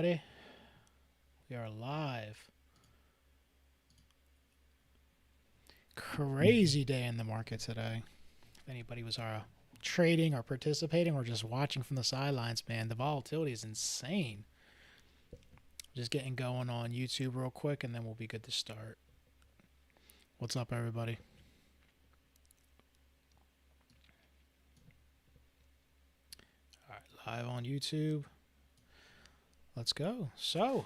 everybody. We are live. Crazy day in the market today. If anybody was trading or participating or just watching from the sidelines, man, the volatility is insane. Just getting going on YouTube real quick, and then we'll be good to start. What's up, everybody? All right, live on YouTube. Let's go. So,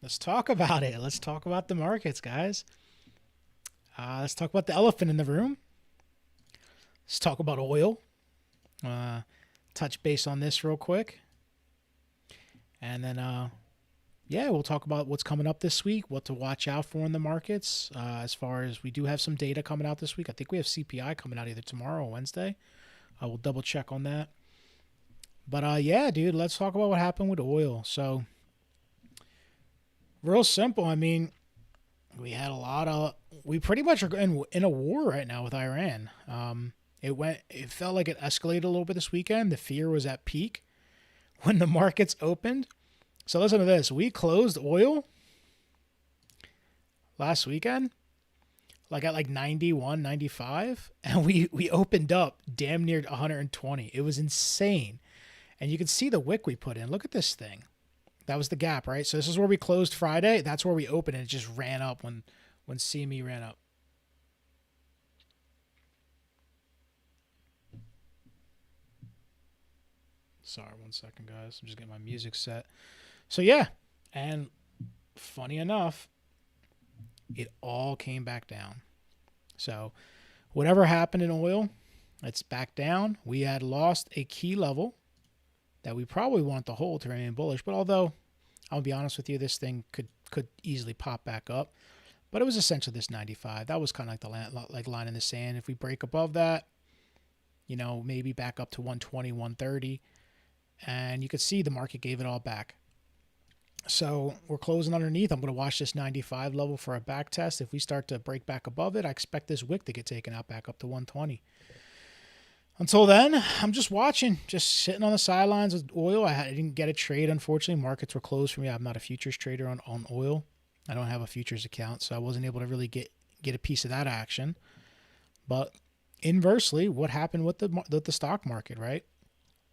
let's talk about it. Let's talk about the markets, guys. Let's talk about the elephant in the room. Let's talk about oil. Touch base on this real quick. And then, yeah, we'll talk about what's coming up this week, what to watch out for in the markets. As far as we do have some data coming out this week. I think we have CPI coming out either tomorrow or Wednesday. I will double check on that. But, yeah, dude, let's talk about what happened with oil. So, real simple. I mean, we had we pretty much are in a war right now with Iran. It felt like it escalated a little bit this weekend. The fear was at peak when the markets opened. So listen to this. We closed oil last weekend, at 91, 95, and we opened up damn near 120. It was insane. And you can see the wick we put in. Look at this thing. That was the gap, right? So this is where we closed Friday. That's where we opened, and it just ran up when CME ran up. Sorry, 1 second, guys. I'm just getting my music set. So, yeah. And funny enough, it all came back down. So, whatever happened in oil, it's back down. We had lost a key level that we probably want to hold to remain bullish. But although, I'll be honest with you, this thing could easily pop back up. But it was essentially this 95. That was kind of like the line in the sand. If we break above that, maybe back up to 120, 130. And you could see the market gave it all back. So we're closing underneath. I'm going to watch this 95 level for a back test. If we start to break back above it, I expect this wick to get taken out back up to 120. Until then, I'm just watching, just sitting on the sidelines with oil. I didn't get a trade, unfortunately. Markets were closed for me. I'm not a futures trader on oil. I don't have a futures account, so I wasn't able to really get a piece of that action. But inversely, what happened with the stock market, right?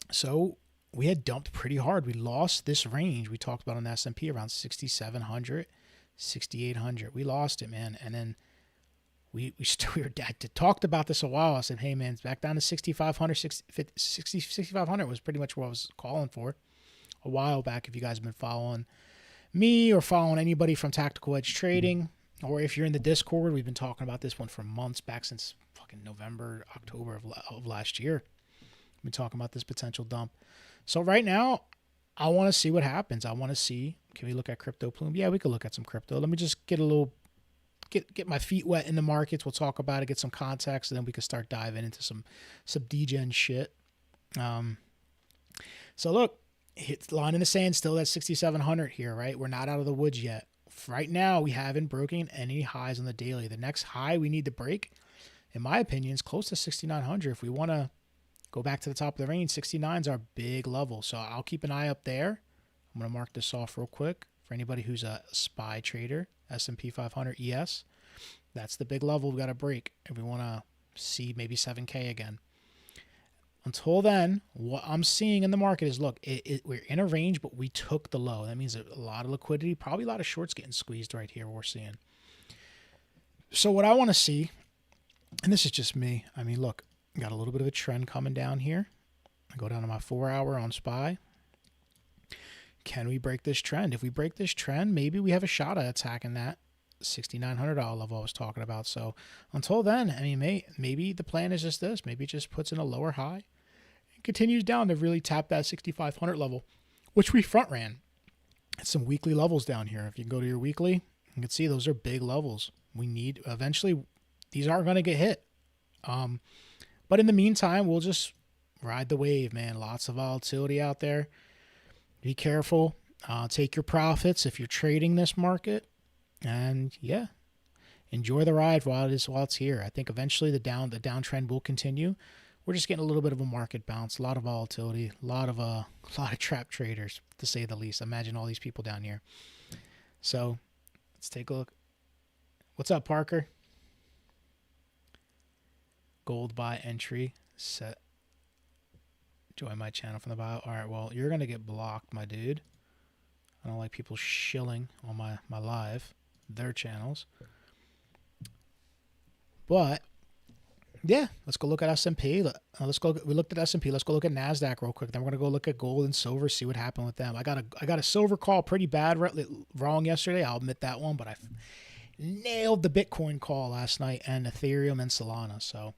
So we had dumped pretty hard. We lost this range we talked about on the S&P around 6,700, 6,800. We lost it, man. And then we talked about this a while. I said, hey, man, it's back down to 6,500, 6,500 was pretty much what I was calling for a while back. If you guys have been following me or following anybody from Tactical Edge Trading, or if you're in the Discord, we've been talking about this one for months, back since fucking November, October of last year. We've been talking about this potential dump. So right now, I want to see what happens. I want to see, can we look at crypto plume? Yeah, we could look at some crypto. Let me just get get my feet wet in the markets. We'll talk about it, get some context, and then we can start diving into some degen shit. So look, it's line in the sand still at 6,700 here, right? We're not out of the woods yet. Right now, we haven't broken any highs on the daily. The next high we need to break, in my opinion, is close to 6,900. If we want to go back to the top of the range, 69 is our big level. So I'll keep an eye up there. I'm going to mark this off real quick for anybody who's a SPY trader, S&P 500 ES. That's the big level we got to break if we want to see maybe 7K again. Until then, what I'm seeing in the market is, look, we're in a range, but we took the low. That means a lot of liquidity, probably a lot of shorts getting squeezed right here, we're seeing. So what I want to see, and this is just me, I mean, look, got a little bit of a trend coming down here. I go down to my 4-hour on SPY. Can we break this trend? If we break this trend, maybe we have a shot at attacking that $6,900 level I was talking about. So until then, I mean, maybe the plan is just this. Maybe it just puts in a lower high and continues down to really tap that 6,500 level, which we front ran. It's some weekly levels down here. If you go to your weekly, you can see those are big levels. We need, eventually, these aren't going to get hit. But in the meantime, we'll just ride the wave, man. Lots of volatility out there. Be careful. Take your profits if you're trading this market. And, yeah, enjoy the ride while it's here. I think eventually the downtrend will continue. we're just getting a little bit of a market bounce, a lot of volatility, a lot of trap traders, to say the least. Imagine all these people down here. So let's take a look. What's up, Parker? Gold buy entry set. Join my channel from the bio. All right, well, you're gonna get blocked, my dude. I don't like people shilling on my live, their channels. But yeah, let's go look at S&P. Let's go. We looked at S&P. Let's go look at Nasdaq real quick. Then we're gonna go look at gold and silver, see what happened with them. I got a silver call pretty bad wrong yesterday. I'll admit that one, but I nailed the Bitcoin call last night and Ethereum and Solana. So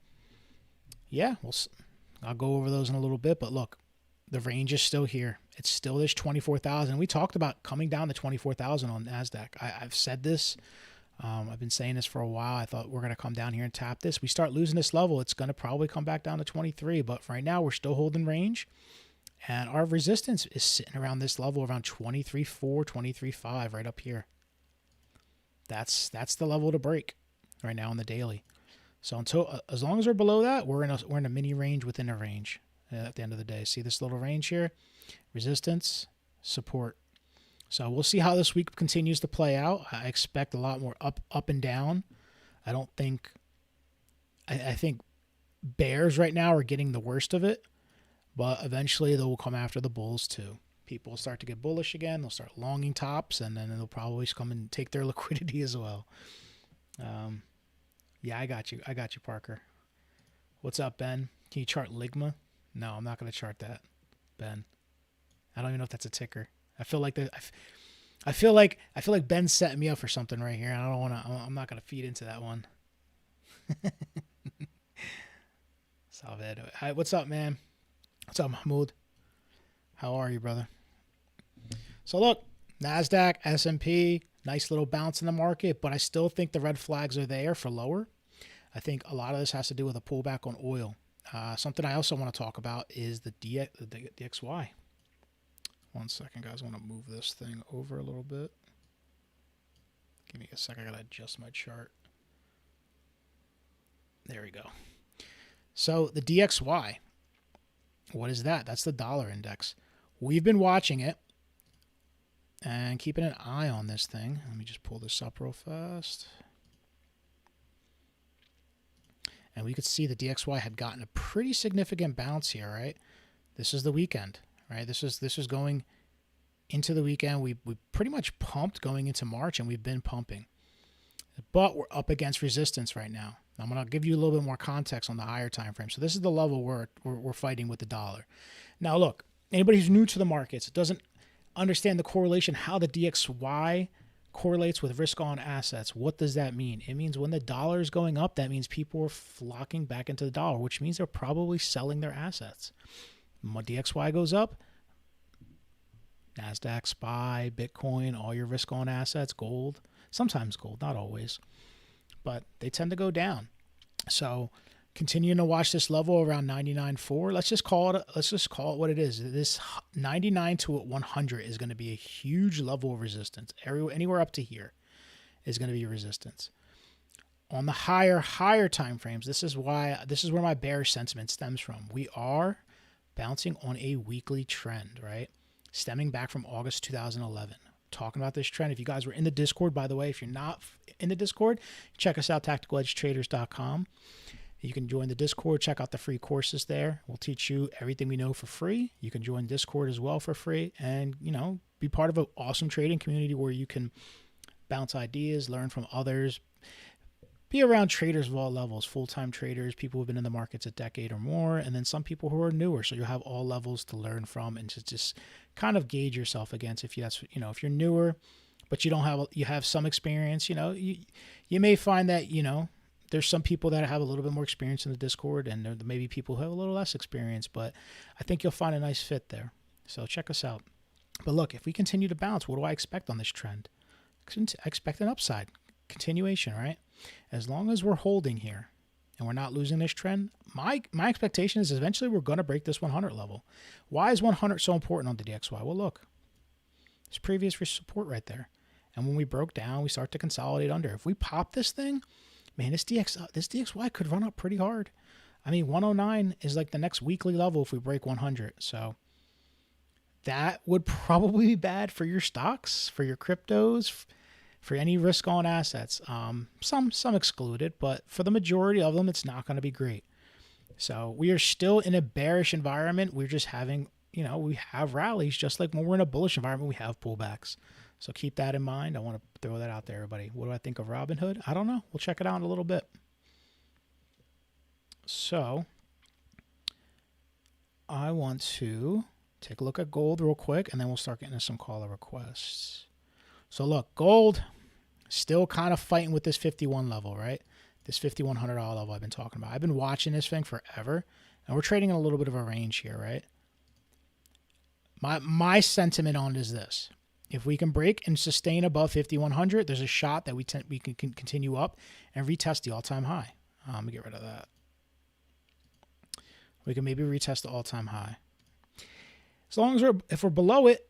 yeah, I'll go over those in a little bit. But look, the range is still here. It's still this 24,000. We talked about coming down to 24,000 on Nasdaq. I've said this. I've been saying this for a while. I thought we're going to come down here and tap this. We start losing this level, it's going to probably come back down to 23. But right now, we're still holding range. And our resistance is sitting around this level, around 23.4, 23.5, right up here. That's the level to break right now on the daily. So as long as we're below that, we're in a mini range within a range at the end of the day. See this little range here? Resistance, support. So we'll see how this week continues to play out. I expect a lot more up and down. I think bears right now are getting the worst of it, but eventually they will come after the bulls too. People will start to get bullish again. They'll start longing tops, and then they'll probably come and take their liquidity as well. Yeah, I got you, Parker. What's up, Ben? Can you chart Ligma? No, I'm not going to chart that, Ben. I don't even know if that's a ticker. I feel like Ben's setting me up for something right here. I'm not gonna feed into that one. Salvedo. Hi, what's up, man? What's up, Mahmoud? How are you, brother? So look, Nasdaq, S&P, nice little bounce in the market, but I still think the red flags are there for lower. I think a lot of this has to do with a pullback on oil. Something I also want to talk about is the DXY. One second, guys. I want to move this thing over a little bit. Give me a second. I got to adjust my chart. There we go. So the DXY, what is that? That's the dollar index. We've been watching it and keeping an eye on this thing. Let me just pull this up real fast. And we could see the DXY had gotten a pretty significant bounce here, right? This is the weekend. Right, this is going into the weekend. We pretty much pumped going into March, and we've been pumping, but we're up against resistance right now. I'm gonna give you a little bit more context on the higher time frame. So this is the level we're fighting with the dollar. Now, look, anybody who's new to the markets doesn't understand the correlation, how the DXY correlates with risk on assets. What does that mean? It means when the dollar is going up, that means people are flocking back into the dollar, which means they're probably selling their assets. When DXY goes up, Nasdaq, SPY, Bitcoin, all your risk on assets, gold, sometimes gold, not always, but they tend to go down. So continuing to watch this level around 99.4. Let's just call it what it is. This 99 to 100 is going to be a huge level of resistance. Anywhere up to here is going to be resistance. On the higher time frames, this is where my bearish sentiment stems from. We are bouncing on a weekly trend, right? Stemming back from August 2011. Talking about this trend. If you guys were in the Discord, by the way, if you're not in the Discord, check us out, tacticaledgetraders.com. You can join the Discord, check out the free courses there. We'll teach you everything we know for free. You can join Discord as well for free and, be part of an awesome trading community where you can bounce ideas, learn from others, be around traders of all levels, full-time traders, people who've been in the markets a decade or more, and then some people who are newer. So you'll have all levels to learn from and to just kind of gauge yourself against. If you're newer, but you have some experience, you may find that, there's some people that have a little bit more experience in the Discord, and there may be people who have a little less experience, but I think you'll find a nice fit there. So check us out. But look, if we continue to bounce, what do I expect on this trend? I expect an upside, continuation, right? As long as we're holding here and we're not losing this trend, my expectation is eventually we're going to break this 100 level. Why is 100 so important on the DXY? Well, look, there's previous support right there. And when we broke down, we start to consolidate under. If we pop this thing, man, this DXY could run up pretty hard. I mean, 109 is like the next weekly level if we break 100. So that would probably be bad for your stocks, for your cryptos, for any risk on assets. Some excluded, but for the majority of them, it's not going to be great. So we are still in a bearish environment. We're just having, we have rallies, just like when we're in a bullish environment, we have pullbacks. So keep that in mind. I want to throw that out there, everybody. What do I think of Robinhood? I don't know. We'll check it out in a little bit. So I want to take a look at gold real quick, and then we'll start getting into some caller requests. So look, gold still kind of fighting with this 51 level, right? This $5,100 level I've been talking about. I've been watching this thing forever, and we're trading in a little bit of a range here, right? My sentiment on it is this. If we can break and sustain above 5,100, there's a shot that we can continue up and retest the all-time high. Let me get rid of that. We can maybe retest the all-time high. As long as if we're below it,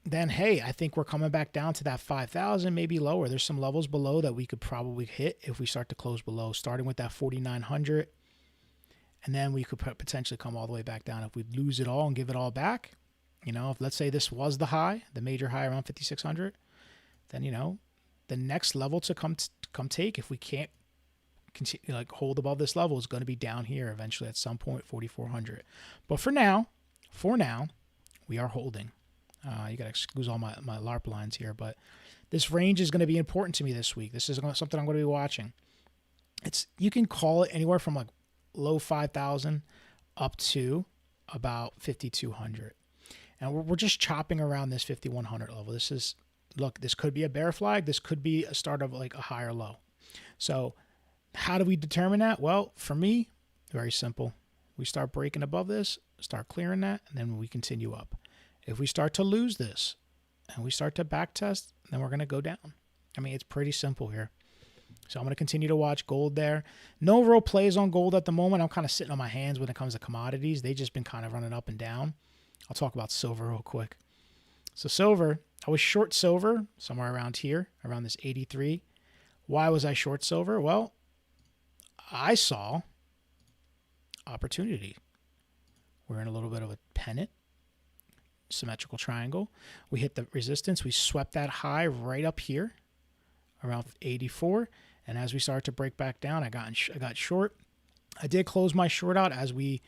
then hey, I think we're coming back down to that 5,000, maybe lower. There's some levels below that we could probably hit if we start to close below, starting with that 4,900. And then we could potentially come all the way back down. If we lose it all and give it all back, if let's say this was the high, the major high around 5,600, then, the next level to come take, if we can't continue, hold above this level, is going to be down here eventually at some point, 4,400. But for now, we are holding. You got to excuse all my LARP lines here, but this range is going to be important to me this week. This is something I'm going to be watching. You can call it anywhere from like low 5,000 up to about 5,200. And we're just chopping around this 5,100 level. This could be a bear flag. This could be a start of like a higher low. So how do we determine that? Well, for me, very simple. We start breaking above this, start clearing that, and then we continue up. If we start to lose this and we start to back test, then we're going to go down. I mean, it's pretty simple here. So I'm going to continue to watch gold there. No real plays on gold at the moment. I'm kind of sitting on my hands when it comes to commodities. They've just been kind of running up and down. I'll talk about silver real quick. So silver, I was short silver somewhere around here, around this 83. Why was I short silver? Well, I saw opportunity. We're in a little bit of a pennant, symmetrical triangle. We hit the resistance. We swept that high right up here around 84. And as we started to break back down, I got short. I did close my short out as we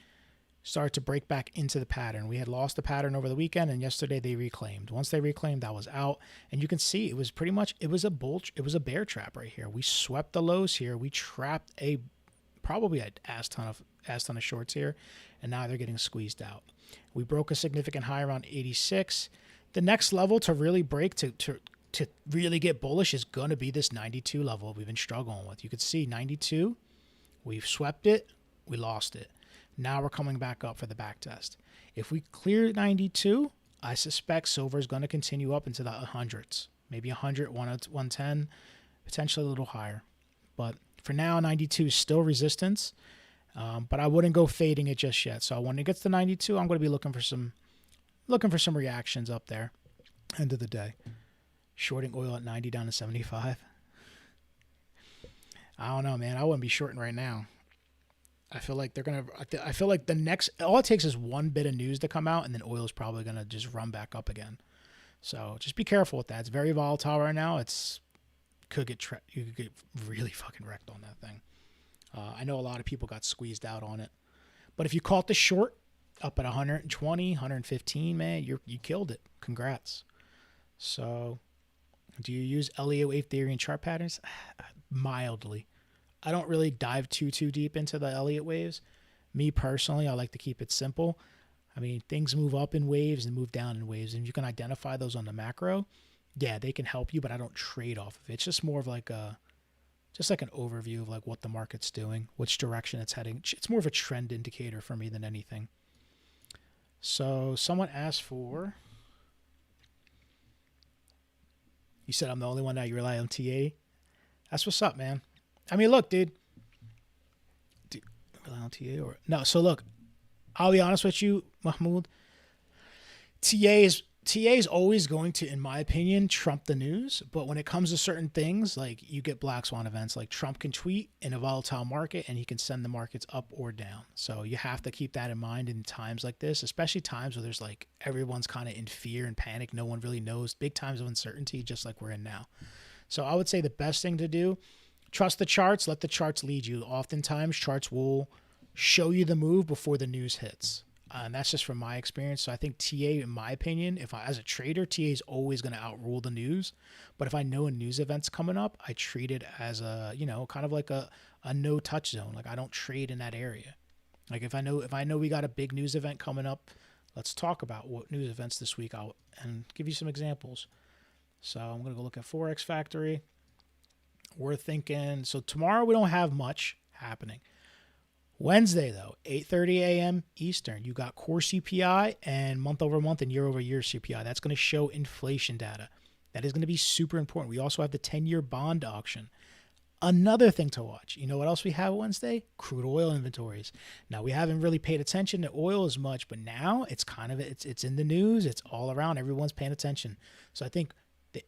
started to break back into the pattern. We had lost the pattern over the weekend, and yesterday they reclaimed. Once they reclaimed, I was out. And you can see it was pretty much, it was a bear trap right here. We swept the lows here. We trapped probably an ass ton of shorts here, and now they're getting squeezed out. We broke a significant high around 86. The next level to really break, to really get bullish, is going to be this 92 level we've been struggling with. You could see 92, we've swept it, we lost it. Now we're coming back up for the back test. If we clear 92, I suspect silver is going to continue up into the hundreds, maybe 100, 110, potentially a little higher. But for now, 92 is still resistance, but I wouldn't go fading it just yet. So when it gets to 92, I'm going to be looking for some reactions up there. End of the day, shorting oil at 90 down to 75. I don't know, man. I wouldn't be shorting right now. I feel like I feel like the next, all it takes is one bit of news to come out, and then oil is probably going to just run back up again. So just be careful with that. It's very volatile right now. You could get really fucking wrecked on that thing. I know a lot of people got squeezed out on it, but if you caught the short up at 120, 115, man, you killed it. Congrats. So do you use Elliott wave theory and chart patterns? Mildly. I don't really dive too deep into the Elliott waves. Me personally, I like to keep it simple. I mean, things move up in waves and move down in waves, and you can identify those on the macro. Yeah, they can help you, but I don't trade off of it. It's just more of like an overview of like what the market's doing, which direction it's heading. It's more of a trend indicator for me than anything. So someone asked for, you said I'm the only one that you rely on TA. That's what's up, man. I mean, look, dude. Rely on TA or no? So look, I'll be honest with you, Mahmoud. TA is TA is always going to, in my opinion, trump the news. But when it comes to certain things, like you get black swan events, like Trump can tweet in a volatile market and he can send the markets up or down. So you have to keep that in mind in times like this, especially times where there's like everyone's kind of in fear and panic. No one really knows, big times of uncertainty, just like we're in now. So I would say the best thing to do, trust the charts, let the charts lead you. Oftentimes charts will show you the move before the news hits. And that's just from my experience. So I think TA, in my opinion, if I, as a trader, TA is always going to outrule the news. But if I know a news event's coming up, I treat it as a, kind of like a no touch zone. Like I don't trade in that area. Like if I know we got a big news event coming up, let's talk about what news events this week. And give you some examples. So I'm going to go look at Forex Factory. We're thinking, so tomorrow we don't have much happening. Wednesday, though, 8:30 a.m. Eastern, you got core CPI and month-over-month and year-over-year CPI. That's going to show inflation data. That is going to be super important. We also have the 10-year bond auction. Another thing to watch. You know what else we have Wednesday? Crude oil inventories. Now, we haven't really paid attention to oil as much, but now it's kind of, it's in the news. It's all around. Everyone's paying attention. So I think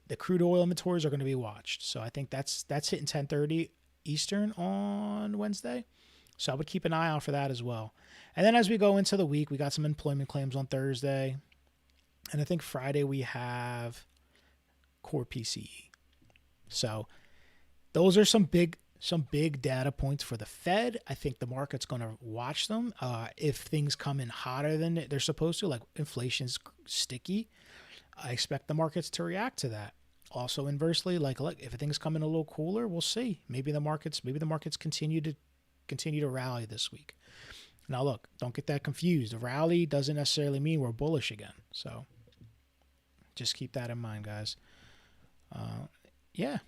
the crude oil inventories are going to be watched. So I think that's hitting 10:30 Eastern on Wednesday. So I would keep an eye out for that as well. And then as we go into the week, we got some employment claims on Thursday. And I think Friday we have core PCE. So those are some big data points for the Fed. I think the market's going to watch them. If things come in hotter than they're supposed to, like inflation's sticky, I expect the markets to react to that. Also inversely, like look, if things come in a little cooler, we'll see. Maybe the markets continue to rally this week. Now look, don't get that confused. A rally doesn't necessarily mean we're bullish again. So just keep that in mind, guys. Yeah.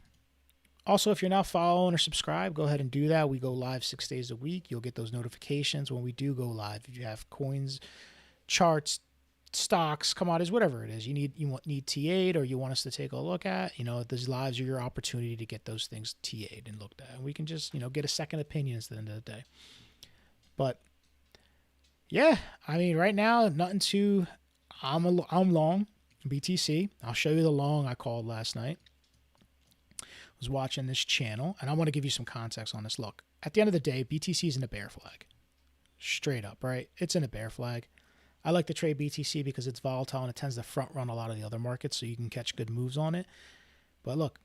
Also, if you're not following or subscribed, go ahead and do that. We go live 6 days a week. You'll get those notifications when we do go live. If you have coins, charts, stocks, commodities, whatever it is you need TA'd or you want us to take a look at, these lives are your opportunity to get those things TA'd and looked at. And we can just, get a second opinion at the end of the day. But yeah, I mean, right now, nothing too, I'm long BTC. I'll show you the long I called last night. I was watching this channel and I want to give you some context on this. Look, at the end of the day, BTC is in a bear flag. Straight up, right? It's in a bear flag. I like to trade BTC because it's volatile and it tends to front run a lot of the other markets so you can catch good moves on it. But look,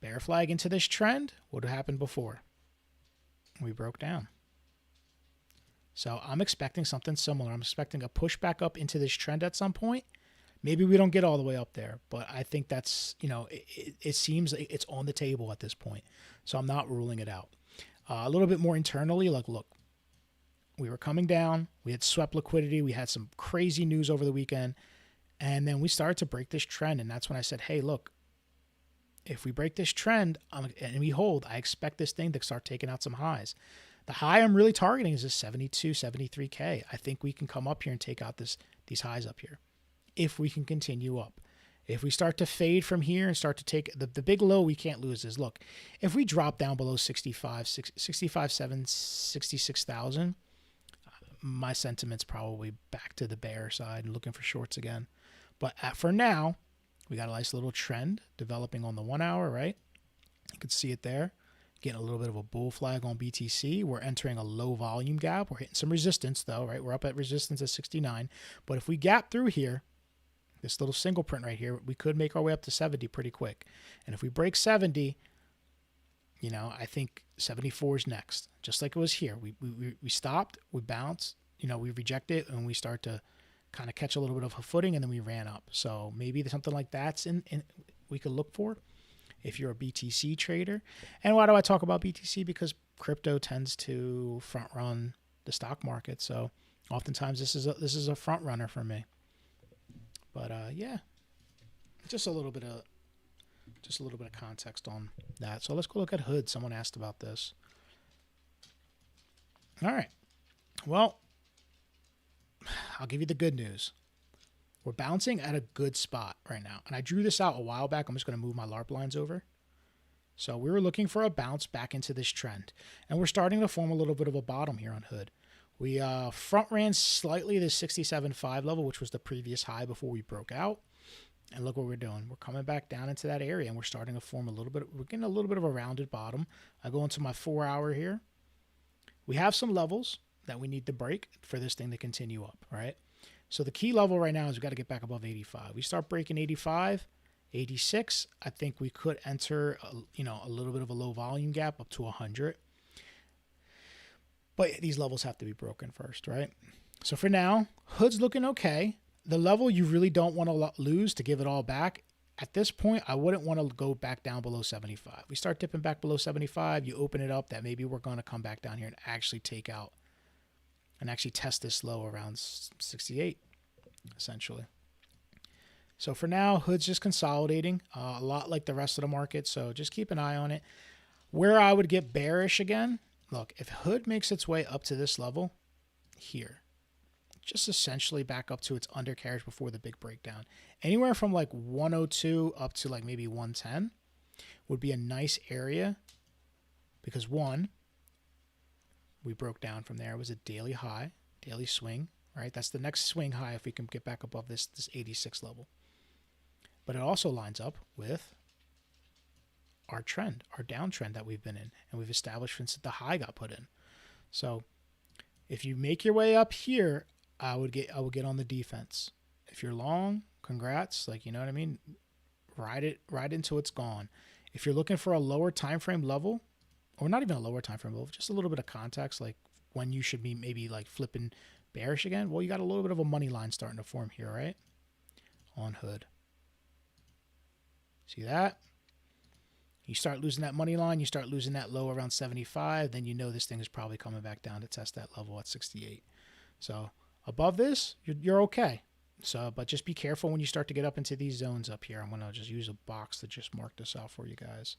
bear flag into this trend. What happened before? We broke down. So I'm expecting something similar. I'm expecting a push back up into this trend at some point. Maybe we don't get all the way up there, but I think that's, it seems like it's on the table at this point. So I'm not ruling it out. A little bit more internally, like, look, we were coming down. We had swept liquidity. We had some crazy news over the weekend. And then we started to break this trend. And that's when I said, hey, look, if we break this trend and we hold, I expect this thing to start taking out some highs. The high I'm really targeting is this 72, 73K. I think we can come up here and take out these highs up here if we can continue up. If we start to fade from here and start to take the big low we can't lose is, look, if we drop down below 66,000, my sentiment's probably back to the bear side and looking for shorts again. But for now, we got a nice little trend developing on the 1 hour, right? You can see it there. Getting a little bit of a bull flag on BTC. We're entering a low volume gap. We're hitting some resistance though, right? We're up at resistance at 69. But if we gap through here, this little single print right here, we could make our way up to 70 pretty quick. And if we break 70, I think 74 is next. Just like it was here. We stopped, we bounced, we rejected, and we start to kind of catch a little bit of a footing, and then we ran up. So maybe something like that's in we could look for if you're a BTC trader. And why do I talk about BTC? Because crypto tends to front run the stock market. So oftentimes this is a front runner for me. But yeah, just a little bit of context on that. So let's go look at HOOD. Someone asked about this. All right. Well, I'll give you the good news. We're bouncing at a good spot right now. And I drew this out a while back. I'm just going to move my LARP lines over. So we were looking for a bounce back into this trend. And we're starting to form a little bit of a bottom here on HOOD. We front ran slightly the 67.5 level, which was the previous high before we broke out. And look what we're doing. We're coming back down into that area, and we're starting to form we're getting a little bit of a rounded bottom. I go into my 4 hour here. We have some levels that we need to break for this thing to continue up, right? So the key level right now is we got to get back above 85. We start breaking 85, 86. I think we could enter, a little bit of a low volume gap up to 100. But these levels have to be broken first, right? So for now, hood's looking okay. The level you really don't want to lose to give it all back. At this point, I wouldn't want to go back down below 75. We start dipping back below 75, you open it up that maybe we're going to come back down here and actually take out and actually test this low around 68, essentially. So for now, hood's just consolidating a lot like the rest of the market. So just keep an eye on it. Where I would get bearish again, look, if hood makes its way up to this level here, just essentially back up to its undercarriage before the big breakdown. Anywhere from like 102 up to like maybe 110 would be a nice area because one, we broke down from there. It was a daily high, daily swing, right? That's the next swing high if we can get back above this 86 level. But it also lines up with our trend, our downtrend that we've been in and we've established since the high got put in. So if you make your way up here, I would get on the defense. If you're long, congrats. Like, you know what I mean? Ride it until it's gone. If you're looking for a lower time frame level, or not even a lower time frame level, just a little bit of context, like when you should be maybe like flipping bearish again, well, you got a little bit of a money line starting to form here, right? On hood. See that? You start losing that money line, you start losing that low around 75, then you know this thing is probably coming back down to test that level at 68. So above this, you're okay. So, but just be careful when you start to get up into these zones up here. I'm going to just use a box to just mark this out for you guys.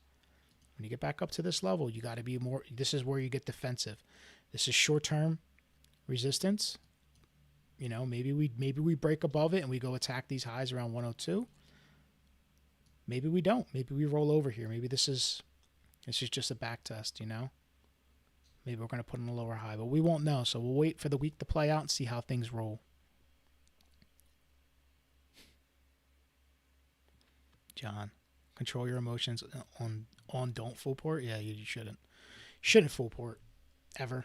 When you get back up to this level, you got to be more, this is where you get defensive. This is short-term resistance. You know, maybe we break above it and we go attack these highs around 102. Maybe we don't. Maybe we roll over here. Maybe this is just a back test, you know? Maybe we're going to put in a lower high, but we won't know. So we'll wait for the week to play out and see how things roll. John, control your emotions on don't full port. Yeah, you shouldn't. Shouldn't full port ever.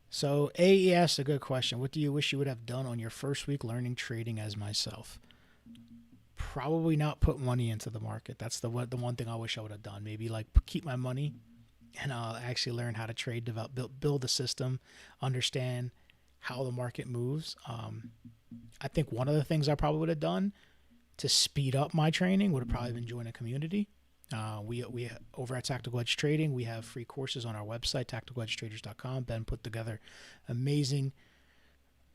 So AES, a good question. What do you wish you would have done on your first week learning trading as myself? Probably not put money into the market. That's the one thing I wish I would have done. Maybe like keep my money and actually learn how to trade, develop, build a system, understand how the market moves. I think one of the things I probably would have done to speed up my training would have probably been join a community. We over at Tactical Edge Trading, we have free courses on our website, tacticaledgetraders.com. Ben put together amazing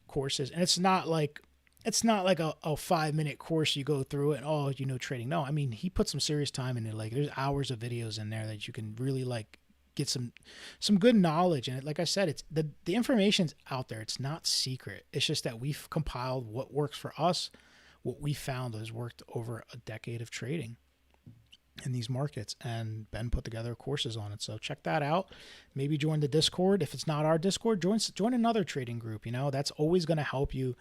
courses, and it's not like a 5-minute course you go through it and trading. No, I mean he put some serious time in it. Like there's hours of videos in there that you can really like get some good knowledge. And like I said, it's the information's out there. It's not secret. It's just that we've compiled what works for us, what we found has worked over a decade of trading in these markets, and Ben put together courses on it. So check that out. Maybe join the Discord. If it's not our Discord, join another trading group. You know, that's always going to help you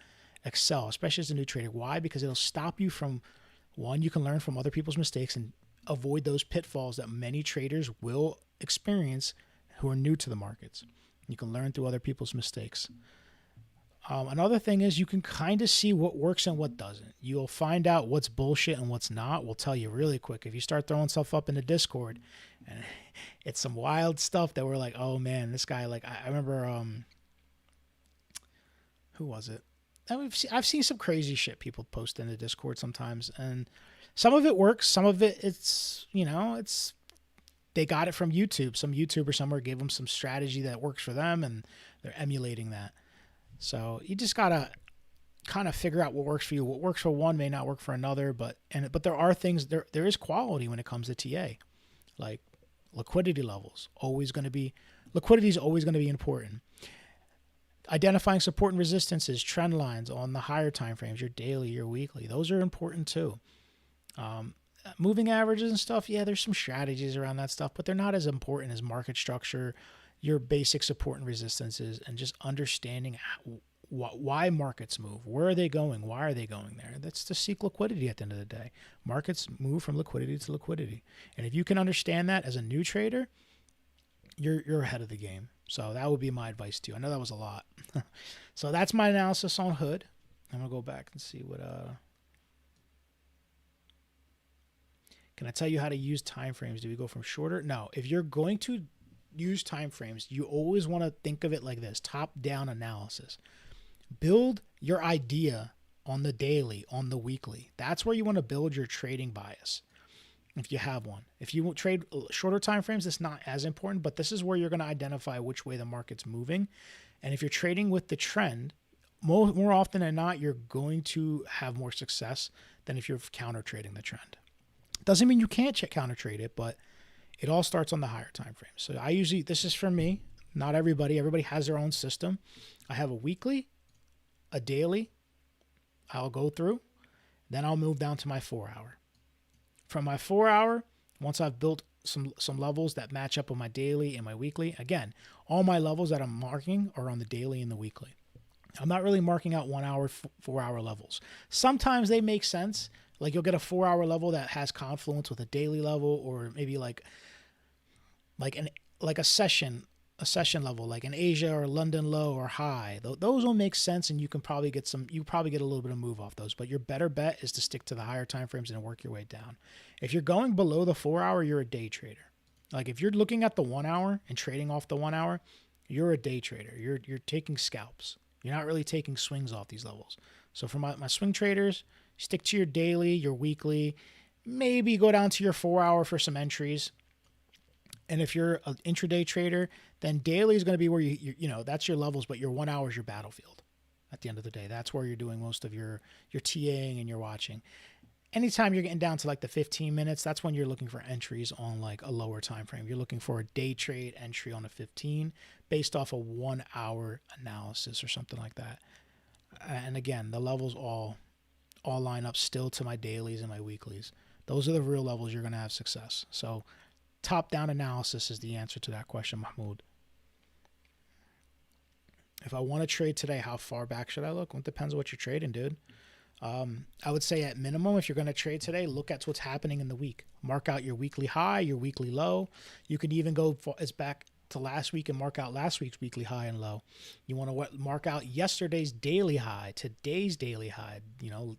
excel, especially as a new trader. Why? Because it'll stop you from, one, you can learn from other people's mistakes and avoid those pitfalls that many traders will experience who are new to the markets. You can learn through other people's mistakes. Another thing is you can kind of see what works and what doesn't. You'll find out what's bullshit and what's not. We'll tell you really quick. If you start throwing stuff up in the Discord, and it's some wild stuff that we're like, oh man, this guy, like, I remember, who was it? I've seen some crazy shit people post in the Discord sometimes, and some of it works. Some of it, they got it from YouTube. Some YouTuber somewhere gave them some strategy that works for them, and they're emulating that. So you just gotta kind of figure out what works for you. What works for one may not work for another, but there are things, there is quality when it comes to TA. Like liquidity levels, liquidity is always going to be important. Identifying support and resistances, trend lines on the higher time frames, your daily, your weekly, those are important too. Moving averages and stuff, yeah, there's some strategies around that stuff, but they're not as important as market structure, your basic support and resistances, and just understanding why markets move. Where are they going? Why are they going there? That's to seek liquidity at the end of the day. Markets move from liquidity to liquidity. And if you can understand that as a new trader, you're ahead of the game. So that would be my advice to you. I know that was a lot. So that's my analysis on Hood. I'm going to go back and see what... Can I tell you how to use time frames? Do we go from shorter? No. If you're going to use time frames, you always want to think of it like this: top-down analysis. Build your idea on the daily, on the weekly. That's where you want to build your trading bias, if you have one. If you trade shorter time frames, it's not as important, but this is where you're going to identify which way the market's moving. And if you're trading with the trend, more often than not, you're going to have more success than if you're counter trading the trend. Doesn't mean you can't counter trade it, but it all starts on the higher time frame. So I usually, this is for me, not everybody. Everybody has their own system. I have a weekly, a daily, I'll go through. Then I'll move down to my 4 hour. From my 4 hour, once I've built some levels that match up with my daily and my weekly, again, all my levels that I'm marking are on the daily and the weekly. I'm not really marking out 1 hour, 4 hour levels. Sometimes they make sense. Like you'll get a 4 hour level that has confluence with a daily level, or maybe like a session level, like an Asia or London low or high. Those will make sense, and you probably get a little bit of move off those. But your better bet is to stick to the higher time frames and work your way down. If you're going below the 4 hour, you're a day trader. Like if you're looking at the 1 hour and trading off the 1 hour, you're a day trader. You're taking scalps. You're not really taking swings off these levels. So for my swing traders, stick to your daily, your weekly, maybe go down to your 4 hour for some entries. And if you're an intraday trader, then daily is going to be where you know, that's your levels, but your 1 hour is your battlefield at the end of the day. That's where you're doing most of your TAing and your watching. Anytime you're getting down to like the 15 minutes, that's when you're looking for entries on like a lower time frame. You're looking for a day trade entry on a 15 based off a 1 hour analysis or something like that. And again, the levels all line up still to my dailies and my weeklies. Those are the real levels you're going to have success. So top-down analysis is the answer to that question, Mahmoud. If I want to trade today, how far back should I look? Well, it depends on what you're trading, dude. I would say at minimum, if you're going to trade today, look at what's happening in the week. Mark out your weekly high, your weekly low. You could even go as back to last week and mark out last week's weekly high and low. You want to mark out yesterday's daily high, today's daily high,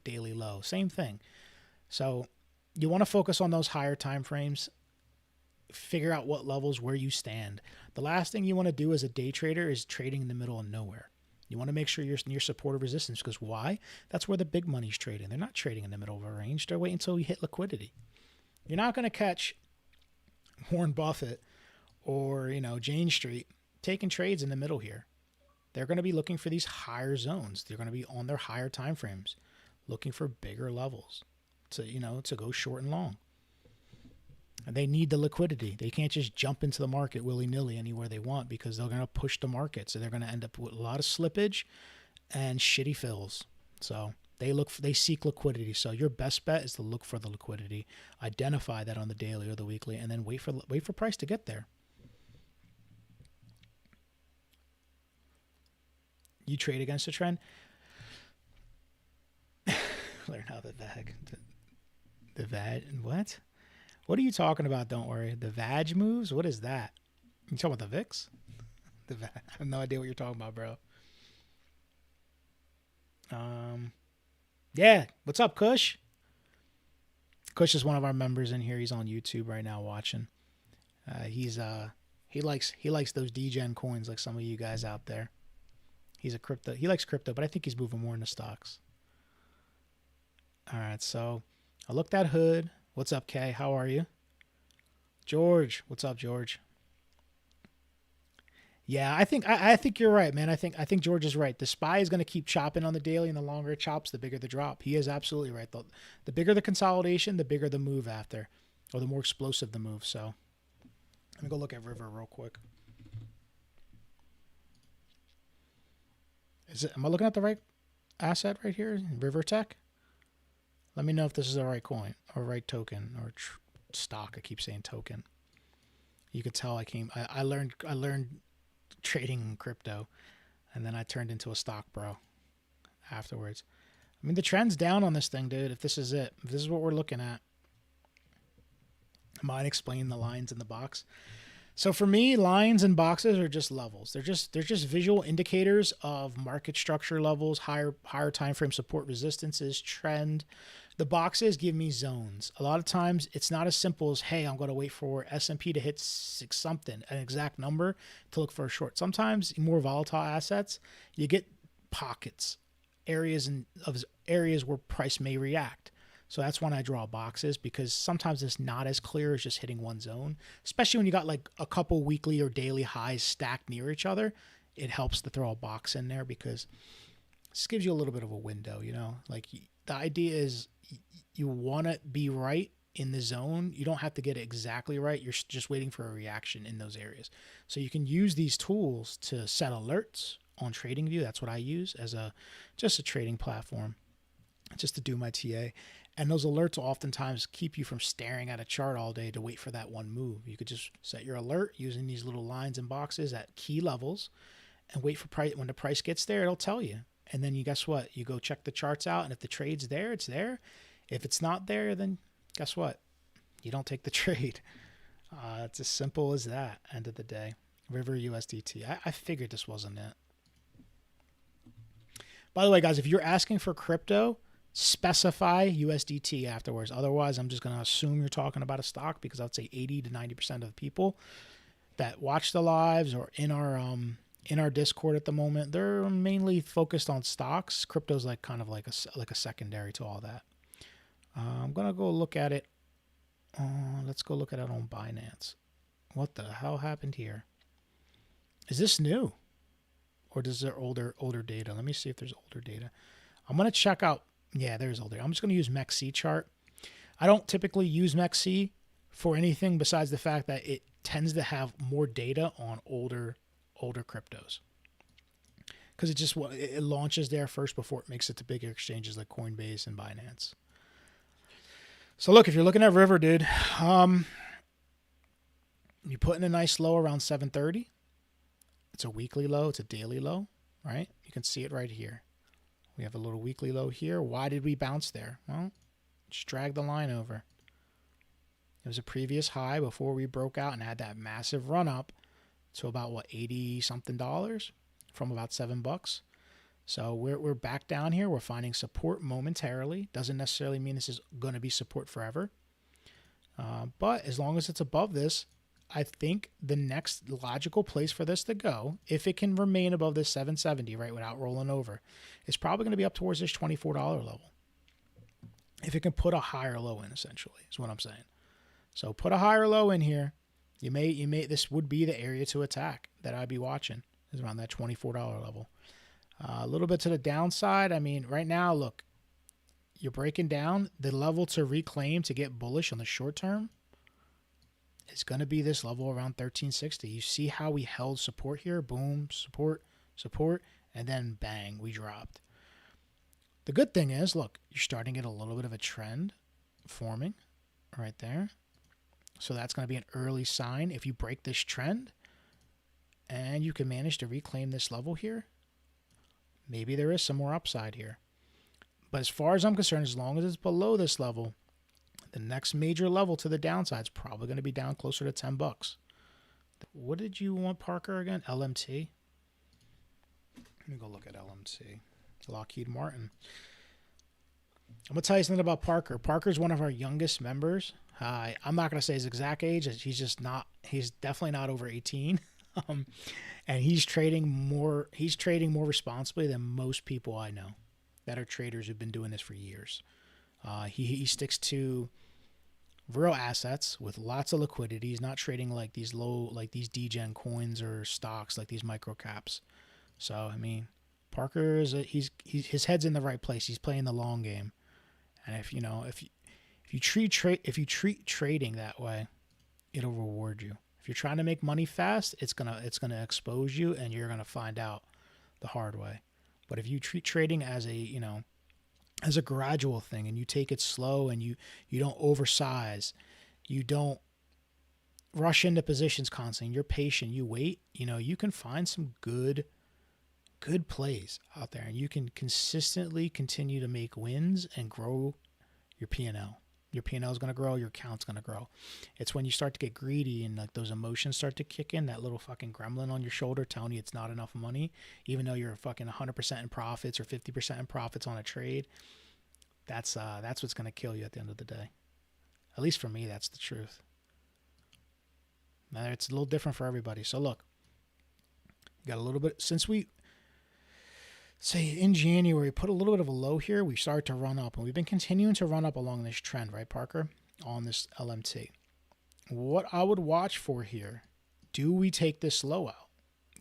daily low. Same thing. So you want to focus on those higher time frames. Figure out what levels where you stand. The last thing you want to do as a day trader is trading in the middle of nowhere. You want to make sure you're near support or resistance, because why? That's where the big money's trading. They're not trading in the middle of a range. They're waiting until you hit liquidity. You're not going to catch Warren Buffett or, Jane Street taking trades in the middle here. They're going to be looking for these higher zones. They're going to be on their higher time frames, looking for bigger levels to go short and long. And they need the liquidity. They can't just jump into the market willy-nilly anywhere they want, because they're going to push the market. So they're going to end up with a lot of slippage and shitty fills. So they seek liquidity. So your best bet is to look for the liquidity, identify that on the daily or the weekly, and then wait for price to get there. You trade against the trend. Learn how the VAG. What? What are you talking about? Don't worry. The VAG moves? What is that? You talking about the VIX? I have no idea what you're talking about, bro. Yeah. What's up, Kush? Kush is one of our members in here. He's on YouTube right now watching. He likes those degen coins like some of you guys out there. He likes crypto, but I think he's moving more into stocks. All right, so I looked at Hood. What's up, Kay? How are you? George, what's up, George? Yeah, I think you're right, man. I think George is right. The SPY is going to keep chopping on the daily, and the longer it chops, the bigger the drop. He is absolutely right. The bigger the consolidation, the bigger the move after, or the more explosive the move. So let me go look at River real quick. Am I looking at the right asset right here? River Tech? Let me know if this is the right coin or right token or stock. I keep saying token. You could tell I learned trading crypto And then I turned into a stock bro afterwards. I mean, the trend's down on this thing, dude. If this is it, if this is what we're looking at. Mind explaining the lines in the box? So for me, lines and boxes are just levels. They're just visual indicators of market structure levels, higher time frame support resistances, trend. The boxes give me zones. A lot of times it's not as simple as, hey, I'm going to wait for S&P to hit six something, an exact number to look for a short. Sometimes more volatile assets, you get pockets, areas where price may react. So that's when I draw boxes, because sometimes it's not as clear as just hitting one zone, especially when you got like a couple weekly or daily highs stacked near each other. It helps to throw a box in there because this gives you a little bit of a window, you know, like the idea is you want to be right in the zone. You don't have to get it exactly right. You're just waiting for a reaction in those areas. So you can use these tools to set alerts on TradingView. That's what I use as just a trading platform, just to do my TA. And those alerts will oftentimes keep you from staring at a chart all day to wait for that one move. You could just set your alert using these little lines and boxes at key levels and wait for price. When the price gets there, it'll tell you. And then guess what? You go check the charts out, and if the trade's there, it's there. If it's not there, then guess what? You don't take the trade. It's as simple as that, end of the day. River USDT. I figured this wasn't it. By the way, guys, if you're asking for crypto, specify USDT afterwards. Otherwise, I'm just going to assume you're talking about a stock, because I'd say 80 to 90% of the people that watch the lives or in our Discord at the moment, they're mainly focused on stocks. Crypto's like kind of like a secondary to all that. I'm going to go look at it. Let's go look at it on Binance. What the hell happened here? Is this new? Or is there older data? Let me see if there's older data. I'm going to check out. Yeah, there's older. I'm just going to use MEXC chart. I don't typically use MEXC for anything besides the fact that it tends to have more data on older cryptos, because it launches there first before it makes it to bigger exchanges like Coinbase and Binance. So look, if you're looking at River, dude, you put in a nice low around 730. It's a weekly low. It's a daily low, right? You can see it right here. We have a little weekly low here. Why did we bounce there? Well, just drag the line over. It was a previous high before we broke out and had that massive run up to about, what, $80 something from about $7. So we're back down here. We're finding support momentarily. Doesn't necessarily mean this is going to be support forever. But as long as it's above this, I think the next logical place for this to go, if it can remain above this 770, right, without rolling over, is probably going to be up towards this $24 level. If it can put a higher low in, essentially, is what I'm saying. So put a higher low in here. This would be the area to attack that I'd be watching, is around that $24 level. A little bit to the downside. I mean, right now, look, you're breaking down. The level to reclaim to get bullish on the short term is going to be this level around 1360. You see how we held support here? Boom, support, and then bang, we dropped. The good thing is, look, you're starting to get a little bit of a trend forming right there. So that's going to be an early sign. If you break this trend and you can manage to reclaim this level here, maybe there is some more upside here. But as far as I'm concerned, as long as it's below this level, the next major level to the downside is probably going to be down closer to $10. What did you want, Parker, again? LMT? Let me go look at LMT. Lockheed Martin. I'm going to tell you something about Parker. Parker's one of our youngest members. I'm not going to say his exact age. He's definitely not over 18. And he's trading more responsibly than most people I know that are traders who've been doing this for years. He sticks to real assets with lots of liquidity. He's not trading like these degen coins or stocks, like these micro caps. So, I mean, Parker his head's in the right place. He's playing the long game. And if you treat trading that way, it'll reward you. If you're trying to make money fast, it's gonna expose you, and you're gonna find out the hard way. But if you treat trading as a gradual thing, and you take it slow, and you don't oversize, you don't rush into positions constantly, you're patient, you wait, you can find some good good plays out there, and you can consistently continue to make wins and grow your P&L. Your P&L is going to grow, your account's going to grow. It's when you start to get greedy and like those emotions start to kick in, that little fucking gremlin on your shoulder telling you it's not enough money, even though you're fucking 100% in profits or 50% in profits on a trade. That's what's going to kill you at the end of the day. At least for me, that's the truth. Now, it's a little different for everybody. So look, you got a little bit, since we, say in January, put a little bit of a low here, we started to run up, and we've been continuing to run up along this trend, right, Parker, on this LMT. What I would watch for here, do we take this low out?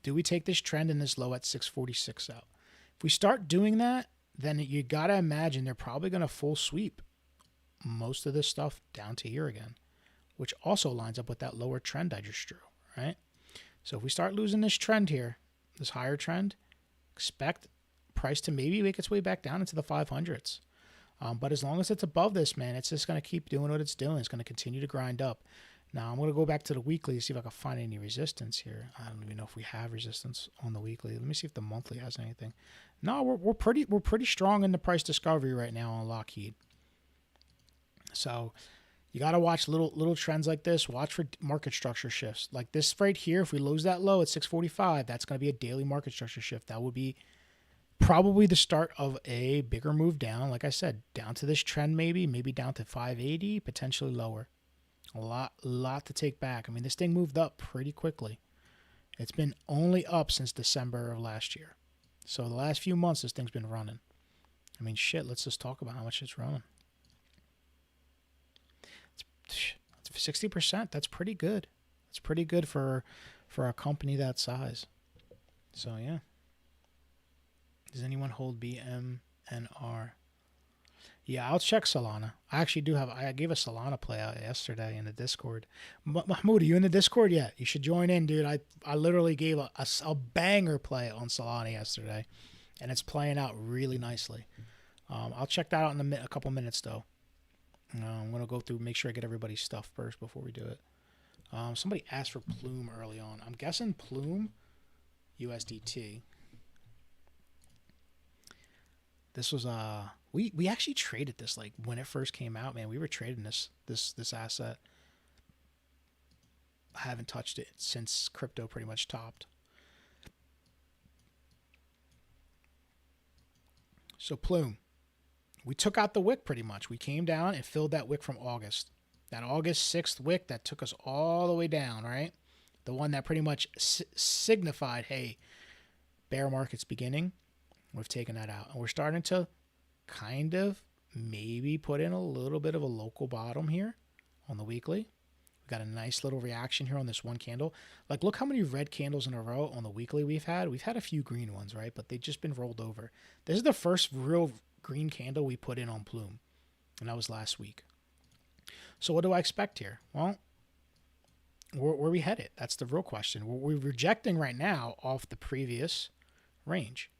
Do we take this trend and this low at 646 out? If we start doing that, then you got to imagine they're probably going to full sweep most of this stuff down to here again, which also lines up with that lower trend I just drew, right? So if we start losing this trend here, this higher trend, expect price to maybe make its way back down into the 500s. But as long as it's above this, man, it's just going to keep doing what it's doing. It's going to continue to grind up. Now, I'm going to go back to the weekly to see if I can find any resistance here. I don't even know if we have resistance on the weekly. Let me see if the monthly has anything. No, we're pretty strong in the price discovery right now on Lockheed. So you got to watch little trends like this. Watch for market structure shifts. Like this right here, if we lose that low at 645, that's going to be a daily market structure shift. That would be probably the start of a bigger move down. Like I said, down to this trend maybe down to 580, potentially lower. A lot to take back. I mean, this thing moved up pretty quickly. It's been only up since December of last year. So the last few months, this thing's been running. I mean, shit, let's just talk about how much it's running. It's 60%. That's pretty good. It's pretty good for a company that size. So, yeah. Does anyone hold BMNR? Yeah, I'll check Solana. I actually do have. I gave a Solana play out yesterday in the Discord. Mahmoud, are you in the Discord yet? You should join in, dude. I literally gave a banger play on Solana yesterday, and it's playing out really nicely. I'll check that out in a couple minutes, though. I'm going to go through, make sure I get everybody's stuff first before we do it. Somebody asked for Plume early on. I'm guessing Plume, USDT. This was we actually traded this like when it first came out, man. We were trading this asset. I haven't touched it since crypto pretty much topped. So Plume, we took out the wick pretty much. We came down and filled that wick from August. That August 6th wick that took us all the way down, right? The one that pretty much signified, hey, bear market's beginning. We've taken that out. And we're starting to kind of maybe put in a little bit of a local bottom here on the weekly. We got a nice little reaction here on this one candle. Like, look how many red candles in a row on the weekly we've had. We've had a few green ones, right? But they've just been rolled over. This is the first real green candle we put in on Plume. And that was last week. So what do I expect here? Well, where we headed? That's the real question. We're rejecting right now off the previous range.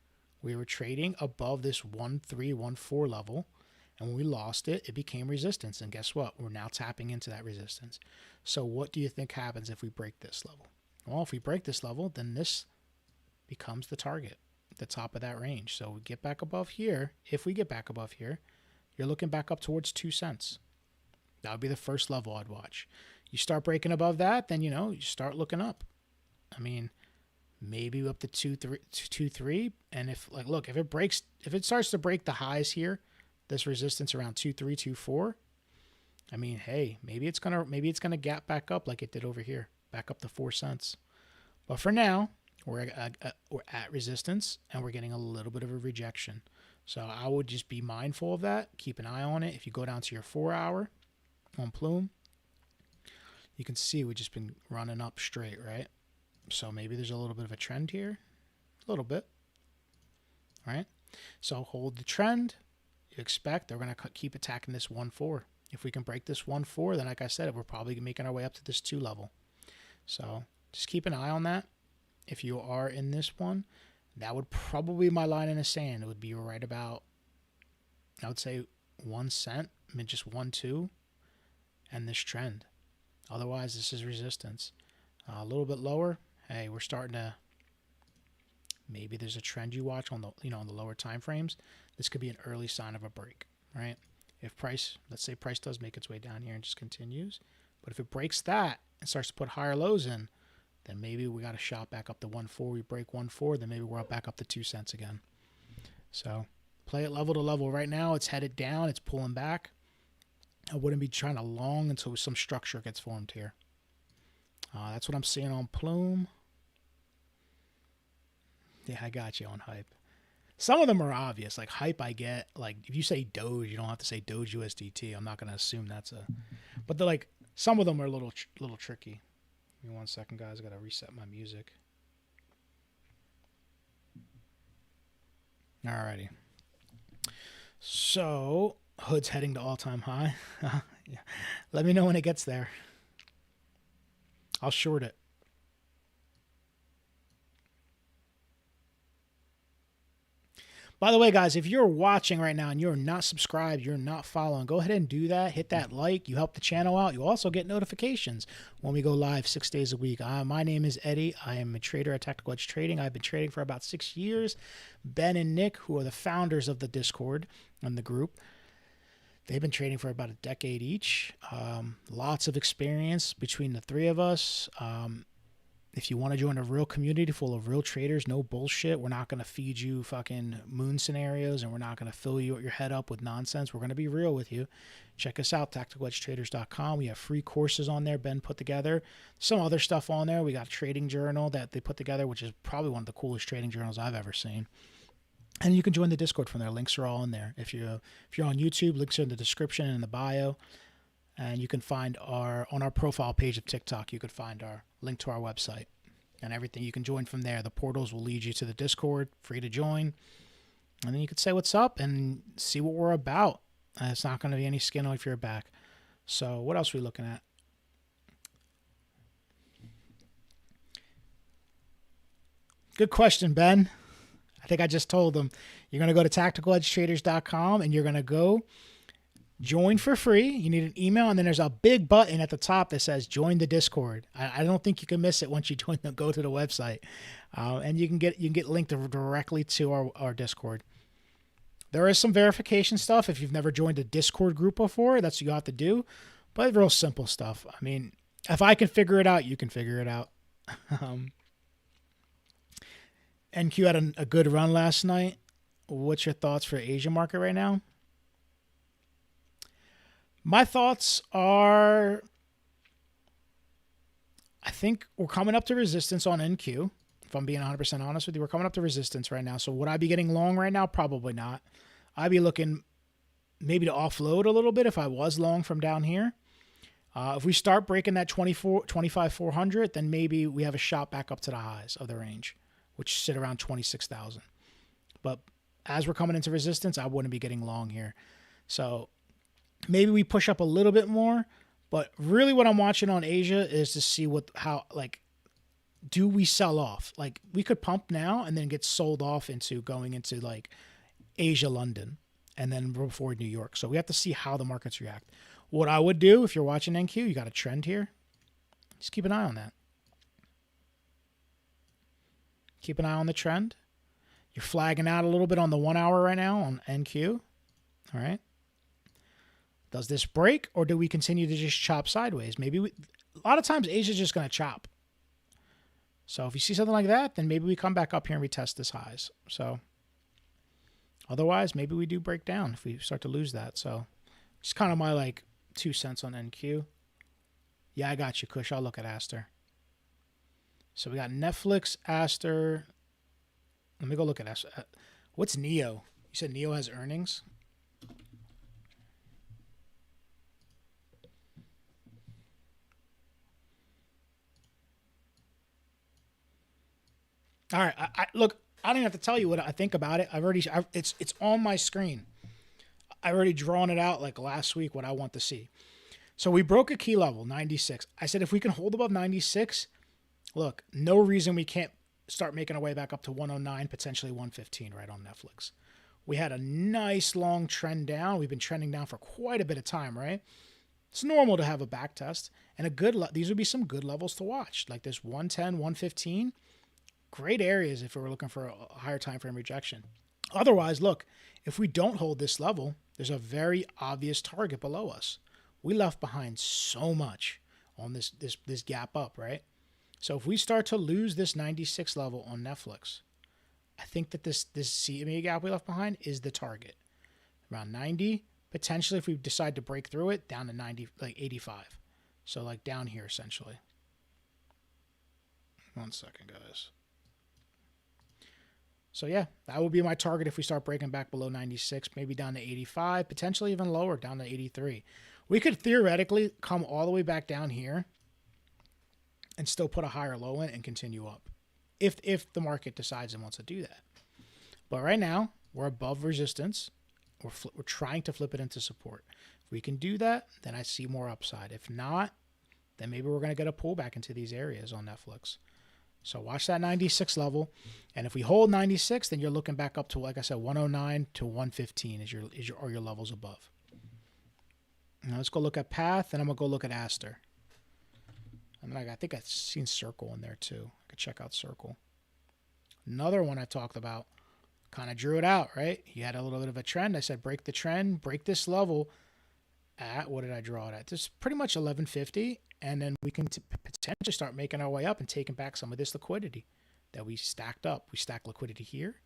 We were trading above this 1314 level, and when we lost it, it became resistance. And guess what? We're now tapping into that resistance. So what do you think happens if we break this level? Well, if we break this level, then this becomes the target, the top of that range. So we get back above here. If we get back above here, you're looking back up towards 2 cents. That would be the first level I'd watch. You start breaking above that, then, you start looking up. I mean, maybe up to 2.3, and if it starts to break the highs here, this resistance around 2.3, 2.4, I mean, hey, maybe it's gonna gap back up like it did over here, back up to 4 cents. But for now, we're at resistance, and we're getting a little bit of a rejection. So I would just be mindful of that. Keep an eye on it. If you go down to your 4-hour on Plume, you can see we've just been running up straight, right? So maybe there's a little bit of a trend here, a little bit, all right? So hold the trend. You expect they're going to keep attacking this 1.4. If we can break this 1.4, then like I said, we're probably making our way up to this 2 level. So just keep an eye on that. If you are in this one, that would probably be my line in the sand. It would be right about, I would say 1 cent, I mean just 1.2, and this trend. Otherwise, this is resistance. A little bit lower. Hey, we're starting to maybe there's a trend you watch on the on the lower time frames. This could be an early sign of a break, right? If price, let's say price does make its way down here and just continues, but if it breaks that and starts to put higher lows in, then maybe we got to shot back up to 1.4. We break 1.4, then maybe we're up back up to 2 cents again. So play it level to level. Right now it's headed down, it's pulling back. I wouldn't be trying to long until some structure gets formed here. That's what I'm seeing on Plume. Yeah, I got you on Hype. Some of them are obvious. Like Hype, I get. Like if you say Doge, you don't have to say Doge USDT. I'm not going to assume that's a. But they're like some of them are a little tricky. Give me 1 second, guys. I got to reset my music. Alrighty. So Hood's heading to all-time high. Yeah. Let me know when it gets there. I'll short it. By the way, guys, if you're watching right now and you're not subscribed, you're not following, go ahead and do that. Hit that like. You help the channel out. You also get notifications when we go live 6 days a week. My name is Eddie. I am a trader at Tactical Edge Trading. I've been trading for about 6 years. Ben and Nick, who are the founders of the Discord and the group, they've been trading for about a decade each. Lots of experience between the three of us. If you want to join a real community full of real traders, no bullshit. We're not going to feed you fucking moon scenarios, and we're not going to fill your head up with nonsense. We're going to be real with you. Check us out, tacticaledgetraders.com. We have free courses on there Ben put together. Some other stuff on there. We got a trading journal that they put together, which is probably one of the coolest trading journals I've ever seen. And you can join the Discord from there. Links are all in there. If you're on YouTube, links are in the description and in the bio. And you can find on our profile page of TikTok, you could find our link to our website and everything. You can join from there. The portals will lead you to the Discord, free to join. And then you could say what's up and see what we're about. It's not going to be any skin off your back. So what else are we looking at? Good question, Ben. I think I just told them. You're going to go to tacticaledgetraders.com and you're going to go join for free. You need an email, and then there's a big button at the top that says join the Discord. I don't think you can miss it once you go to the website. And you can get linked directly to our Discord. There is some verification stuff. If you've never joined a Discord group before, that's what you have to do. But real simple stuff. I mean, if I can figure it out, you can figure it out. NQ had a good run last night. What's your thoughts for Asia market right now? My thoughts are, I think we're coming up to resistance on NQ. If I'm being 100% honest with you, we're coming up to resistance right now. So would I be getting long right now? Probably not. I'd be looking maybe to offload a little bit if I was long from down here. If we start breaking that 25,400, then maybe we have a shot back up to the highs of the range, which sit around 26,000. But as we're coming into resistance, I wouldn't be getting long here. So maybe we push up a little bit more, but really what I'm watching on Asia is to see do we sell off? Like we could pump now and then get sold off into going into like Asia, London, and then before New York. So we have to see how the markets react. What I would do if you're watching NQ, you got a trend here. Just keep an eye on that. Keep an eye on the trend. You're flagging out a little bit on the 1 hour right now on NQ. All right. Does this break, or do we continue to just chop sideways? Maybe a lot of times Asia's just going to chop. So if you see something like that, then maybe we come back up here and retest this highs. So otherwise, maybe we do break down if we start to lose that. So it's kind of my 2 cents on NQ. Yeah, I got you, Kush. I'll look at Aster. So we got Netflix, Aster. Let me go look at Aster. What's Neo? You said Neo has earnings? All right, look, I don't even have to tell you what I think about it. It's on my screen. I've already drawn it out like last week what I want to see. So we broke a key level, 96. I said if we can hold above 96, look, no reason we can't start making our way back up to 109, potentially 115 right on Netflix. We had a nice long trend down. We've been trending down for quite a bit of time, right? It's normal to have a back test, and these would be some good levels to watch, like this 110, 115. great areas if we were looking for a higher time frame rejection. Otherwise, look, if we don't hold this level, there's a very obvious target below us. We left behind so much on this gap up, right? So if we start to lose this 96 level on Netflix, I think that this CME gap we left behind is the target. Around 90, potentially if we decide to break through it, down to 90, like 85. So like down here essentially. 1 second, guys. So yeah, that would be my target if we start breaking back below 96, maybe down to 85, potentially even lower, down to 83. We could theoretically come all the way back down here and still put a higher low in and continue up if the market decides it wants to do that. But right now, we're above resistance. We're trying to flip it into support. If we can do that, then I see more upside. If not, then maybe we're going to get a pullback into these areas on Netflix. So watch that 96 level. And if we hold 96, then you're looking back up to, like I said, 109 to 115 is your levels above. Now let's go look at Path, and I'm going to go look at Aster. And I think I've seen Circle in there too. I could check out Circle. Another one I talked about. Kind of drew it out, right? He had a little bit of a trend. I said, break the trend, break this level at, what did I draw it at? This is pretty much 1150. And then we can potentially start making our way up and taking back some of this liquidity that we stacked up. We stacked liquidity here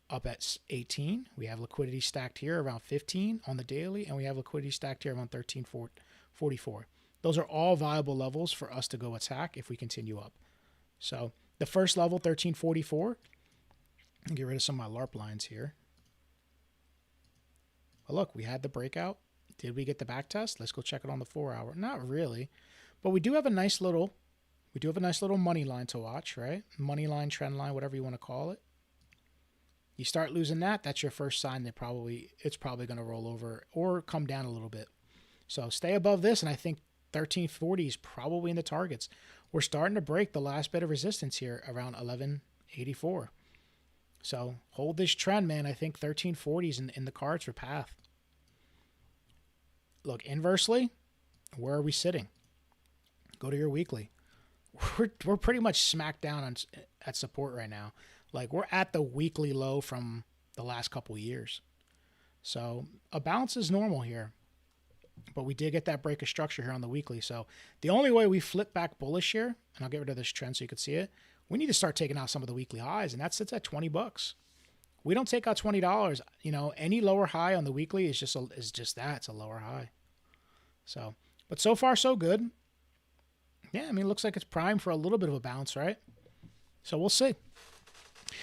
up at 18. We have liquidity stacked here around 15 on the daily. And we have liquidity stacked here around 1344. Those are all viable levels for us to go attack if we continue up. So the first level, 1344. I'll get rid of some of my LARP lines here. But look, we had the breakout. Did we get the back test? Let's go check it on the 4 hour. Not really, but we do have a nice little money line to watch, right? Money line, trend line, whatever you want to call it. You start losing that, that's your first sign that it's probably going to roll over or come down a little bit. So stay above this, and I think 1340 is probably in the targets. We're starting to break the last bit of resistance here around 1184. So hold this trend, man. I think 1340 is in the cards for Path. Look, inversely, where are we sitting? Go to your weekly. We're pretty much smacked down at support right now. Like, we're at the weekly low from the last couple years. So a bounce is normal here. But we did get that break of structure here on the weekly. So the only way we flip back bullish here, and I'll get rid of this trend so you can see it, we need to start taking out some of the weekly highs, and that sits at $20. We don't take out $20. You know, any lower high on the weekly is just that. It's a lower high. So, but so far so good. Yeah, I mean, it looks like it's primed for a little bit of a bounce, right? So we'll see.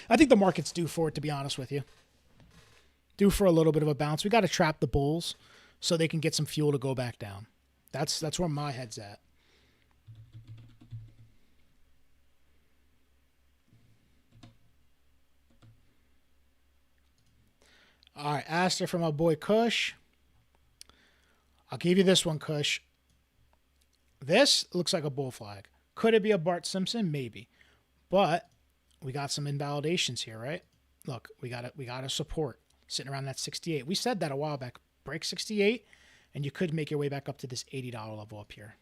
I think the market's due for it, to be honest with you. Due for a little bit of a bounce. We got to trap the bulls so they can get some fuel to go back down. That's where my head's at. All right, Aster from my boy Kush. I'll give you this one, Kush. This looks like a bull flag. Could it be a Bart Simpson? Maybe. But we got some invalidations here, right? Look, we got a support sitting around that 68. We said that a while back. Break 68, and you could make your way back up to this $80 level up here.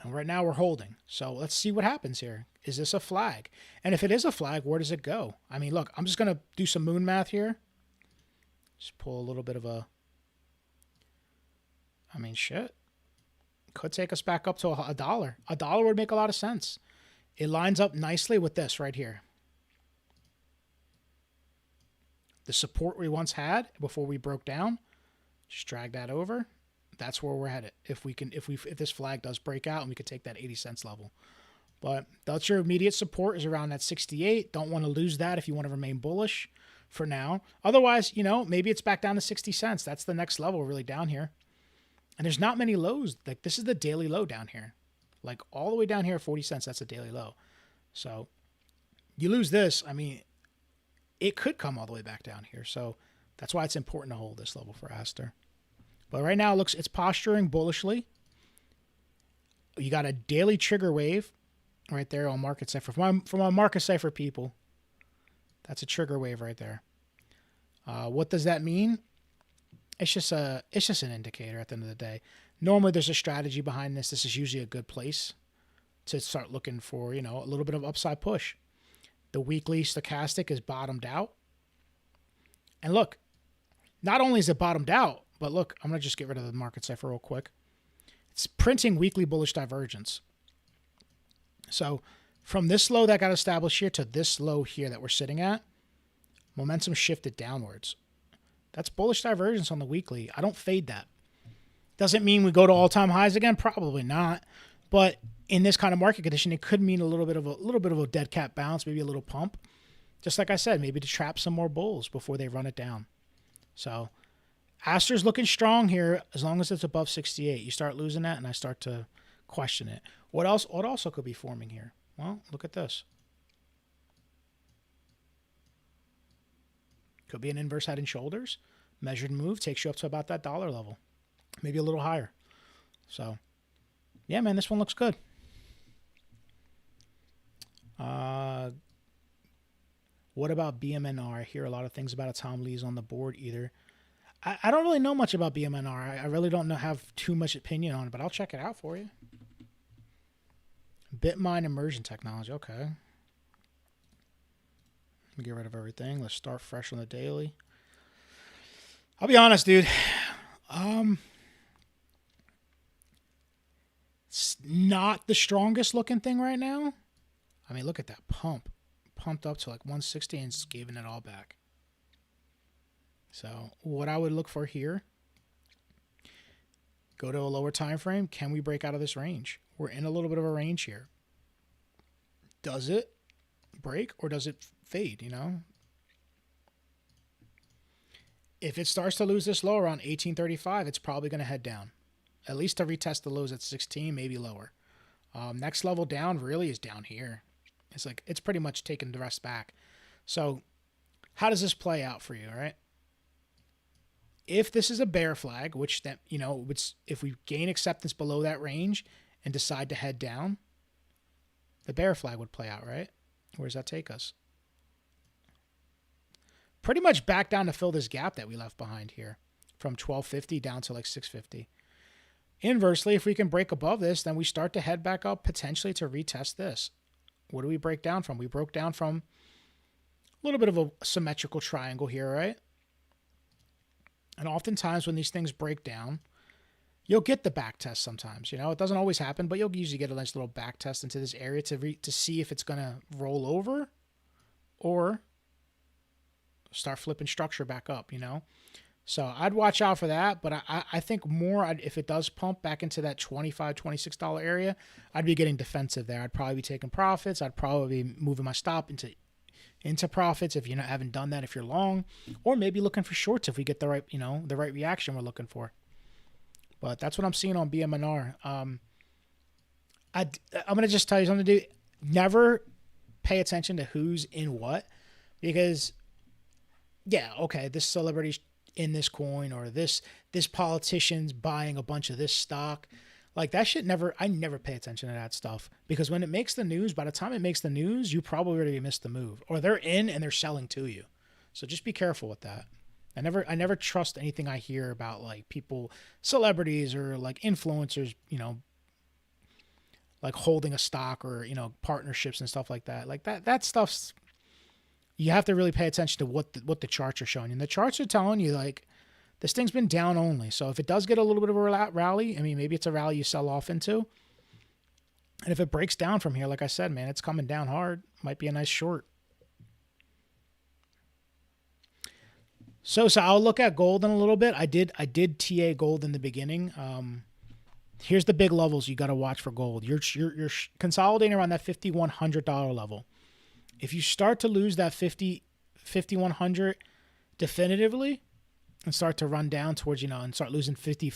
And right now we're holding. So let's see what happens here. Is this a flag? And if it is a flag, where does it go? I mean, look, I'm just going to do some moon math here. Just pull a little bit of a... I mean, shit. Could take us back up to $1. $1 would make a lot of sense. It lines up nicely with this right here. The support we once had before we broke down. Just drag that over. That's where we're headed. If this flag does break out, and we could take that 80 cents level. But that's your immediate support is around that 68. Don't want to lose that if you want to remain bullish for now. Otherwise, you know, maybe it's back down to 60 cents. That's the next level really down here. And there's not many lows. Like, this is the daily low down here. Like, all the way down here, 40 cents, that's a daily low. So you lose this, I mean, it could come all the way back down here. So that's why it's important to hold this level for Aster. But right now, it's posturing bullishly. You got a daily trigger wave right there on Market Cipher. For my Market Cipher people, that's a trigger wave right there. What does that mean? It's just an indicator at the end of the day. Normally, there's a strategy behind this. This is usually a good place to start looking for, you know, a little bit of upside push. The weekly stochastic is bottomed out. And look, not only is it bottomed out, but look, I'm going to just get rid of the market cipher real quick. It's printing weekly bullish divergence. So from this low that got established here to this low here that we're sitting at, momentum shifted downwards. That's bullish divergence on the weekly. I don't fade that. Doesn't mean we go to all-time highs again, probably not. But in this kind of market condition, it could mean a little bit of a dead cat bounce, maybe a little pump. Just like I said, maybe to trap some more bulls before they run it down. So Aster's looking strong here as long as it's above 68. You start losing that, and I start to question it. What else? What also could be forming here? Well, look at this. Could be an inverse head and shoulders. Measured move takes you up to about that dollar level. Maybe a little higher. So, yeah, man, this one looks good. What about BMNR? I hear a lot of things about it. Tom Lee's on the board either. I don't really know much about BMNR. I really don't have too much opinion on it, but I'll check it out for you. Bitmine immersion technology. Okay. Let me get rid of everything. Let's start fresh on the daily. I'll be honest, dude. It's not the strongest looking thing right now. I mean, look at that pump. Pumped up to like 160 and just giving it all back. So what I would look for here, go to a lower time frame. Can we break out of this range? We're in a little bit of a range here. Does it break or does it fade, you know? If it starts to lose this low around 1835, it's probably going to head down. At least to retest the lows at 16, maybe lower. Next level down really is down here. It's like, it's pretty much taking the rest back. So how does this play out for you, right? If this is a bear flag, which that, you know, if we gain acceptance below that range and decide to head down, the bear flag would play out, right? Where does that take us? Pretty much back down to fill this gap that we left behind here from 1250 down to like 650. Inversely, if we can break above this, then we start to head back up potentially to retest this. What do we break down from? We broke down from a little bit of a symmetrical triangle here, right? And oftentimes when these things break down, you'll get the back test sometimes. You know, it doesn't always happen, but you'll usually get a nice little back test into this area to see if it's going to roll over or start flipping structure back up, you know? So I'd watch out for that, but I think more if it does pump back into that $25, $26 area, I'd be getting defensive there. I'd probably be taking profits. I'd probably be moving my stop into profits if you haven't done that if you're long, or maybe looking for shorts if we get the right, you know, the right reaction we're looking for. But that's what I'm seeing on BMNR. I'm going to just tell you something, dude. Never pay attention to who's in what, because, yeah, okay, this celebrity's in this coin, or this politician's buying a bunch of this stock. Like that shit I never pay attention to that stuff, because when it makes the news, by the time it makes the news, you probably already missed the move, or they're in and they're selling to you. So just be careful with that. I never trust anything I hear about like people, celebrities or like influencers, you know, like holding a stock or, you know, partnerships and stuff like that. Like that stuff's, you have to really pay attention to what the charts are showing you. And the charts are telling you like this thing's been down only. So if it does get a little bit of a rally, I mean, maybe it's a rally you sell off into. And if it breaks down from here, like I said, man, it's coming down hard. Might be a nice short. So I'll look at gold in a little bit. I did TA gold in the beginning. Here's the big levels you got to watch for gold. You're consolidating around that $5,100 level. If you start to lose that 5,100 definitively and start to run down towards, you know, and start losing 50,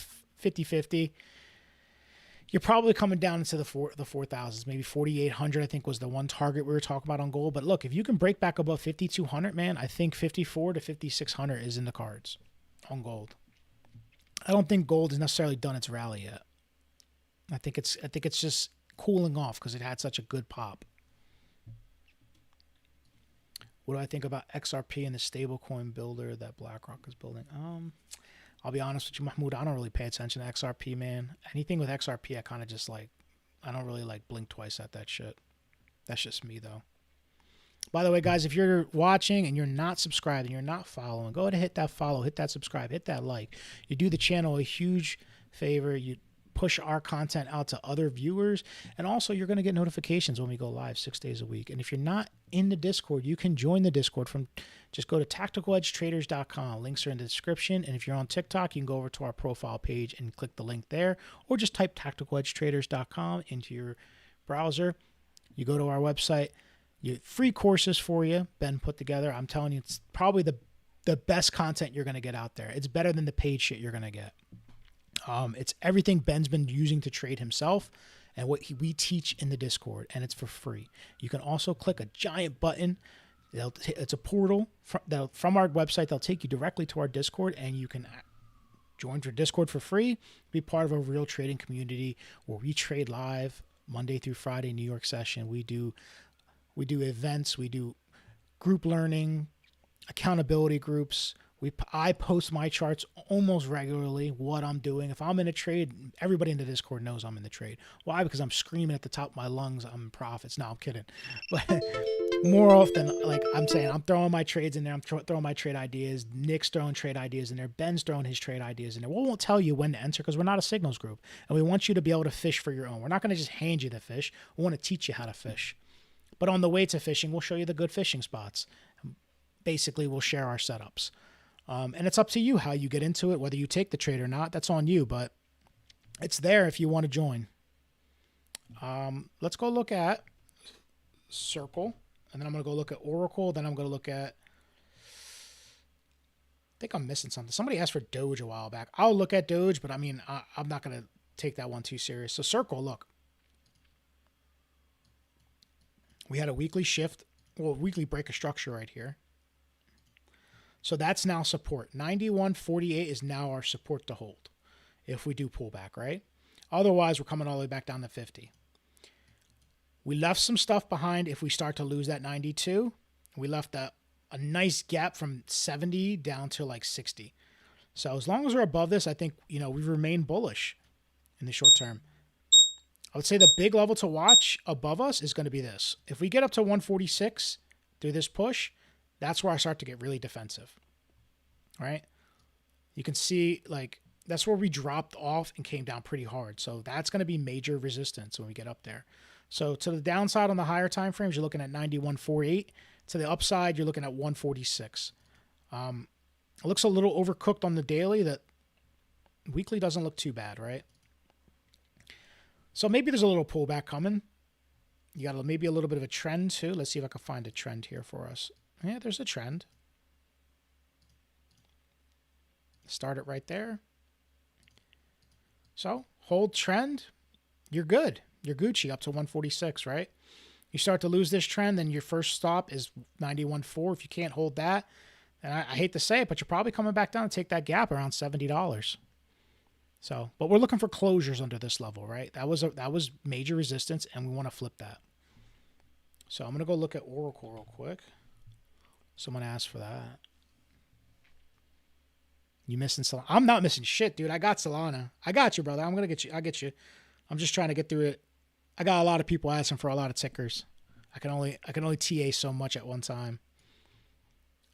you're probably coming down into the 4,000s, maybe 4,800, I think was the one target we were talking about on gold. But look, if you can break back above 5,200, man, I think 54 to 5,600 is in the cards on gold. I don't think gold has necessarily done its rally yet. I think it's just cooling off because it had such a good pop. What do I think about XRP and the stablecoin builder that BlackRock is building? I'll be honest with you, Mahmoud, I don't really pay attention to XRP, man. Anything with XRP, I kind of just like, I don't really like blink twice at that shit. That's just me though. By the way, guys, if you're watching and you're not subscribed and you're not following, go ahead and hit that follow, hit that subscribe, hit that like. You do the channel a huge favor. You push our content out to other viewers. And also, you're going to get notifications when we go live 6 days a week. And if you're not in the Discord, you can join the Discord from just go to tacticaledgetraders.com. Links are in the description. And if you're on TikTok, you can go over to our profile page and click the link there, or just type tacticaledgetraders.com into your browser. You go to our website. Free courses for you, Ben put together. I'm telling you, it's probably the best content you're going to get out there. It's better than the paid shit you're going to get. It's everything Ben's been using to trade himself and what we teach in the Discord, and it's for free. You can also click a giant button. It's a portal from our website. They'll take you directly to our Discord, and you can join your Discord for free, be part of a real trading community where we trade live Monday through Friday, New York session. We do events, we do group learning, accountability groups. I post my charts almost regularly, what I'm doing. If I'm in a trade, everybody in the Discord knows I'm in the trade. Why? Because I'm screaming at the top of my lungs, I'm in profits. No, I'm kidding. But more often, like I'm saying, I'm throwing my trades in there. I'm throwing my trade ideas. Nick's throwing trade ideas in there. Ben's throwing his trade ideas in there. We won't tell you when to enter because we're not a signals group. And we want you to be able to fish for your own. We're not going to just hand you the fish. We want to teach you how to fish. But on the way to fishing, we'll show you the good fishing spots. Basically, we'll share our setups. And it's up to you how you get into it, whether you take the trade or not. That's on you, but it's there if you want to join. Let's go look at Circle, and then I'm going to go look at Oracle. Then I'm going to look at, I think I'm missing something. Somebody asked for Doge a while back. I'll look at Doge, but I mean, I'm not going to take that one too serious. So Circle, look. We had a weekly shift, weekly break of structure right here. So that's now support. 91.48 is now our support to hold if we do pullback, right? Otherwise, we're coming all the way back down to 50. We left some stuff behind if we start to lose that 92. We left a nice gap from 70 down to like 60. So as long as we're above this, I think, we remain bullish in the short term. I would say the big level to watch above us is going to be this. If we get up to 146 through this push, that's where I start to get really defensive. All right? You can see, that's where we dropped off and came down pretty hard. So that's going to be major resistance when we get up there. So to the downside on the higher time frames, you're looking at 91.48. To the upside, you're looking at 146. It looks a little overcooked on the daily. That weekly doesn't look too bad, right? So maybe there's a little pullback coming. You got maybe a little bit of a trend too. Let's see if I can find a trend here for us. Yeah, there's a trend. Start it right there. So hold trend. You're good. You're Gucci up to 146, right? You start to lose this trend, then your first stop is 91.4. If you can't hold that, and I hate to say it, but you're probably coming back down and take that gap around $70. So, but we're looking for closures under this level, right? That was major resistance, and we want to flip that. So I'm going to go look at Oracle real quick. Someone asked for that. You missing Solana? I'm not missing shit, dude. I got Solana. I got you, brother. I'm going to get you. I'll get you. I'm just trying to get through it. I got a lot of people asking for a lot of tickers. I can only TA so much at one time.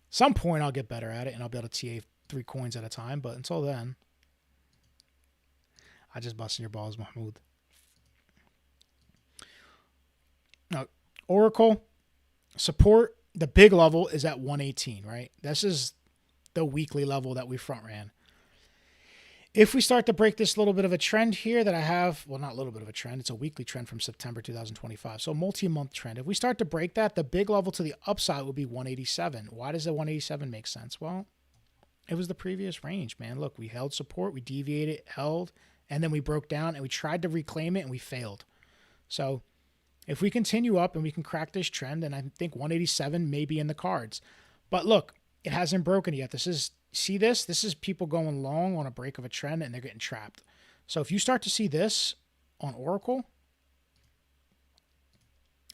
Some point I'll get better at it, and I'll be able to TA 3 coins at a time, but until then, I just busting your balls, Mahmoud. Now, Oracle support, the big level is at 118, right? This is the weekly level that we front ran. If we start to break this little bit of a trend here that I have, well, not a little bit of a trend, it's a weekly trend from September 2025. So multi-month trend. If we start to break that, the big level to the upside would be 187. Why does the 187 make sense? Well, it was the previous range, man. Look, we held support, we deviated, held, and then we broke down and we tried to reclaim it and we failed. So if we continue up and we can crack this trend, then I think 187 may be in the cards. But look, it hasn't broken yet. See this? This is people going long on a break of a trend and they're getting trapped. So if you start to see this on Oracle,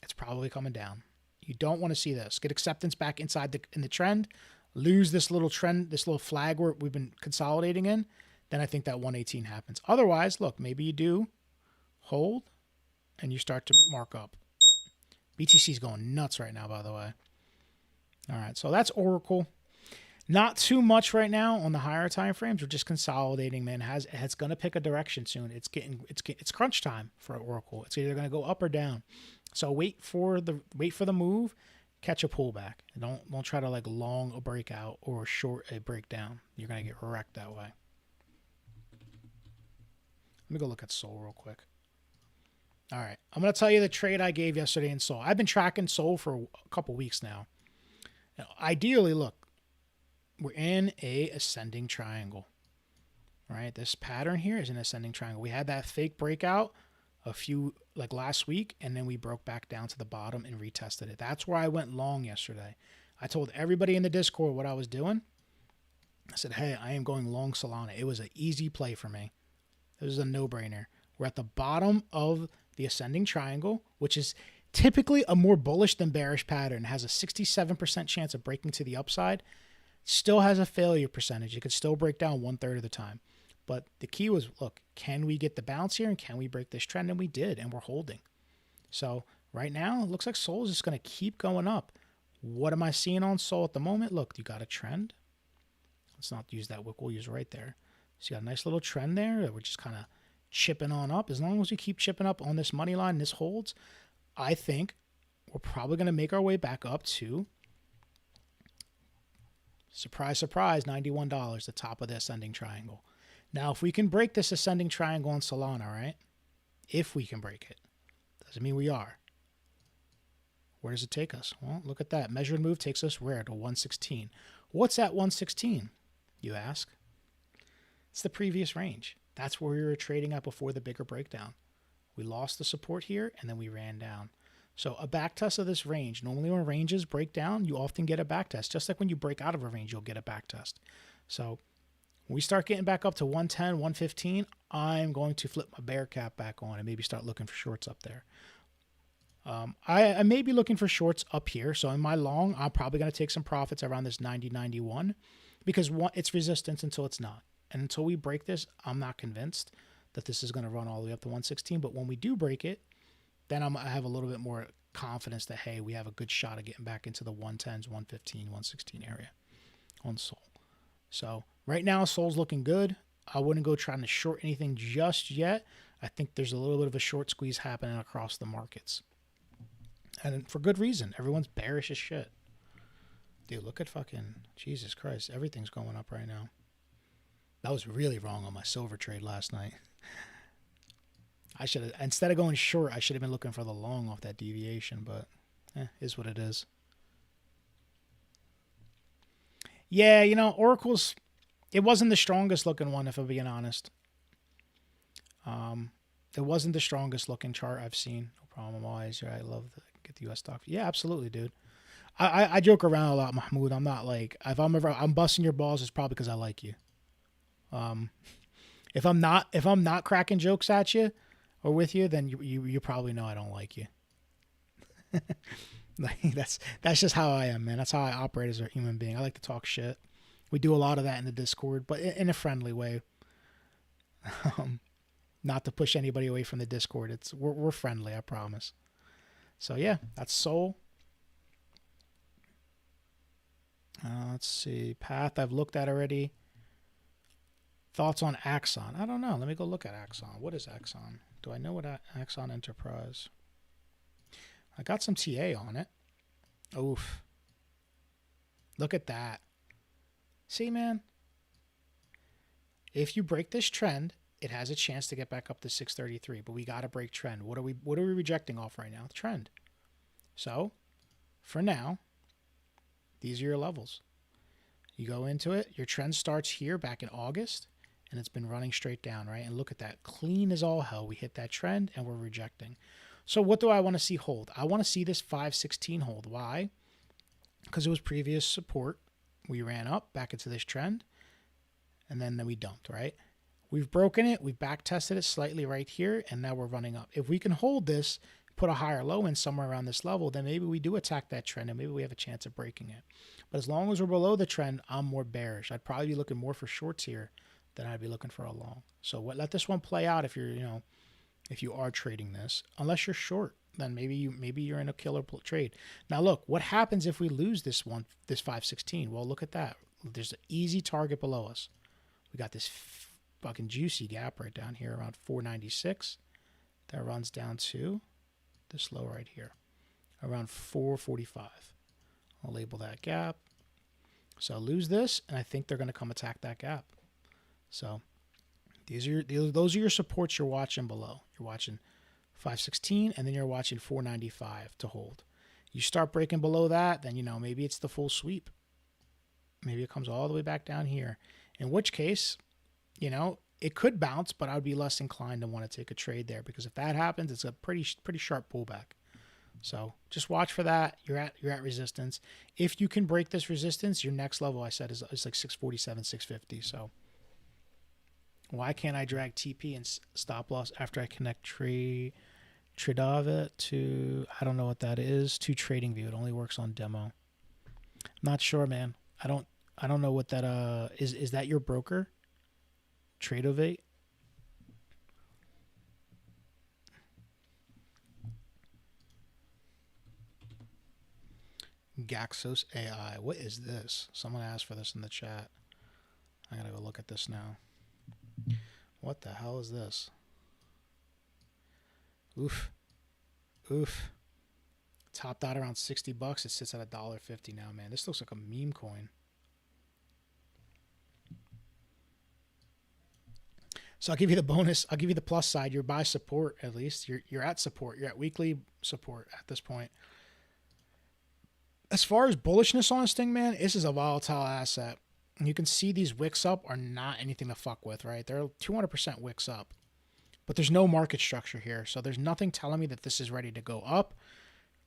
it's probably coming down. You don't want to see this. Get acceptance back inside in the trend, lose this little trend, this little flag where we've been consolidating in, then I think that 118 happens. Otherwise, look, maybe you do hold and you start to mark up. BTC is going nuts right now, by the way. All right, so that's Oracle. Not too much right now on the higher time frames. We're just consolidating, man. It's going to pick a direction soon. It's crunch time for Oracle. It's either going to go up or down. So wait for the move, catch a pullback. And don't try to like long a breakout or short a breakdown. You're going to get wrecked that way. Let me go look at Sol real quick. All right, I'm going to tell you the trade I gave yesterday in Sol. I've been tracking Sol for a couple weeks now. Ideally, look, we're in a ascending triangle, right? This pattern here is an ascending triangle. We had that fake breakout like last week, and then we broke back down to the bottom and retested it. That's where I went long yesterday. I told everybody in the Discord what I was doing. I said, hey, I am going long Solana. It was an easy play for me. It was a no-brainer. We're at the bottom of the ascending triangle, which is typically a more bullish than bearish pattern. It has a 67% chance of breaking to the upside. Still has a failure percentage. It could still break down 1/3 of the time. But the key was, look, can we get the bounce here and can we break this trend? And we did, and we're holding. So right now, it looks like Sol is just going to keep going up. What am I seeing on Sol at the moment? Look, you got a trend. Let's not use that wick. We'll use right there. So you got a nice little trend there that we're just kind of chipping on up. As long as we keep chipping up on this money line and this holds, I think we're probably going to make our way back up to, surprise, surprise, $91, the top of the ascending triangle. Now, if we can break this ascending triangle on Solana, right? If we can break it. Doesn't mean we are. Where does it take us? Well, look at that. Measured move takes us where? To 116. What's that 116, you ask? It's the previous range. That's where we were trading at before the bigger breakdown. We lost the support here, and then we ran down. So a back test of this range. Normally when ranges break down, you often get a back test. Just like when you break out of a range, you'll get a back test. So when we start getting back up to 110, 115, I'm going to flip my bear cap back on and maybe start looking for shorts up there. I may be looking for shorts up here. So in my long, I'm probably going to take some profits around this 90, 91 because it's resistance until it's not. And until we break this, I'm not convinced that this is going to run all the way up to 116. But when we do break it, then I have a little bit more confidence that, hey, we have a good shot of getting back into the 110s, 115, 116 area on Sol. So right now, Sol's looking good. I wouldn't go trying to short anything just yet. I think there's a little bit of a short squeeze happening across the markets. And for good reason. Everyone's bearish as shit. Dude, look at fucking, Jesus Christ. Everything's going up right now. That was really wrong on my silver trade last night. I should have, instead of going short, I should have been looking for the long off that deviation, but is what it is. Yeah, you know, Oracle's, it wasn't the strongest looking one, if I'm being honest. It wasn't the strongest looking chart I've seen. No problem. Always, right? I love to get the US stock. Yeah, absolutely, dude. I joke around a lot, Mahmoud. I'm not like, if I'm busting your balls, it's probably because I like you. If I'm not cracking jokes at you or with you, then you probably know I don't like you. Like, that's just how I am, man. That's how I operate as a human being. I like to talk shit. We do a lot of that in the Discord, but in a friendly way. Not to push anybody away from the Discord. We're friendly, I promise. So yeah, that's Sol. Let's see. Path I've looked at already. Thoughts on Axon? I don't know. Let me go look at Axon. What is Axon? Do I know what Axon Enterprise? I got some TA on it. Oof. Look at that. See, man? If you break this trend, it has a chance to get back up to 633, but we got to break trend. What are we rejecting off right now? The trend. So, for now, these are your levels. You go into it, your trend starts here back in August, and it's been running straight down, right? And look at that. Clean as all hell. We hit that trend, and we're rejecting. So what do I want to see hold? I want to see this 516 hold. Why? Because it was previous support. We ran up back into this trend, and then we dumped, right? We've broken it. We've back tested it slightly right here, and now we're running up. If we can hold this, put a higher low in somewhere around this level, then maybe we do attack that trend, and maybe we have a chance of breaking it. But as long as we're below the trend, I'm more bearish. I'd probably be looking more for shorts here than I'd be looking for a long. So let this one play out if you're, if you are trading this, unless you're short. Then maybe you're in a killer trade. Now look, what happens if we lose this 516? Well, look at that. There's an easy target below us. We got this fucking juicy gap right down here around 496. That runs down to this low right here, around 445. I'll label that gap. So I'll lose this, and I think they're going to come attack that gap. So those are your supports you're watching below. You're watching 516, and then you're watching 495 to hold. You start breaking below that, then, maybe it's the full sweep. Maybe it comes all the way back down here, in which case, it could bounce, but I would be less inclined to want to take a trade there, because if that happens, it's a pretty sharp pullback. So just watch for that. You're at resistance. If you can break this resistance, your next level, I said, is like 647, 650. So why can't I drag TP and stop loss after I connect Tradava to, I don't know what that is, to TradingView? It only works on demo. Not sure, man. I don't know what that is. Is that your broker? Tradovate? Gaxos AI. What is this? Someone asked for this in the chat. I gotta go look at this now. What the hell is this? Oof. Topped out around $60. It sits at $1.50 now, man. This looks like a meme coin. So I'll give you the bonus. I'll give you the plus side. You're by support, at least. You're at support. You're at weekly support at this point. As far as bullishness on this thing, man, this is a volatile asset. And you can see these wicks up are not anything to fuck with, right? They're 200% wicks up. But there's no market structure here. So there's nothing telling me that this is ready to go up.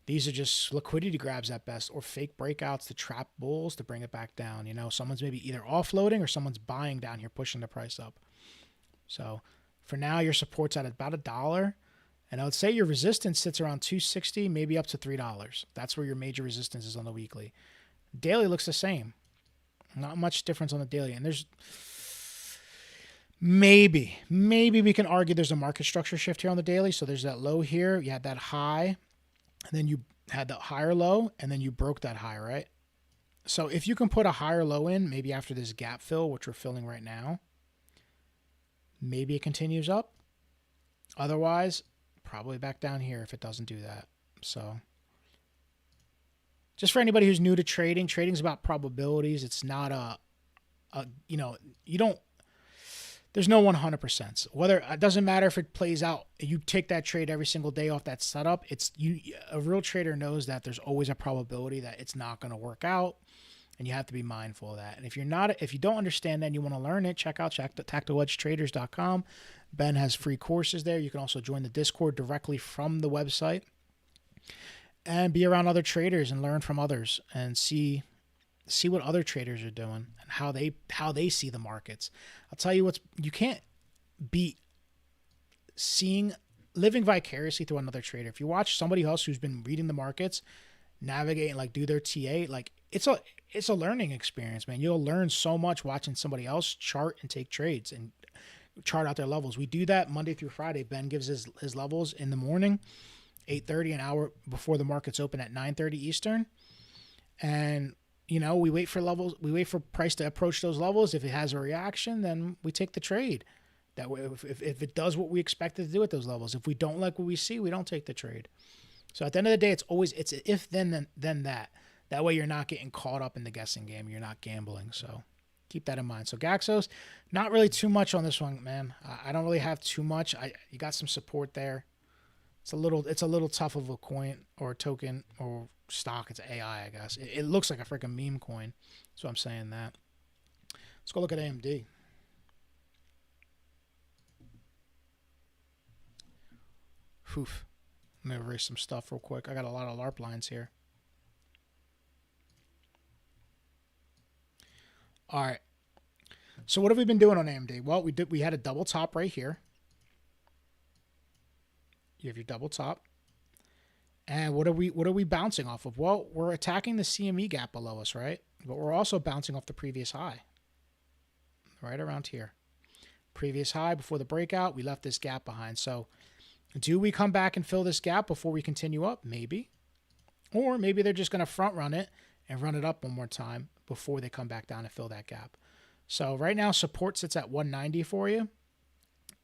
These are just liquidity grabs at best, or fake breakouts to trap bulls to bring it back down. Someone's maybe either offloading or someone's buying down here, pushing the price up. So for now, your support's at about $1. And I would say your resistance sits around $2.60, maybe up to $3. That's where your major resistance is on the weekly. Daily looks the same. Not much difference on the daily. And there's maybe we can argue there's a market structure shift here on the daily. So there's that low here. You had that high, and then you had the higher low, and then you broke that high, right? So if you can put a higher low in, maybe after this gap fill, which we're filling right now, maybe it continues up. Otherwise, probably back down here if it doesn't do that. So just for anybody who's new to trading, trading's about probabilities. It's not there's no 100%. Whether it doesn't matter if it plays out, you take that trade every single day off that setup. A real trader knows that there's always a probability that it's not going to work out, and you have to be mindful of that. And if you don't understand that and you want to learn it, check out tacticalwedgetraders.com. Ben has free courses there. You can also join the Discord directly from the website and be around other traders and learn from others and see what other traders are doing and how they see the markets. I'll tell you you can't beat living vicariously through another trader. If you watch somebody else who's been reading the markets, navigate and like do their TA, like it's a learning experience, man. You'll learn so much watching somebody else chart and take trades and chart out their levels. We do that Monday through Friday. Ben gives his levels in the morning, 8:30, an hour before the markets open at 9:30 Eastern. And we wait for levels. We wait for price to approach those levels. If it has a reaction, then we take the trade. That way, if it does what we expect it to do at those levels. If we don't like what we see, we don't take the trade. So at the end of the day, it's if then that. That way you're not getting caught up in the guessing game. You're not gambling. So keep that in mind. So Gaxos, not really too much on this one, man. I don't really have too much. You got some support there. It's a little tough of a coin or token or stock. It's AI, I guess. It looks like a freaking meme coin. So I'm saying that. Let's go look at AMD. Oof. Let me erase some stuff real quick. I got a lot of LARP lines here. All right. So what have we been doing on AMD? Well, we had a double top right here. You have your double top. And what are we bouncing off of? Well, we're attacking the CME gap below us, right? But we're also bouncing off the previous high. Right around here. Previous high before the breakout, we left this gap behind. So Do we come back and fill this gap before we continue up? Maybe. Or maybe they're just going to front run it and run it up one more time before they come back down and fill that gap. So right now, support sits at 190 for you.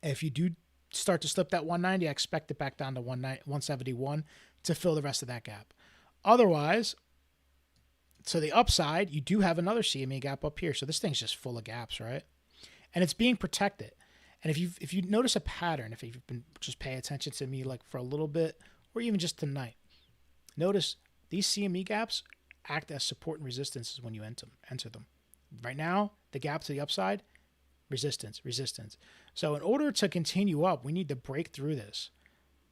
If you do start to slip that 190, I expect it back down to 171 to fill the rest of that gap. Otherwise, to the upside, you do have another CME gap up here. So this thing's just full of gaps, right? And it's being protected. And if you notice a pattern, if you've been just paying attention to me like for a little bit, or even just tonight, notice these CME gaps act as support and resistance when you enter them. Right now, the gap to the upside, resistance. So in order to continue up, we need to break through this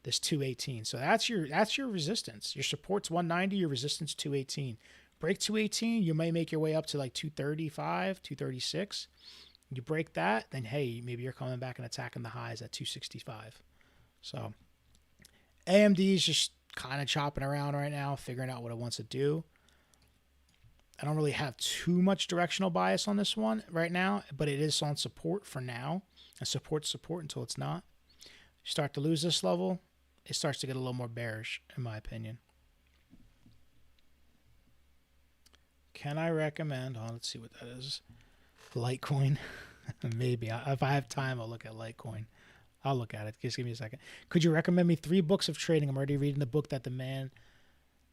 218. So that's your resistance. Your support's 190, your resistance 218. Break 218, you may make your way up to like 235, 236. You break that, then hey, maybe you're coming back and attacking the highs at 265. So AMD is just kind of chopping around right now, figuring out what it wants to do. I don't really have too much directional bias on this one right now, but it is on support for now. And support until it's not. You start to lose this level, it starts to get a little more bearish, in my opinion. Can I recommend, let's see what that is. Litecoin. Maybe. If I have time, I'll look at Litecoin. I'll look at it. Just give me a second. Could you recommend me 3 books of trading? I'm already reading the book that the man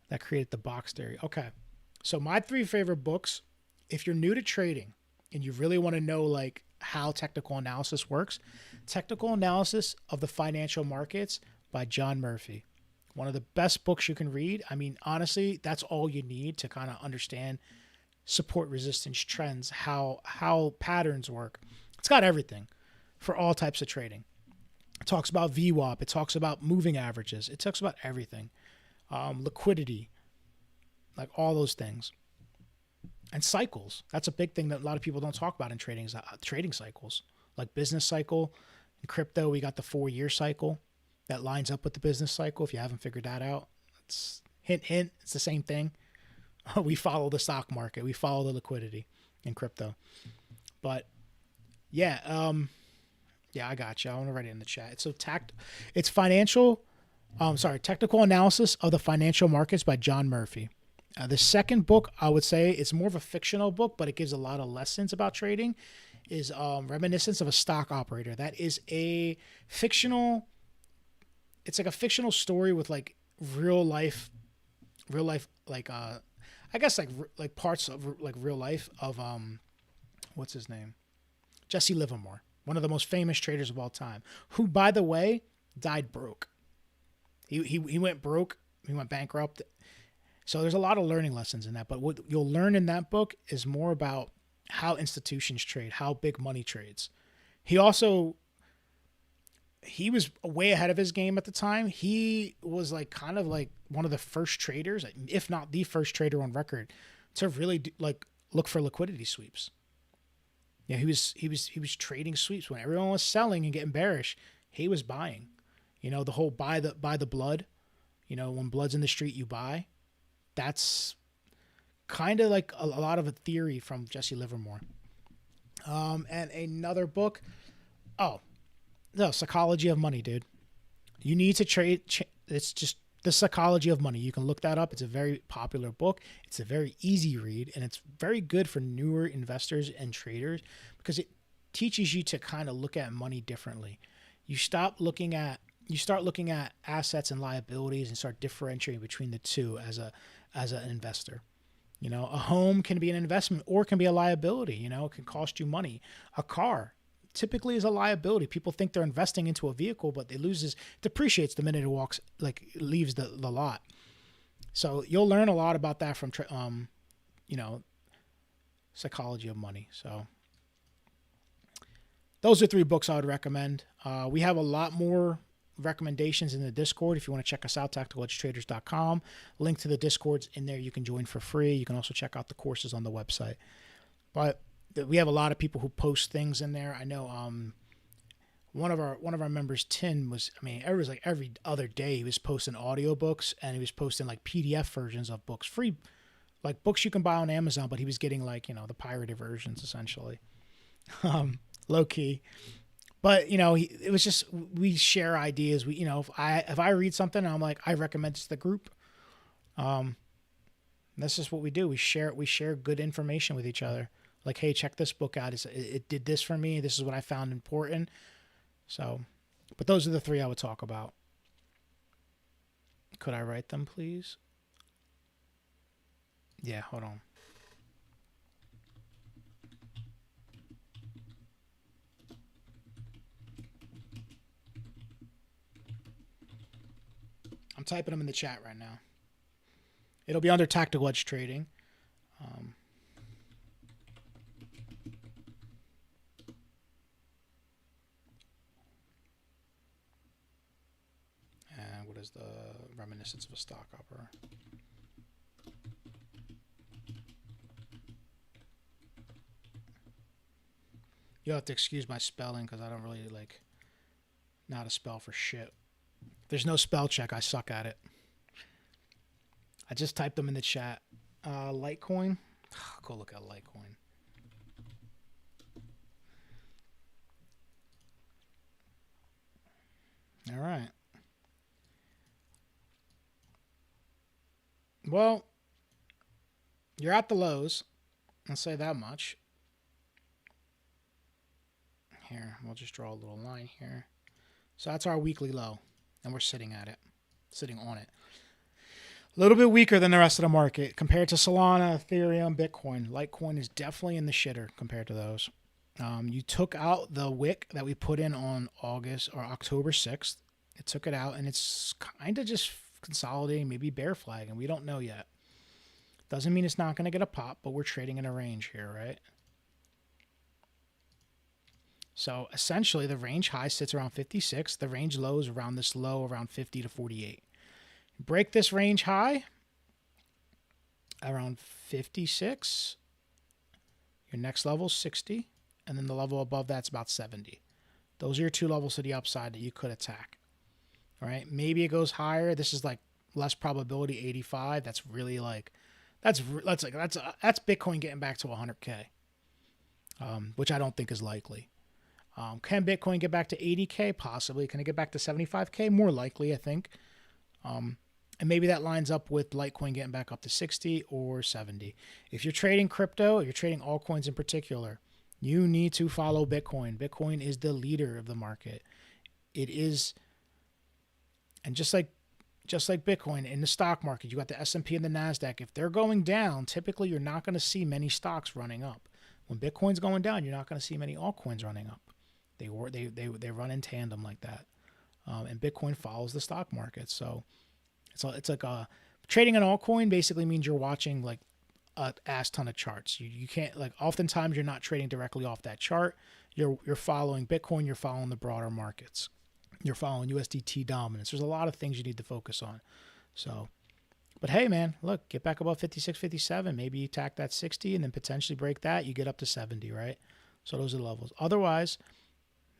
that created the box theory. Okay. So my 3 favorite books, if you're new to trading and you really want to know like how technical analysis works, Technical Analysis of the Financial Markets by John Murphy. One of the best books you can read. I mean, honestly, that's all you need to kind of understand support, resistance, trends, how patterns work. It's got everything for all types of trading. It talks about VWAP. It talks about moving averages. It talks about everything. Liquidity, like all those things. And cycles. That's a big thing that a lot of people don't talk about in trading is trading cycles. Like business cycle. In crypto, we got the 4-year cycle that lines up with the business cycle. If you haven't figured that out, it's hint, it's the same thing. We follow the stock market. We follow the liquidity in crypto. But yeah, I got you. I want to write it in the chat. So it's Technical Analysis of the Financial Markets by John Murphy. The second book, I would say it's more of a fictional book, but it gives a lot of lessons about trading, is Reminiscence of a Stock Operator. That is a fictional, it's like a fictional story with like real life, like, I guess like parts of like real life of, what's his name? Jesse Livermore, one of the most famous traders of all time, who, by the way, died broke. He went broke. He went bankrupt. So there's a lot of learning lessons in that. But what you'll learn in that book is more about how institutions trade, how big money trades. He was way ahead of his game at the time. He was like kind of like one of the first traders, if not the first trader on record, to really look for liquidity sweeps. Yeah, he was trading sweeps when everyone was selling and getting bearish. He was buying. The whole buy the blood. When blood's in the street, you buy. That's kind of like a lot of a theory from Jesse Livermore. And another book. The Psychology of Money, dude. You need to trade. It's just The Psychology of Money. You can look that up. It's a very popular book. It's a very easy read, and it's very good for newer investors and traders because it teaches you to kind of look at money differently. You start looking at assets and liabilities and start differentiating between the two as an investor. A home can be an investment or it can be a liability. It can cost you money. A car typically is a liability. People think they're investing into a vehicle, but depreciates the minute it leaves the lot. So you'll learn a lot about that from Psychology of Money. So those are 3 books I would recommend. We have a lot more recommendations in the Discord. If you want to check us out, tacticaledgetraders.com. Link to the Discord's in there. You can join for free. You can also check out the courses on the website. But we have a lot of people who post things in there. I know one of our members, Tim, it was like every other day he was posting audiobooks and he was posting like PDF versions of books, free, like books you can buy on Amazon, but he was getting like, the pirated versions essentially. Low key. But it was just we share ideas. We if I read something, I'm like I recommend it to the group. That's just what we do. We share good information with each other. Like, hey, check this book out. It did this for me. This is what I found important. So, but those are the three I would talk about. Could I write them, please? Yeah, hold on. I'm typing them in the chat right now. It'll be under tactical edge trading. And what is the reminiscence of a stock opera? You'll have to excuse my spelling because I don't really know how to spell for shit. There's no spell check. I suck at it. I just typed them in the chat. Litecoin. Go look at Litecoin. All right. Well, you're at the lows. I'll say that much. Here, we'll just draw a little line here. So that's our weekly low, and we're sitting at it, sitting on it. A little bit weaker than the rest of the market compared to Solana, Ethereum, Bitcoin. Litecoin is definitely in the shitter compared to those. You took out the wick that we put in on August or October 6th. It took it out, and it's kind of just consolidating, maybe bear flag, and we don't know yet. Doesn't mean it's not going to get a pop, but we're trading in a range here, right? So essentially, the range high sits around 56. The range low is around this low, around 50 to 48. Break this range high around 56. Your next level is 60. And then the level above that's about 70. Those are your two levels to the upside that you could attack. All right. Maybe it goes higher. This is like less probability, 85. That's really that's Bitcoin getting back to 100K, which I don't think is likely. Can Bitcoin get back to 80K? Possibly. Can it get back to 75K? More likely, I think. And maybe that lines up with Litecoin getting back up to 60 or 70. If you're trading crypto, if you're trading altcoins in particular, you need to follow Bitcoin. Bitcoin is the leader of the market. It is, and just like Bitcoin in the stock market, you got the S&P and the NASDAQ. If they're going down, typically you're not going to see many stocks running up. When Bitcoin's going down, you're not going to see many altcoins running up. They run in tandem like that, and Bitcoin follows the stock market. So it's like trading an altcoin basically means you're watching like a ass ton of charts. You can't oftentimes you're not trading directly off that chart. You're following Bitcoin. You're following the broader markets. You're following USDT dominance. There's a lot of things you need to focus on. So, but hey, man, look, get back above 56, 57. Maybe you attack that 60 and then potentially break that. You get up to 70, right? So those are the levels. Otherwise,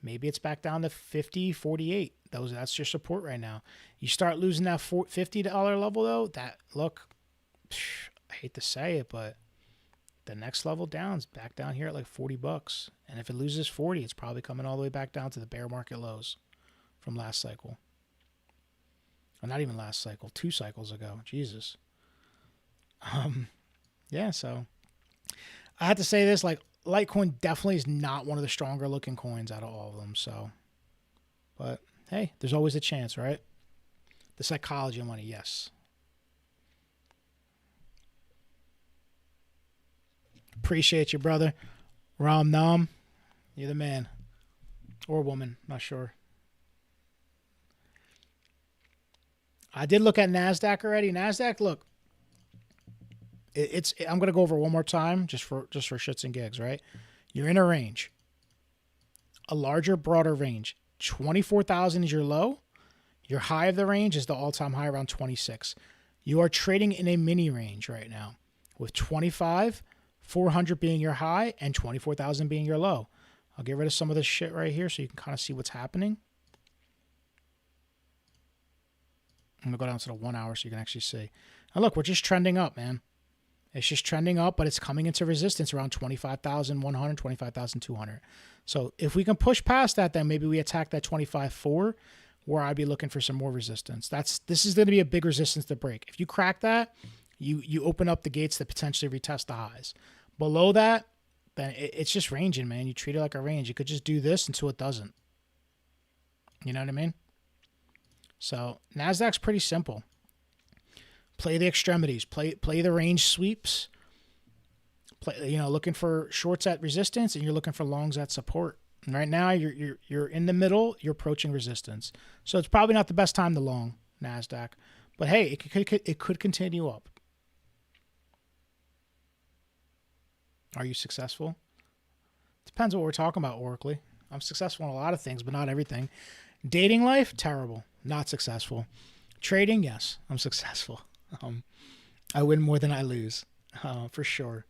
maybe it's back down to 50, 48. That's your support right now. You start losing that $50 level, though, I hate to say it, but the next level down is back down here at like $40. And if it loses 40, it's probably coming all the way back down to the bear market lows from last cycle. Or not even last cycle, 2 cycles ago. Jesus. Yeah, so I had to say this, Litecoin definitely is not one of the stronger looking coins out of all of them. So, but hey, there's always a chance, right? The psychology of money, yes. Appreciate you, brother. Ram Nam, you're the man. Or woman, not sure. I did look at NASDAQ already. NASDAQ, look, I'm going to go over one more time just for shits and gigs, right? You're in a range. A larger, broader range. 24,000 is your low. Your high of the range is the all-time high around 26. You are trading in a mini range right now with 400 being your high and 24,000 being your low. I'll get rid of some of this shit right here so you can kind of see what's happening. I'm going to go down to the 1 hour so you can actually see. Now look, we're just trending up, man. It's just trending up, but it's coming into resistance around 25,100, 25,200. So if we can push past that, then maybe we attack that 25.4, where I'd be looking for some more resistance. This is going to be a big resistance to break. If you crack that, you open up the gates that potentially retest the highs. Below that, then it's just ranging, man. You treat it like a range. You could just do this until it doesn't. You know what I mean? So NASDAQ's pretty simple. Play the extremities. Play the range sweeps. Looking for shorts at resistance, and you're looking for longs at support. And right now, you're in the middle. You're approaching resistance. So it's probably not the best time to long NASDAQ. But hey, it could continue up. Are you successful? Depends what we're talking about, Oracle. I'm successful in a lot of things, but not everything. Dating life, terrible. Not successful. Trading, yes, I'm successful. I win more than I lose, for sure.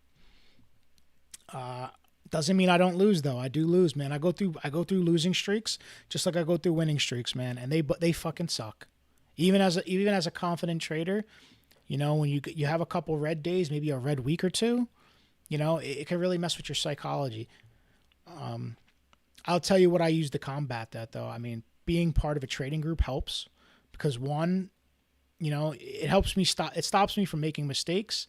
Doesn't mean I don't lose though. I do lose, man. I go through losing streaks, just like I go through winning streaks, man. And they fucking suck. Even as a confident trader, when you have a couple red days, maybe a red week or two, it can really mess with your psychology. I'll tell you what I use to combat that, though. I mean, being part of a trading group helps because one, it helps me it stops me from making mistakes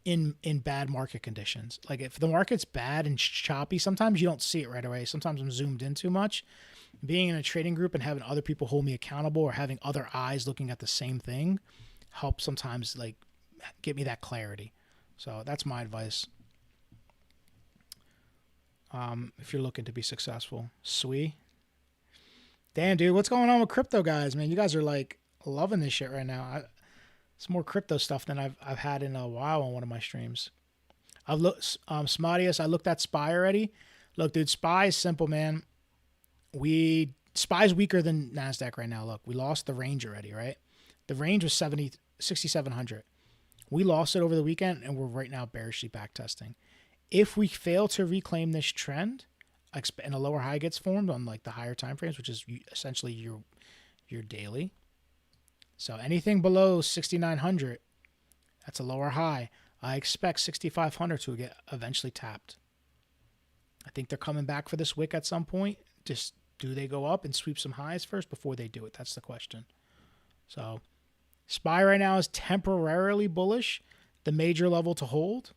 in bad market conditions. Like if the market's bad and choppy, sometimes you don't see it right away. Sometimes I'm zoomed in too much. Being in a trading group and having other people hold me accountable or having other eyes looking at the same thing helps sometimes like get me that clarity. So that's my advice. If you're looking to be successful. Sweet. Damn, dude, what's going on with crypto guys, man? You guys are like loving this shit right now. It's more crypto stuff than I've had in a while on one of my streams. I've looked, Smodius, I looked at SPY already. Look, dude, SPY is simple, man. SPY's weaker than NASDAQ right now. Look, we lost the range already, right? The range was 6,700. We lost it over the weekend, and we're right now bearishly backtesting. If we fail to reclaim this trend, and a lower high gets formed on like the higher time frames, which is essentially your daily. So anything below 6,900, that's a lower high. I expect 6,500 to get eventually tapped. I think they're coming back for this wick at some point. Just do they go up and sweep some highs first before they do it? That's the question. So SPY right now is temporarily bullish. The major level to hold.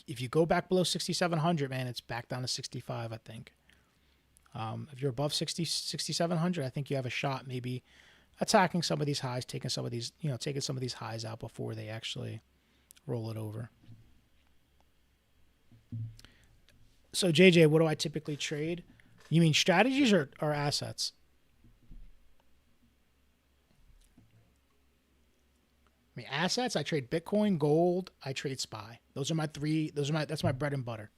If you go back below 6,700, man, it's back down to 65, I think. If you're above 6,700, I think you have a shot maybe attacking some of these highs, taking some of these highs out before they actually roll it over. So JJ, what do I typically trade? You mean strategies or assets? I mean, assets, I trade Bitcoin, gold, I trade SPY. Those are my three. That's my bread and butter.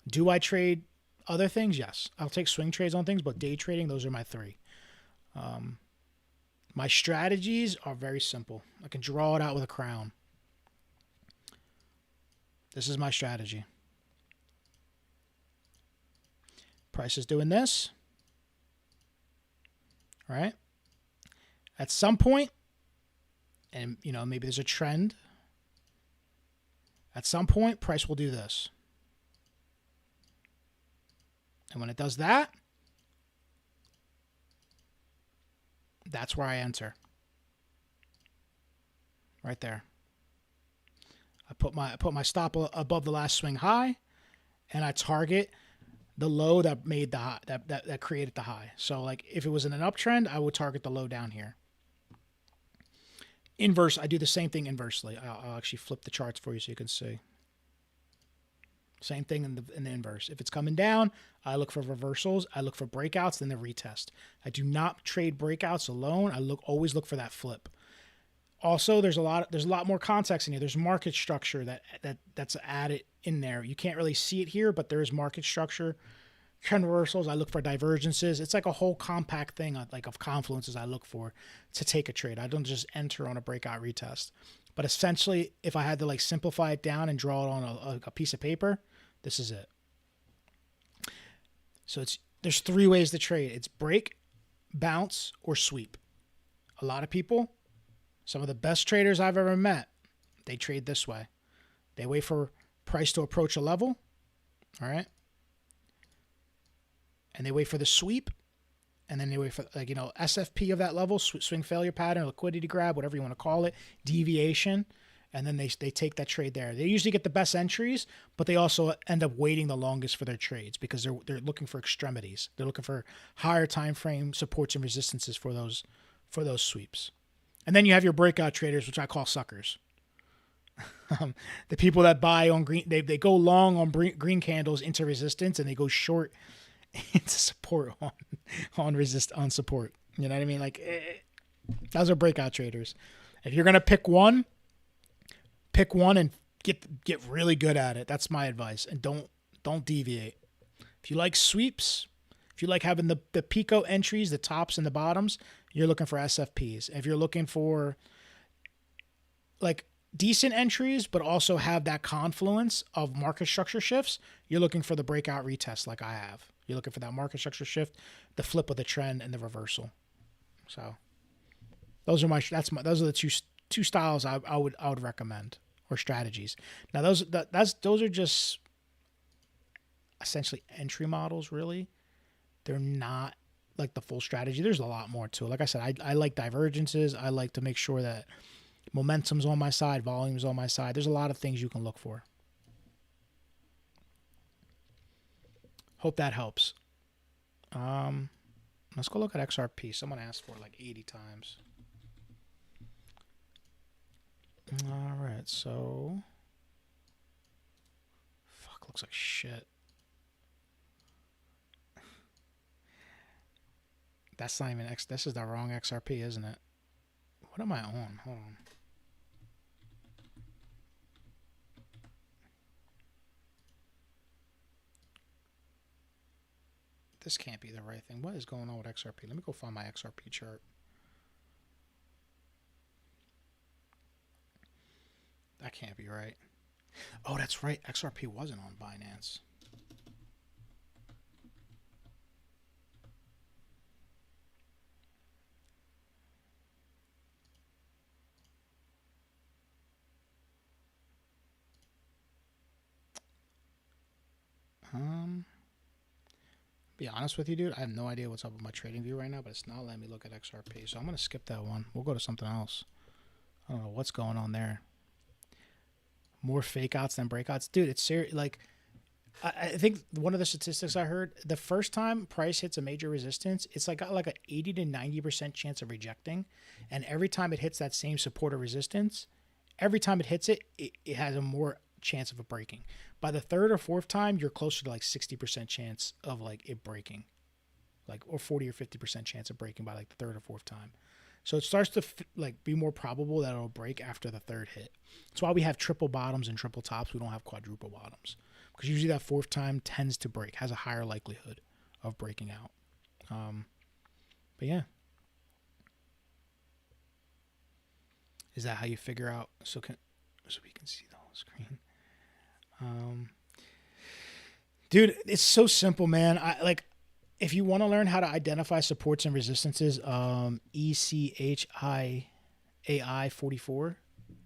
Do I trade other things? Yes. I'll take swing trades on things, but day trading, those are my three. My strategies are very simple. I can draw it out with a crown. This is my strategy. Price is doing this. Right? At some point, and maybe there's a trend. At some point, price will do this. And when it does that, that's where I enter. Right there. I put my stop above the last swing high, and I target the low that made the high, that created the high. So like if it was in an uptrend, I would target the low down here. Inverse, I do the same thing inversely. I'll actually flip the charts for you so you can see. Same thing in the inverse. If it's coming down, I look for reversals. I look for breakouts, then the retest. I do not trade breakouts alone. I always look for that flip. Also, there's a lot more context in here. There's market structure that's added in there. You can't really see it here, but there is market structure. Trend reversals, I look for divergences. It's like a whole compact thing like of confluences I look for to take a trade. I don't just enter on a breakout retest. But essentially, if I had to like simplify it down and draw it on a piece of paper, this is it. So there's three ways to trade. It's break, bounce, or sweep. A lot of people, some of the best traders I've ever met, they trade this way. They wait for price to approach a level, all right? And they wait for the sweep, and then they wait for, like, SFP of that level, swing failure pattern, liquidity grab, whatever you want to call it, deviation, and then they take that trade there. They usually get the best entries, but they also end up waiting the longest for their trades because they're looking for extremities. They're looking for higher time frame supports and resistances for those sweeps. And then you have your breakout traders, which I call suckers. The people that buy on green, they go long on green candles into resistance, and they go short into support on support. You know what I mean? Like, those are breakout traders. If you're gonna pick one and get really good at it. That's my advice. And don't deviate. If you like sweeps, if you like having the Pico entries, the tops and the bottoms, you're looking for SFPs. If you're looking for like decent entries, but also have that confluence of market structure shifts, you're looking for the breakout retest like I have. You're looking for that market structure shift, the flip of the trend, and the reversal. So those are the two styles I would recommend, or strategies. Now those are just essentially entry models, really. They're not like the full strategy. There's a lot more to it. Like I said, I like divergences. I like to make sure that momentum's on my side, volume's on my side. There's a lot of things you can look for. Hope that helps. Let's go look at XRP. Someone asked for it like 80 times. All right, so fuck, looks like shit. That's not even this is the wrong XRP, isn't it? What am I on? Hold on. This can't be the right thing. What is going on with XRP? Let me go find my XRP chart. That can't be right. Oh, that's right. XRP wasn't on Binance. Be honest with you, dude, I have no idea what's up with my trading view right now, but it's not letting me look at XRP. So I'm going to skip that one. We'll go to something else. I don't know what's going on there. More fake outs than breakouts. Dude, it's serious. Like, I think one of the statistics I heard, the first time price hits a major resistance, it's like got like an 80 to 90% chance of rejecting. And every time it hits that same support or resistance, every time it hits it, it has a more chance of it breaking. By the third or fourth time, you're closer to like 60% chance of like it breaking, like, or 40 or 50% chance of breaking by like the third or fourth time. So it starts to like be more probable that it'll break after the third hit. That's why we have triple bottoms and triple tops. We don't have quadruple bottoms, because usually that fourth time tends to break, has a higher likelihood of breaking out. But yeah, is that how you figure out? So we can see the whole screen. Dude, it's so simple, man. If you want to learn how to identify supports and resistances, ECHIAI44,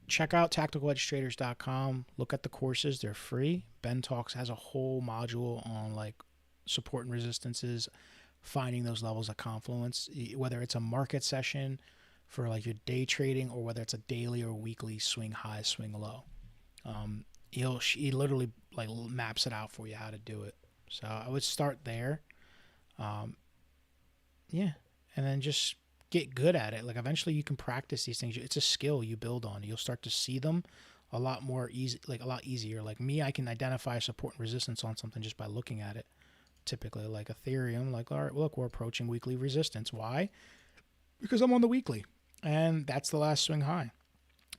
check out tacticaledgetraders.com. Look at the courses. They're free. Ben Talks has a whole module on like support and resistances, finding those levels of confluence, whether it's a market session for like your day trading or whether it's a daily or weekly swing high, swing low. He literally like maps it out for you how to do it. So I would start there. Yeah. And then just get good at it. Like eventually you can practice these things. It's a skill you build on. You'll start to see them a lot more easy, like a lot easier. Like me, I can identify support and resistance on something just by looking at it. Typically like Ethereum, like, all right, look, we're approaching weekly resistance. Why? Because I'm on the weekly and that's the last swing high.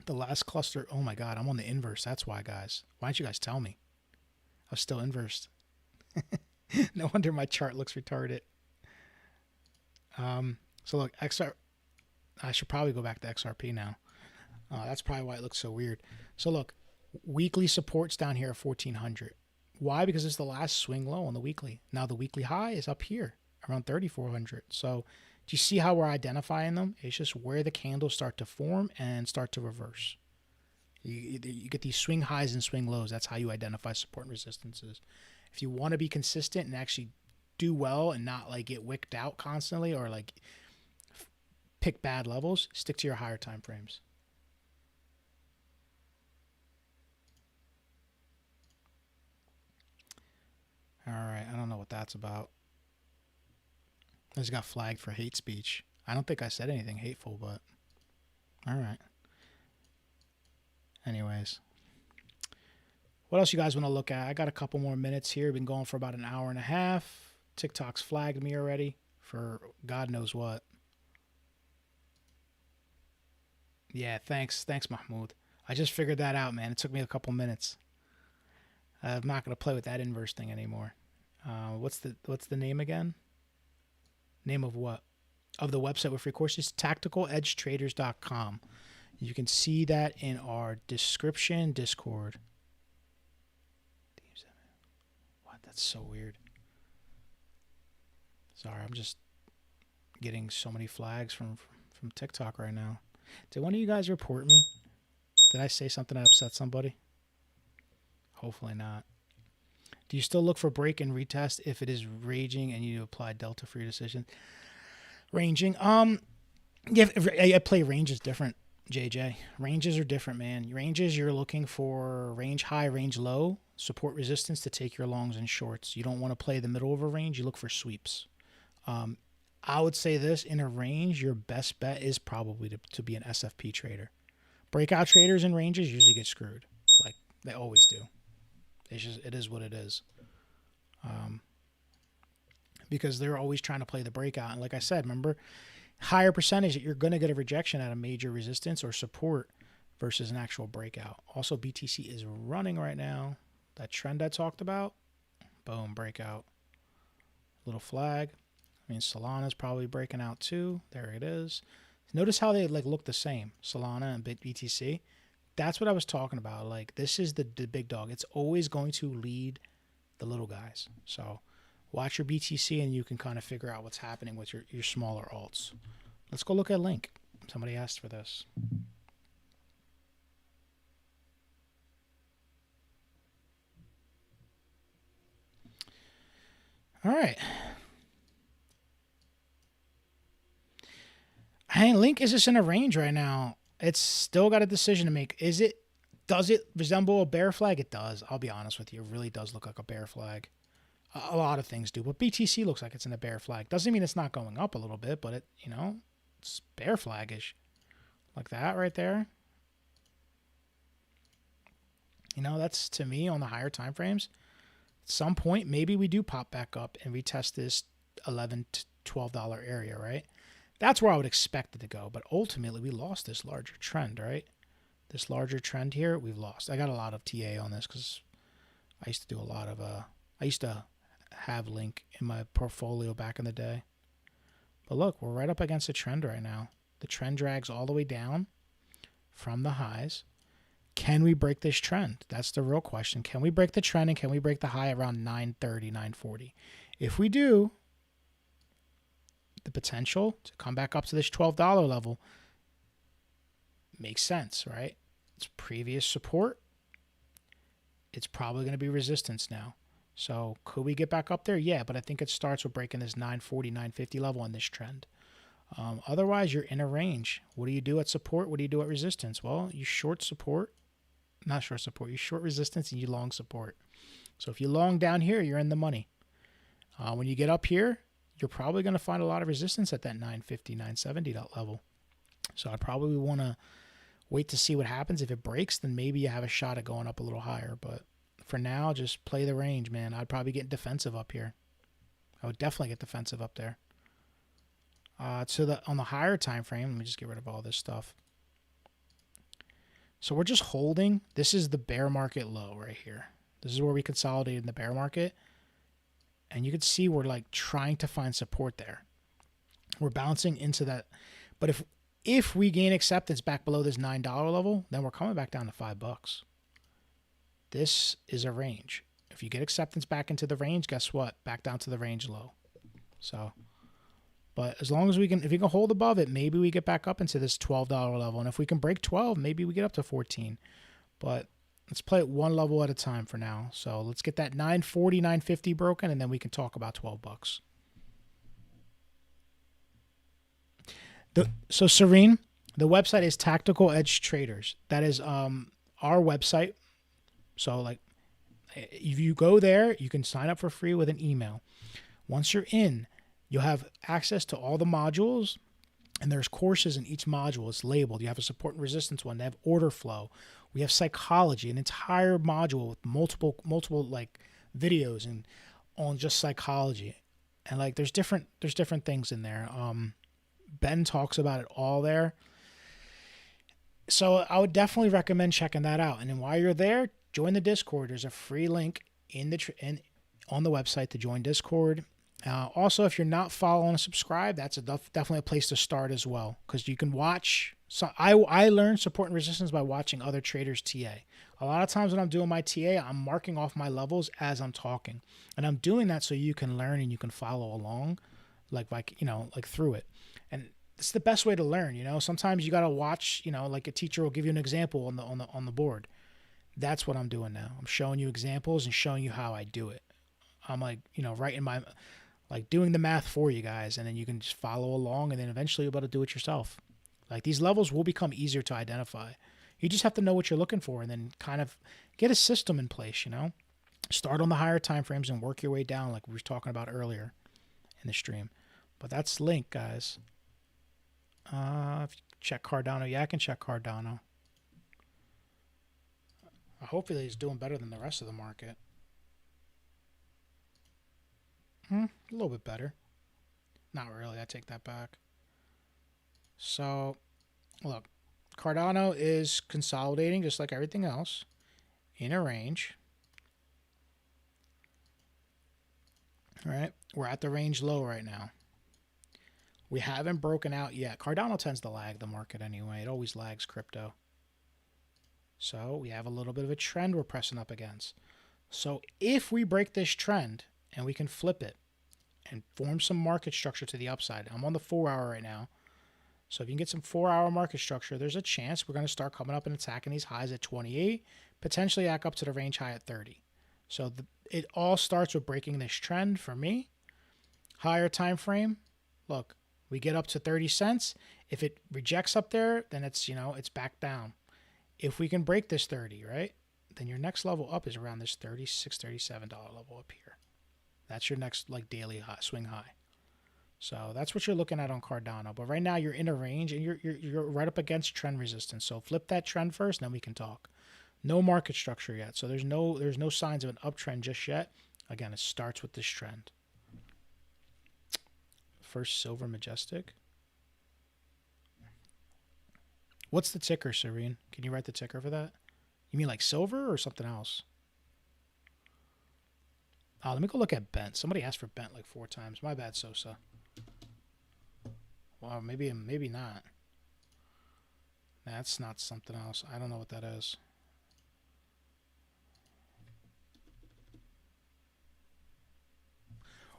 The last cluster, oh my God, I'm on the inverse. That's why, guys. Why didn't you guys tell me? I was still inversed. No wonder my chart looks retarded. So look, I should probably go back to XRP now. That's probably why it looks so weird. So look, weekly support's down here at 1400. Why? Because it's the last swing low on the weekly. Now the weekly high is up here around 3400. So do you see how we're identifying them? It's just where the candles start to form and start to reverse. You get these swing highs and swing lows. That's how you identify support and resistances. If you want to be consistent and actually do well and not like get wicked out constantly or like pick bad levels, stick to your higher time frames. All right, I don't know what that's about. I just got flagged for hate speech. I don't think I said anything hateful, but all right. Anyways, what else you guys want to look at? I got a couple more minutes here. Been going for about an hour and a half. TikTok's flagged me already for God knows what. Yeah, thanks, Mahmoud. I just figured that out, man. It took me a couple minutes. I'm not gonna play with that inverse thing anymore. What's the name again? Name of what? Of the website with free courses? TacticalEdgeTraders.com. You can see that in our description Discord. What? That's so weird. Sorry, I'm just getting so many flags from TikTok right now. Did one of you guys report me? Did I say something that upset somebody? Hopefully not. Do you still look for break and retest if it is raging and you apply delta for your decision? Ranging. Yeah, I play ranges different, JJ. Ranges are different, man. Ranges, you're looking for range high, range low, support resistance to take your longs and shorts. You don't want to play the middle of a range. You look for sweeps. I would say this, in a range, your best bet is probably to be an SFP trader. Breakout traders in ranges usually get screwed. Like, they always do. It is what it is. Because they're always trying to play the breakout. And like I said, remember, higher percentage that you're going to get a rejection at a major resistance or support versus an actual breakout. Also, BTC is running right now. That trend I talked about, boom, breakout. Little flag. I mean, Solana's probably breaking out too. There it is. Notice how they like look the same, Solana and BTC. That's what I was talking about. Like, this is the big dog. It's always going to lead the little guys. So watch your BTC and you can kind of figure out what's happening with your smaller alts. Let's go look at Link. Somebody asked for this. All right. Hey, Link is just in a range right now. It's still got a decision to make. Does it resemble a bear flag? It does. I'll be honest with you. It really does look like a bear flag. A lot of things do, but BTC looks like it's in a bear flag. Doesn't mean it's not going up a little bit, but it's bear flagish. Like that right there. That's, to me, on the higher time frames. At some point, maybe we do pop back up and retest this $11 to $12 area, right? That's where I would expect it to go. But ultimately, we lost this larger trend, right? This larger trend here, we've lost. I got a lot of TA on this because I used to do a lot of... I used to have Link in my portfolio back in the day. But look, we're right up against a trend right now. The trend drags all the way down from the highs. Can we break this trend? That's the real question. Can we break the trend and can we break the high around 930, 940? If we do, the potential to come back up to this $12 level makes sense, right? It's previous support. It's probably going to be resistance now. So could we get back up there? Yeah, but I think it starts with breaking this 940, 950 level on this trend. Otherwise, you're in a range. What do you do at support? What do you do at resistance? Well, you short support. Not short support. You short resistance and you long support. So if you long down here, you're in the money. When you get up here, you're probably going to find a lot of resistance at that 950, 970 level. So I'd probably want to wait to see what happens. If it breaks, then maybe you have a shot at going up a little higher. But for now, just play the range, man. I'd probably get defensive up here. I would definitely get defensive up there. On the higher time frame, let me just get rid of all this stuff. So we're just holding. This is the bear market low right here. This is where we consolidated in the bear market. And you can see we're like trying to find support there. We're bouncing into that. But if we gain acceptance back below this $9 level, then we're coming back down to $5. This is a range. If you get acceptance back into the range, guess what? Back down to the range low. So, but as long as if we can hold above it, maybe we get back up into this $12 level. And if we can break 12, maybe we get up to 14. But let's play it one level at a time for now. So let's get that 940, 950 broken, and then we can talk about 12 bucks. So Serene, the website is Tactical Edge Traders. That is our website. So like, if you go there, you can sign up for free with an email. Once you're in, you'll have access to all the modules, and there's courses in each module. It's labeled. You have a support and resistance one. They have order flow. We have psychology, an entire module with multiple like videos and on just psychology. And like there's different things in there. Ben talks about it all there. So I would definitely recommend checking that out. And then while you're there, join the Discord. There's a free link on the website to join Discord. Also, if you're not following and subscribe, that's definitely a place to start as well, because you can watch. So I learned support and resistance by watching other traders TA. A lot of times when I'm doing my TA, I'm marking off my levels as I'm talking, and I'm doing that so you can learn and you can follow along, like through it. And it's the best way to learn. Sometimes you gotta watch. Like a teacher will give you an example on the board. That's what I'm doing now. I'm showing you examples and showing you how I do it. I'm like, writing my, like doing the math for you guys, and then you can just follow along, and then eventually you'll be able to do it yourself. Like these levels will become easier to identify. You just have to know what you're looking for, and then kind of get a system in place, Start on the higher time frames and work your way down like we were talking about earlier in the stream. But that's Link, guys. If you check Cardano, yeah, I can check Cardano. Hopefully he's doing better than the rest of the market. A little bit better. Not really. I take that back. So, look, Cardano is consolidating just like everything else in a range. All right. We're at the range low right now. We haven't broken out yet. Cardano tends to lag the market anyway. It always lags crypto. So we have a little bit of a trend we're pressing up against. So if we break this trend and we can flip it and form some market structure to the upside. I'm on the 4-hour right now. So if you can get some 4-hour market structure, there's a chance we're going to start coming up and attacking these highs at 28, potentially back up to the range high at 30. So it all starts with breaking this trend for me. Higher time frame. Look, we get up to 30 cents. If it rejects up there, then it's, it's back down. If we can break this 30, right, then your next level up is around this $36, $37 level up here. That's your next like daily high, swing high. So that's what you're looking at on Cardano. But right now you're in a range and you're right up against trend resistance. So flip that trend first, and then we can talk. No market structure yet. So there's no signs of an uptrend just yet. Again, it starts with this trend. First Silver Majestic. What's the ticker, Serene? Can you write the ticker for that? You mean like silver or something else? Let me go look at Bent. Somebody asked for Bent like 4 times. My bad, Sosa. Wow, maybe not. That's not something else. I don't know what that is.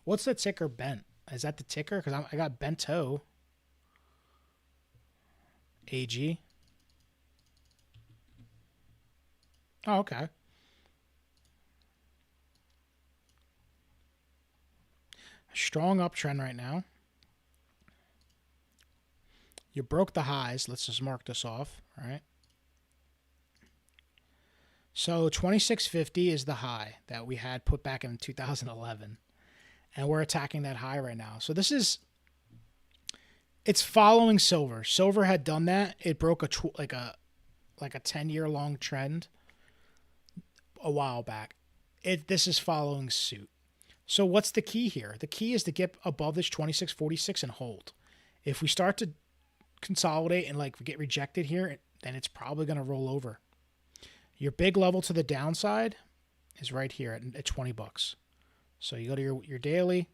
What's the ticker Bent? Is that the ticker? Because I got Bento. AG. Oh, okay. Strong uptrend right now. You broke the highs. Let's just mark this off, all right? So 2650 is the high that we had put back in 2011. And we're attacking that high right now. So it's following silver. Silver had done that. It broke a 10-year long trend a while back. This is following suit. So what's the key here? The key is to get above this 2646 and hold. If we start to consolidate and like get rejected here, then it's probably going to roll over. Your big level to the downside is right here at 20 bucks. So you go to your daily.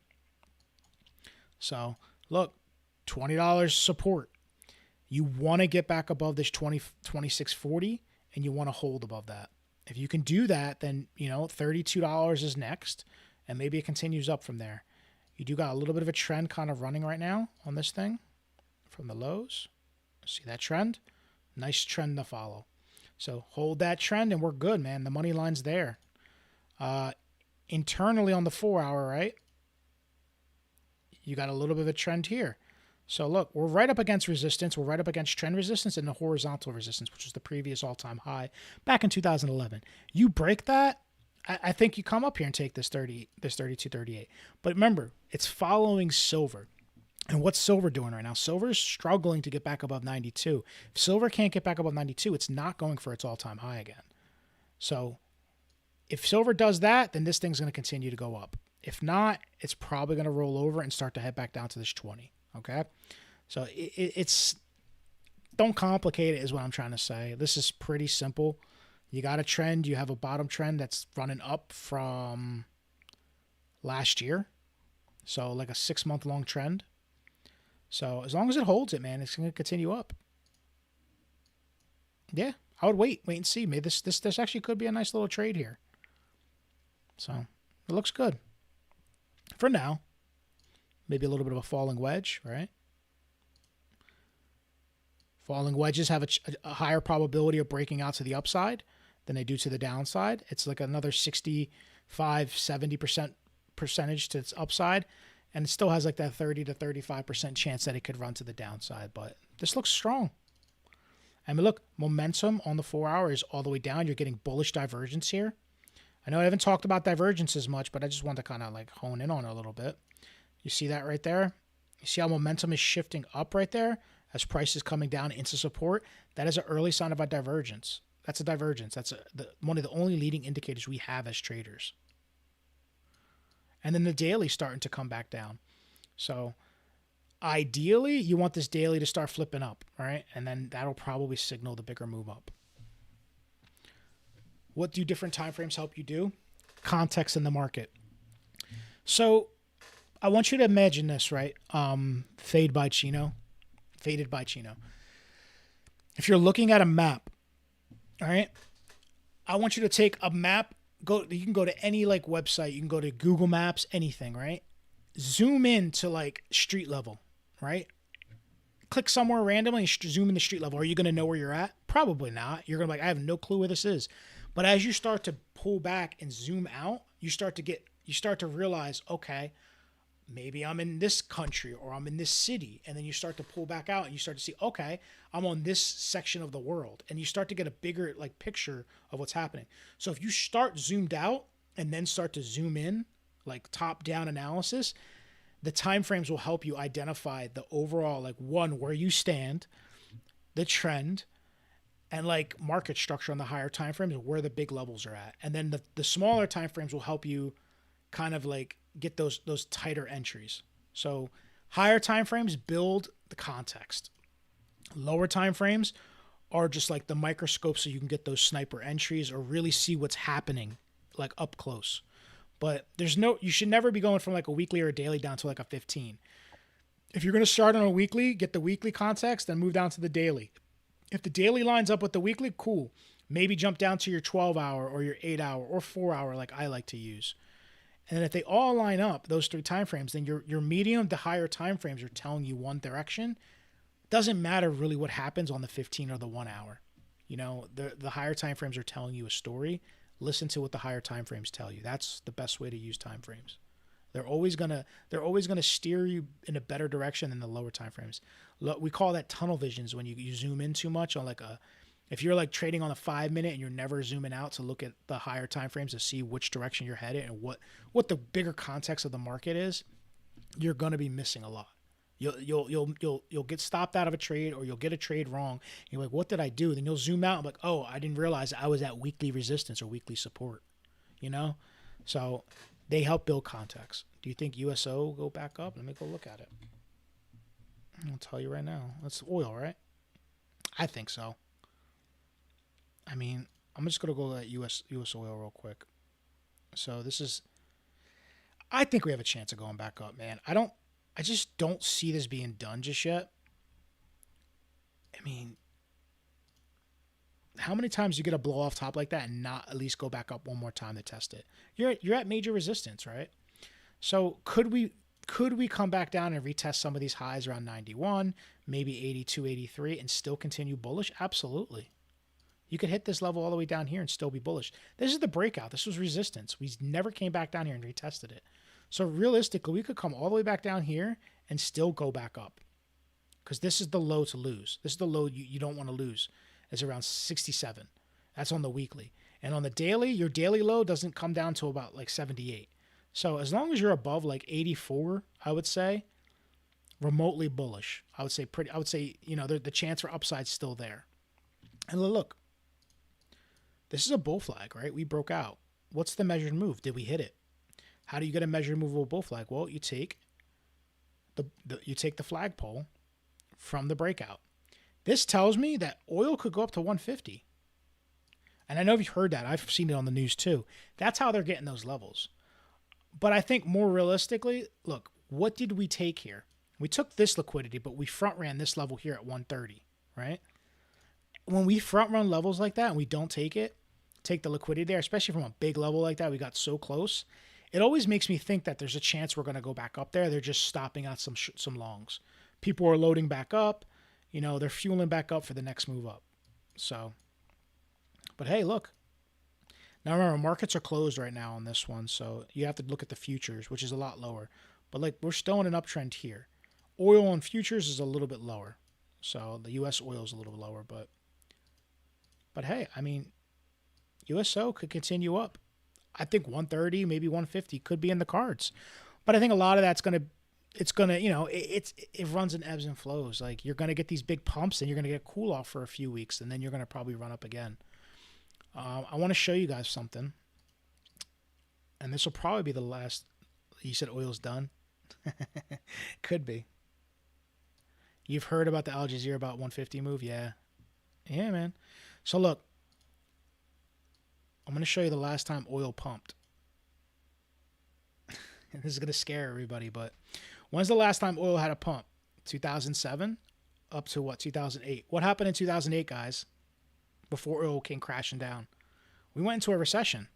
So look, $20 support. You want to get back above this 2640 and you want to hold above that. If you can do that, then $32 is next, and maybe it continues up from there. You do got a little bit of a trend kind of running right now on this thing from the lows. See that trend? Nice trend to follow. So hold that trend and we're good, man. The money line's there. Internally on the 4-hour, right? You got a little bit of a trend here. So look, we're right up against resistance. We're right up against trend resistance and the horizontal resistance, which was the previous all-time high back in 2011. You break that, I think you come up here and take this 32.38. But remember, it's following silver. And what's silver doing right now? Silver is struggling to get back above 92. If silver can't get back above 92, it's not going for its all-time high again. So if silver does that, then this thing's going to continue to go up. If not, it's probably going to roll over and start to head back down to this 20. Okay? So it's don't complicate it is what I'm trying to say. This is pretty simple. You got a trend. You have a bottom trend that's running up from last year. So like a 6-month long trend. So as long as it holds it, man, it's going to continue up. Yeah, I would wait and see. Maybe this actually could be a nice little trade here. So it looks good for now. Maybe a little bit of a falling wedge, right? Falling wedges have a higher probability of breaking out to the upside than they do to the downside. It's like another 65-70% percentage to its upside. And it still has like that 30 to 35% chance that it could run to the downside. But this looks strong. I mean, look, momentum on the 4-hour is all the way down. You're getting bullish divergence here. I know I haven't talked about divergence as much, but I just want to kind of like hone in on it a little bit. You see that right there? You see how momentum is shifting up right there as price is coming down into support? That is an early sign of a divergence. That's a divergence. That's one of the only leading indicators we have as traders. And then the daily starting to come back down. So ideally, you want this daily to start flipping up, right? And then that'll probably signal the bigger move up. What do different time frames help you do? Context in the market. So I want you to imagine this, right? Faded by Chino. If you're looking at a map, all right, I want you to take a map. You can go to any like website. You can go to Google Maps, anything, right? Zoom in to like street level, right? Click somewhere randomly and zoom in the street level. Are you going to know where you're at? Probably not. You're going to be like, I have no clue where this is. But as you start to pull back and zoom out, you start to realize, okay, maybe I'm in this country or I'm in this city. And then you start to pull back out and you start to see, okay, I'm on this section of the world. And you start to get a bigger like picture of what's happening. So if you start zoomed out and then start to zoom in, like top down analysis, the time frames will help you identify the overall, like one, where you stand, the trend, and like market structure on the higher time frames, where the big levels are at. And then the smaller time frames will help you kind of like get those tighter entries. So higher time frames build the context. Lower time frames are just like the microscope, so you can get those sniper entries or really see what's happening like up close. But you should never be going from like a weekly or a daily down to like a 15. If you're going to start on a weekly, get the weekly context, then move down to the daily. If the daily lines up with the weekly, cool. Maybe jump down to your 12-hour or your 8-hour or 4-hour like I like to use. And then if they all line up, those three time frames, then your medium to higher time frames are telling you one direction. Doesn't matter really what happens on the 15 or the 1 hour. You know, the higher time frames are telling you a story. Listen to what the higher time frames tell you. That's the best way to use time frames. They're always gonna steer you in a better direction than the lower time frames. We call that tunnel visions when you zoom in too much on like if you're like trading on a 5-minute and you're never zooming out to look at the higher time frames to see which direction you're headed and what the bigger context of the market is, you're gonna be missing a lot. You'll get stopped out of a trade or you'll get a trade wrong. You're like, what did I do? Then you'll zoom out and be like, oh, I didn't realize I was at weekly resistance or weekly support. You know, so they help build context. Do you think USO will go back up? Let me go look at it. I'll tell you right now. That's oil, right? I think so. I mean, I'm just gonna go at US oil real quick. So I think we have a chance of going back up, man. I just don't see this being done just yet. I mean, how many times do you get a blow off top like that and not at least go back up one more time to test it? You're at major resistance, right? So could we come back down and retest some of these highs around 91, maybe 82, 83, and still continue bullish? Absolutely. You could hit this level all the way down here and still be bullish. This is the breakout. This was resistance. We never came back down here and retested it. So realistically, we could come all the way back down here and still go back up, because this is the low to lose. This is the low you don't want to lose. It's around 67. That's on the weekly. And on the daily, your daily low doesn't come down to about like 78. So as long as you're above like 84, I would say remotely bullish. I would say, you know, the chance for upside's still there. And look, this is a bull flag, right? We broke out. What's the measured move? Did we hit it? How do you get a measured movable bull flag? Well, you take the flagpole from the breakout. This tells me that oil could go up to 150. And I know you've heard that. I've seen it on the news too. That's how they're getting those levels. But I think more realistically, look, what did we take here? We took this liquidity, but we front ran this level here at 130, right? When we front run levels like that and we don't take the liquidity there, especially from a big level like that, we got so close. It always makes me think that there's a chance we're going to go back up there. They're just stopping out some longs. People are loading back up. You know, they're fueling back up for the next move up. So, but hey, look. Now remember, markets are closed right now on this one, so you have to look at the futures, which is a lot lower. But like, we're still in an uptrend here. Oil on futures is a little bit lower. So the U.S. oil is a little lower, but hey, I mean, USO could continue up. I think 130, maybe 150 could be in the cards. But I think a lot of that's it's going to, you know, it runs in ebbs and flows. Like, you're going to get these big pumps and you're going to get a cool off for a few weeks, and then you're going to probably run up again. I want to show you guys something. And this will probably be the last. You said oil's done? Could be. You've heard about the Al Jazeera about 150 move? Yeah. Yeah, man. So look, I'm going to show you the last time oil pumped. And this is going to scare everybody, but when's the last time oil had a pump? 2007 up to what? 2008. What happened in 2008, guys? Before oil came crashing down. We went into a recession.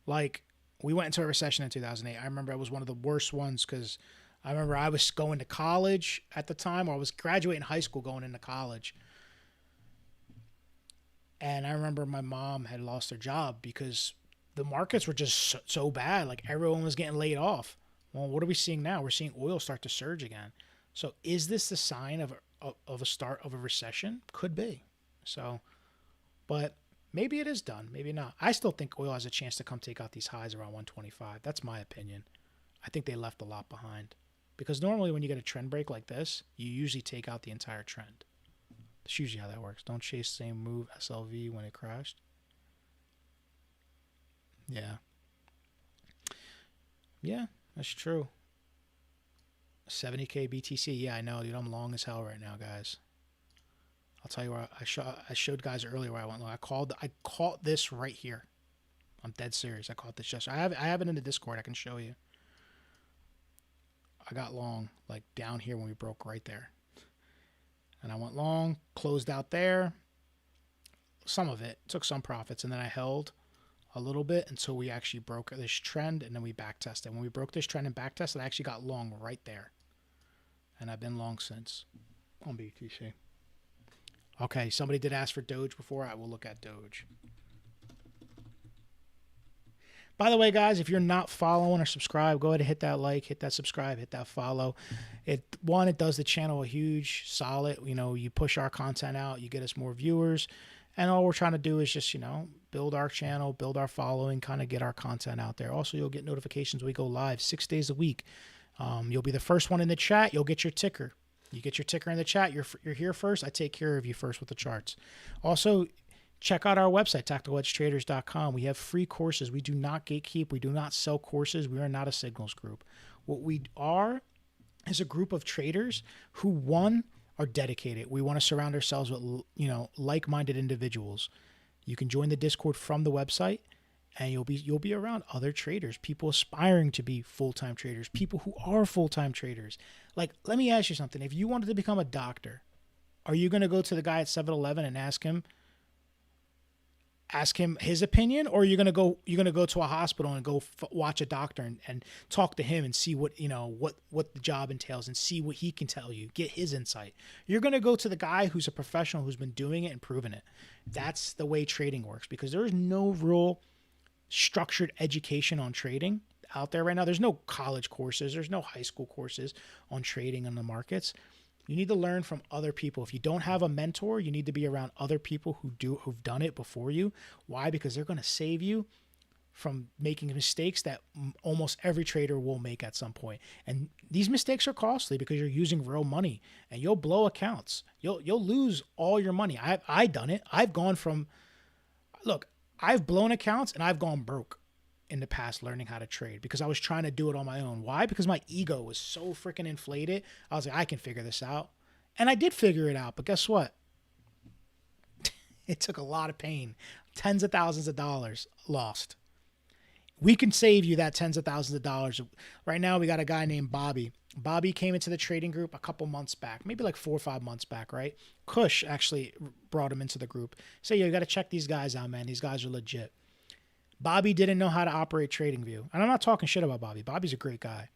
Like, we went into a recession in 2008. I remember it was one of the worst ones, because I remember I was going to college at the time, or I was graduating high school going into college. And I remember my mom had lost her job because the markets were just so bad. Like, everyone was getting laid off. Well, what are we seeing now? We're seeing oil start to surge again. So is this the sign of a start of a recession? Could be. So, but maybe it is done. Maybe not. I still think oil has a chance to come take out these highs around 125. That's my opinion. I think they left a lot behind, because normally when you get a trend break like this, you usually take out the entire trend. That's usually how that works. Don't chase the same move SLV when it crashed. Yeah. Yeah, that's true. 70K BTC. Yeah, I know, dude. I'm long as hell right now, guys. I'll tell you where I showed guys earlier where I went long. I caught this right here. I'm dead serious. I caught this just. I have it in the Discord. I can show you. I got long, like down here when we broke right there. And I went long, closed out there. Some of it, took some profits, and then I held a little bit until we actually broke this trend, and then we back tested. When we broke this trend and back tested, I actually got long right there. And I've been long since on BTC. Okay, somebody did ask for Doge before. I will look at Doge. By the way, guys, if you're not following or subscribed, go ahead and hit that like, hit that subscribe, hit that follow. It does the channel a huge solid. You know, you push our content out, you get us more viewers. And all we're trying to do is just, you know, build our channel, build our following, kind of get our content out there. Also, you'll get notifications when we go live 6 days a week. You'll be the first one in the chat. You'll get your ticker. You get your ticker in the chat. You're here first. I take care of you first with the charts. Also, check out our website, tacticalhedgetraders.com. We have free courses. We do not gatekeep. We do not sell courses. We are not a signals group. What we are is a group of traders who, one, are dedicated. We want to surround ourselves with, you know, like-minded individuals. You can join the Discord from the website, and you'll be around other traders, people aspiring to be full-time traders, people who are full-time traders. Like, let me ask you something. If you wanted to become a doctor, are you going to go to the guy at 7-Eleven and ask him, ask him his opinion, or you're gonna go to a hospital and go watch a doctor and talk to him and see what what the job entails and see what he can tell you, get his insight. You're gonna go to the guy who's a professional who's been doing it and proven it. That's the way trading works, because there is no real structured education on trading out there right now. There's no college courses, there's no high school courses on trading on the markets. You need to learn from other people. If you don't have a mentor, you need to be around other people who've done it before you. Why? Because they're going to save you from making mistakes that almost every trader will make at some point. And these mistakes are costly because you're using real money, and you'll blow accounts. You'll lose all your money. I've done it. I've blown accounts and I've gone broke in the past learning how to trade because I was trying to do it on my own. Why? Because my ego was so freaking inflated. I was like, I can figure this out. And I did figure it out, but guess what? It took a lot of pain. Tens of thousands of dollars lost. We can save you that tens of thousands of dollars. Right now, we got a guy named Bobby. Bobby came into the trading group a couple months back, maybe like 4 or 5 months back, right? Kush actually brought him into the group. Say, yo, you got to check these guys out, man. These guys are legit. Bobby didn't know how to operate TradingView. And I'm not talking shit about Bobby. Bobby's a great guy.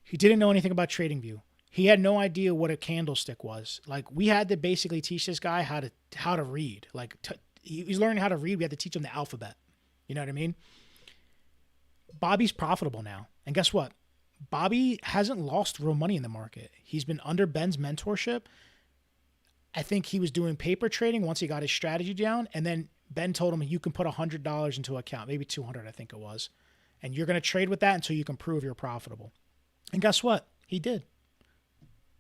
He didn't know anything about TradingView. He had no idea what a candlestick was. Like, we had to basically teach this guy how to read. Like, he's learning how to read. We had to teach him the alphabet. You know what I mean? Bobby's profitable now. And guess what? Bobby hasn't lost real money in the market. He's been under Ben's mentorship. I think he was doing paper trading once he got his strategy down. And then Ben told him, you can put $100 into an account, maybe 200, I think it was. And you're going to trade with that until you can prove you're profitable. And guess what? He did.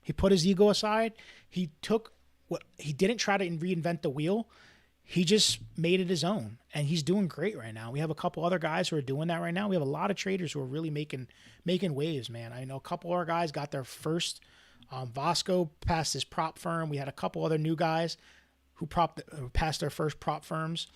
He put his ego aside. He didn't try to reinvent the wheel. He just made it his own. And he's doing great right now. We have a couple other guys who are doing that right now. We have a lot of traders who are really making waves, man. I know a couple of our guys got their first Vasco passed his prop firm. We had a couple other new guys who passed their first prop firms.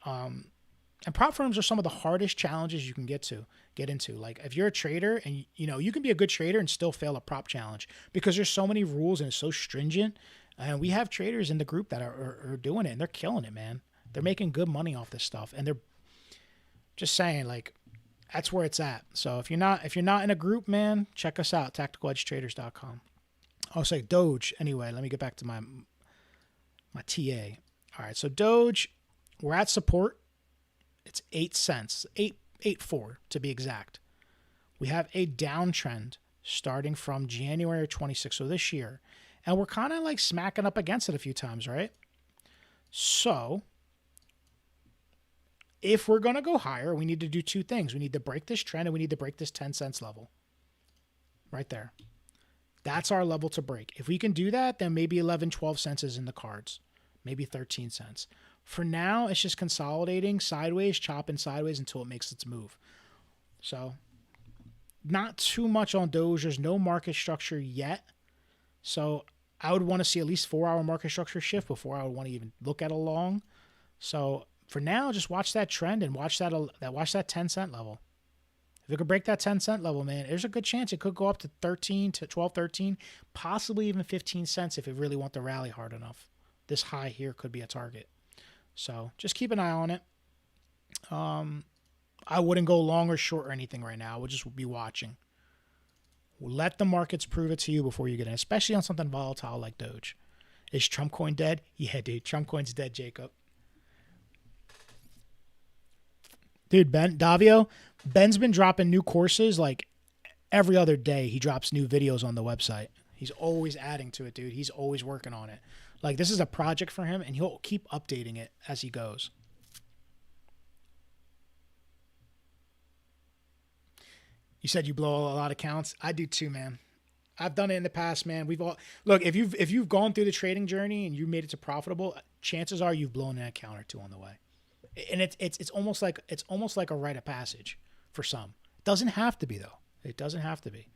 And prop firms are some of the hardest challenges you can get into. Like, if you're a trader and you can be a good trader and still fail a prop challenge because there's so many rules and it's so stringent. And we have traders in the group that are doing it and they're killing it, man. They're making good money off this stuff. And they're just saying, like, that's where it's at. So if you're not in a group, man, check us out, tacticaledgetraders.com. I'll say Doge. Anyway, let me get back to my TA. All right, so Doge, we're at support. It's 8 cents, 8.84 to be exact. We have a downtrend starting from January 26th, so this year, and we're kind of like smacking up against it a few times, right? So if we're going to go higher, we need to do two things. We need to break this trend and we need to break this 10 cents level right there. That's our level to break. If we can do that, then maybe 11, 12 cents is in the cards, maybe 13 cents. For now, it's just consolidating sideways, chopping sideways until it makes its move. So not too much on Doge. There's no market structure yet. So I would want to see at least 4-hour market structure shift before I would want to even look at a long. So for now, just watch that trend and watch that 10 cent level. If it could break that 10 cent level, man, there's a good chance it could go up to 12, 13, possibly even 15 cents if it really want to rally hard enough. This high here could be a target. So just keep an eye on it. I wouldn't go long or short or anything right now. I would just be watching. Let the markets prove it to you before you get in, especially on something volatile like Doge. Is Trump coin dead? Yeah, dude. Trump coin's dead, Jacob. Dude, Ben's been dropping new courses like every other day. He drops new videos on the website. He's always adding to it, dude. He's always working on it. Like, this is a project for him, and he'll keep updating it as he goes. You said you blow a lot of counts. I do too, man. I've done it in the past, man. Look, if you've gone through the trading journey and you made it to profitable, chances are you've blown an account or two on the way. And it's almost like a rite of passage for some. It doesn't have to be, though. It doesn't have to be.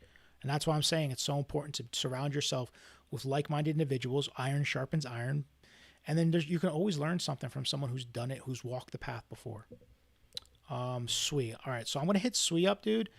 And that's why I'm saying it's so important to surround yourself with like-minded individuals. Iron sharpens iron. And then you can always learn something from someone who's done it, who's walked the path before. Sui. All right, so I'm going to hit Sui up, dude.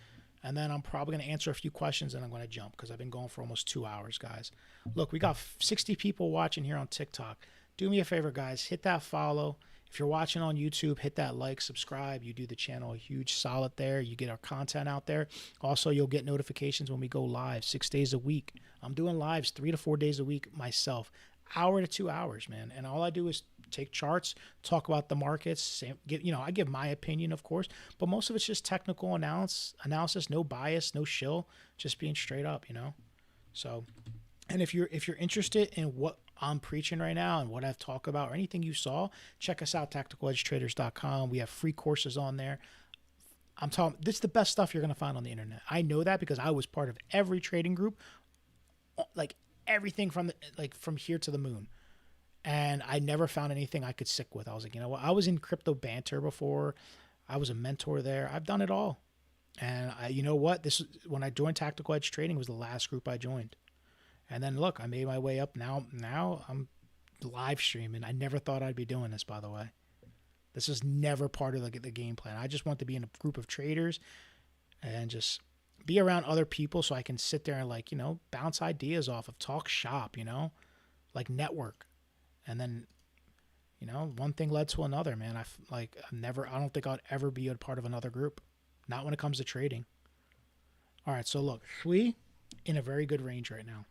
And then I'm probably going to answer a few questions and I'm going to jump because I've been going for almost 2 hours, guys. Look, we got 60 people watching here on TikTok. Do me a favor, guys. Hit that follow. If you're watching on YouTube, hit that like, subscribe. You do the channel a huge solid there. You get our content out there. Also, you'll get notifications when we go live 6 days a week. I'm doing lives 3 to 4 days a week myself, hour to 2 hours, man. And all I do is take charts, talk about the markets. I give my opinion, of course, but most of it's just technical analysis, no bias, no shill, just being straight up, So, and if you're interested in what I'm preaching right now and what I've talked about or anything you saw, check us out, tacticaledgetraders.com. We have free courses on there. I'm talking, this is the best stuff you're going to find on the internet. I know that because I was part of every trading group, like everything from here to the moon. And I never found anything I could stick with. I was like, you know what? I was in crypto banter before. I was a mentor there. I've done it all. And you know what? When I joined Tactical Edge Trading, was the last group I joined. And then look, I made my way up. Now I'm live streaming. I never thought I'd be doing this, by the way. This is never part of the game plan. I just want to be in a group of traders and just be around other people so I can sit there and bounce ideas off of, talk shop, like network. And then, one thing led to another, man. I don't think I'd ever be a part of another group. Not when it comes to trading. All right, so look, SWI in a very good range right now.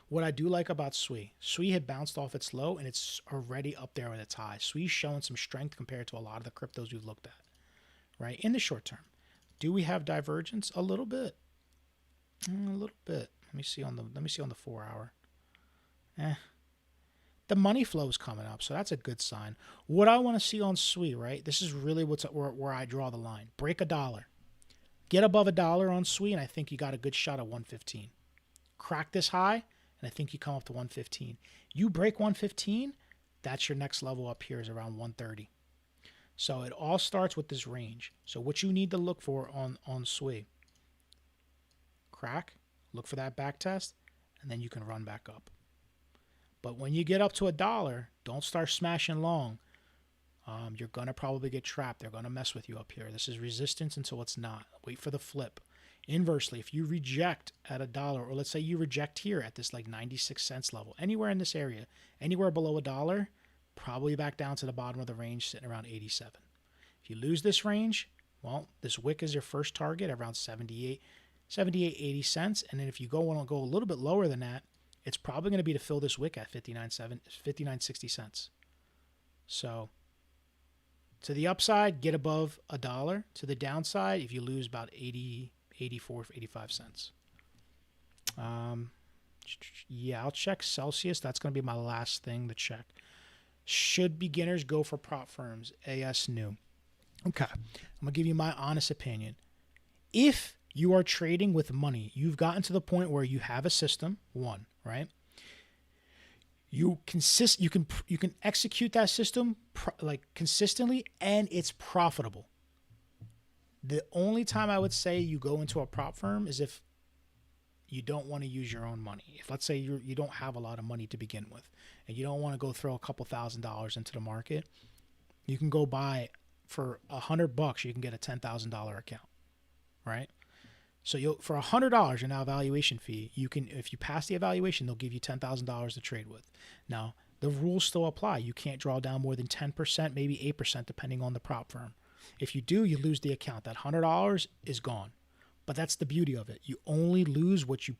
What I do like about SWI had bounced off its low and it's already up there with its high. SWI's showing some strength compared to a lot of the cryptos we've looked at, right? In the short term. Do we have divergence? A little bit. A little bit. Let me see on the 4 hour. The money flow is coming up, so that's a good sign. What I want to see on SWI, right? This is really where I draw the line. Break $1. Get above $1 on SWI, and I think you got a good shot at 115. Crack this high, and I think you come up to 115. You break 115, that's your next level up here is around 130. So it all starts with this range. So what you need to look for on SWI, crack, look for that back test, and then you can run back up. But when you get up to $1, don't start smashing long. You're going to probably get trapped. They're going to mess with you up here. This is resistance until it's not. Wait for the flip. Inversely, if you reject at $1, or let's say you reject here at this 96 cents level, anywhere in this area, anywhere below $1, probably back down to the bottom of the range sitting around 87. If you lose this range, well, this wick is your first target around 78, 80 cents. And then if you want to go a little bit lower than that, it's probably going to be to fill this wick at 59.60 cents. So to the upside, get above $1. To the downside, if you lose about 84, 85 cents. Yeah, I'll check Celsius. That's going to be my last thing to check. Should beginners go for prop firms? AS new. Okay. I'm going to give you my honest opinion. If you are trading with money, you've gotten to the point where you have a system, right? You can execute that system consistently, and it's profitable. The only time I would say you go into a prop firm is if you don't want to use your own money. If let's say you don't have a lot of money to begin with, and you don't want to go throw a couple $1,000s into the market, you can go buy for $100. You can get a $10,000 account, right? So for $100, your evaluation fee, you can, if you pass the evaluation, they'll give you $10,000 to trade with. Now the rules still apply. You can't draw down more than 10%, maybe 8%, depending on the prop firm. If you do, you lose the account. That $100 is gone. But that's the beauty of it. You only lose what you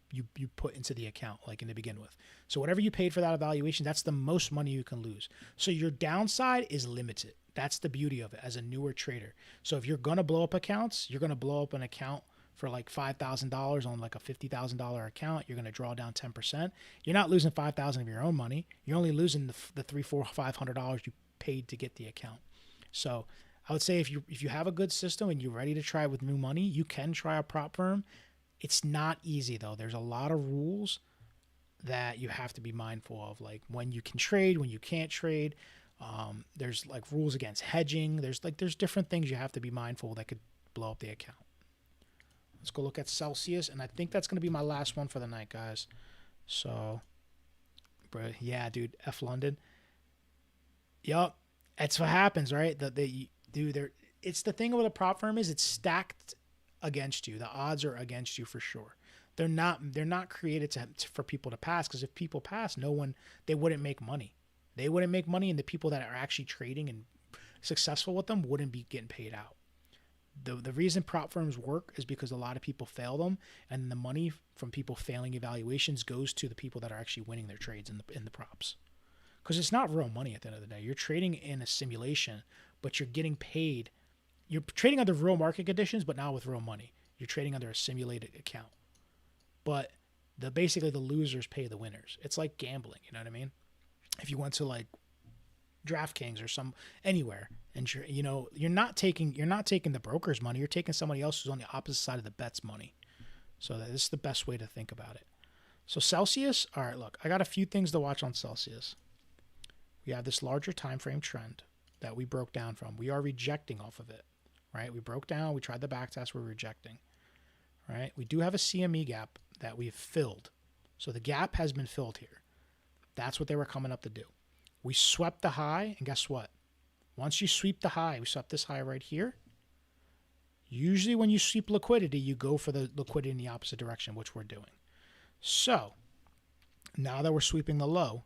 put into the account, like in the begin with. So whatever you paid for that evaluation, that's the most money you can lose. So your downside is limited. That's the beauty of it as a newer trader. So if you're going to blow up accounts, you're going to blow up an account for like $5,000 on like a $50,000 account. You're going to draw down 10%. You're not losing $5,000 of your own money. You're only losing the $300, $400, $500 you paid to get the account. So I would say if you have a good system and you're ready to try with new money, you can try a prop firm. It's not easy though. There's a lot of rules that you have to be mindful of, like when you can trade, when you can't trade. There's like rules against hedging. There's different things you have to be mindful that could blow up the account. Let's go look at Celsius, and I think that's going to be my last one for the night, guys. So, bro, yeah, dude, F London. Yup, that's what happens, right? It's the thing with a prop firm is it's stacked against you. The odds are against you for sure. They're not created for people to pass, because if people pass, they wouldn't make money. They wouldn't make money, and the people that are actually trading and successful with them wouldn't be getting paid out. The reason prop firms work is because a lot of people fail them, and the money from people failing evaluations goes to the people that are actually winning their trades in the props. Because it's not real money at the end of the day. You're trading in a simulation, but you're getting paid. You're trading under real market conditions, but not with real money. You're trading under a simulated account. But basically the losers pay the winners. It's like gambling, you know what I mean? If you went to like DraftKings or anywhere, and you're not taking the broker's money, you're taking somebody else who's on the opposite side of the bet's money. So this is the best way to think about it. So Celsius, all right, look, I got a few things to watch on Celsius. We have this larger time frame trend that we broke down from. We are rejecting off of it, right? We broke down, we tried the back test, we're rejecting, right? We do have a CME gap that we've filled. So the gap has been filled here. That's what they were coming up to do. We swept the high, and guess what? Once you sweep the high, we swept this high right here. Usually when you sweep liquidity, you go for the liquidity in the opposite direction, which we're doing. So now that we're sweeping the low,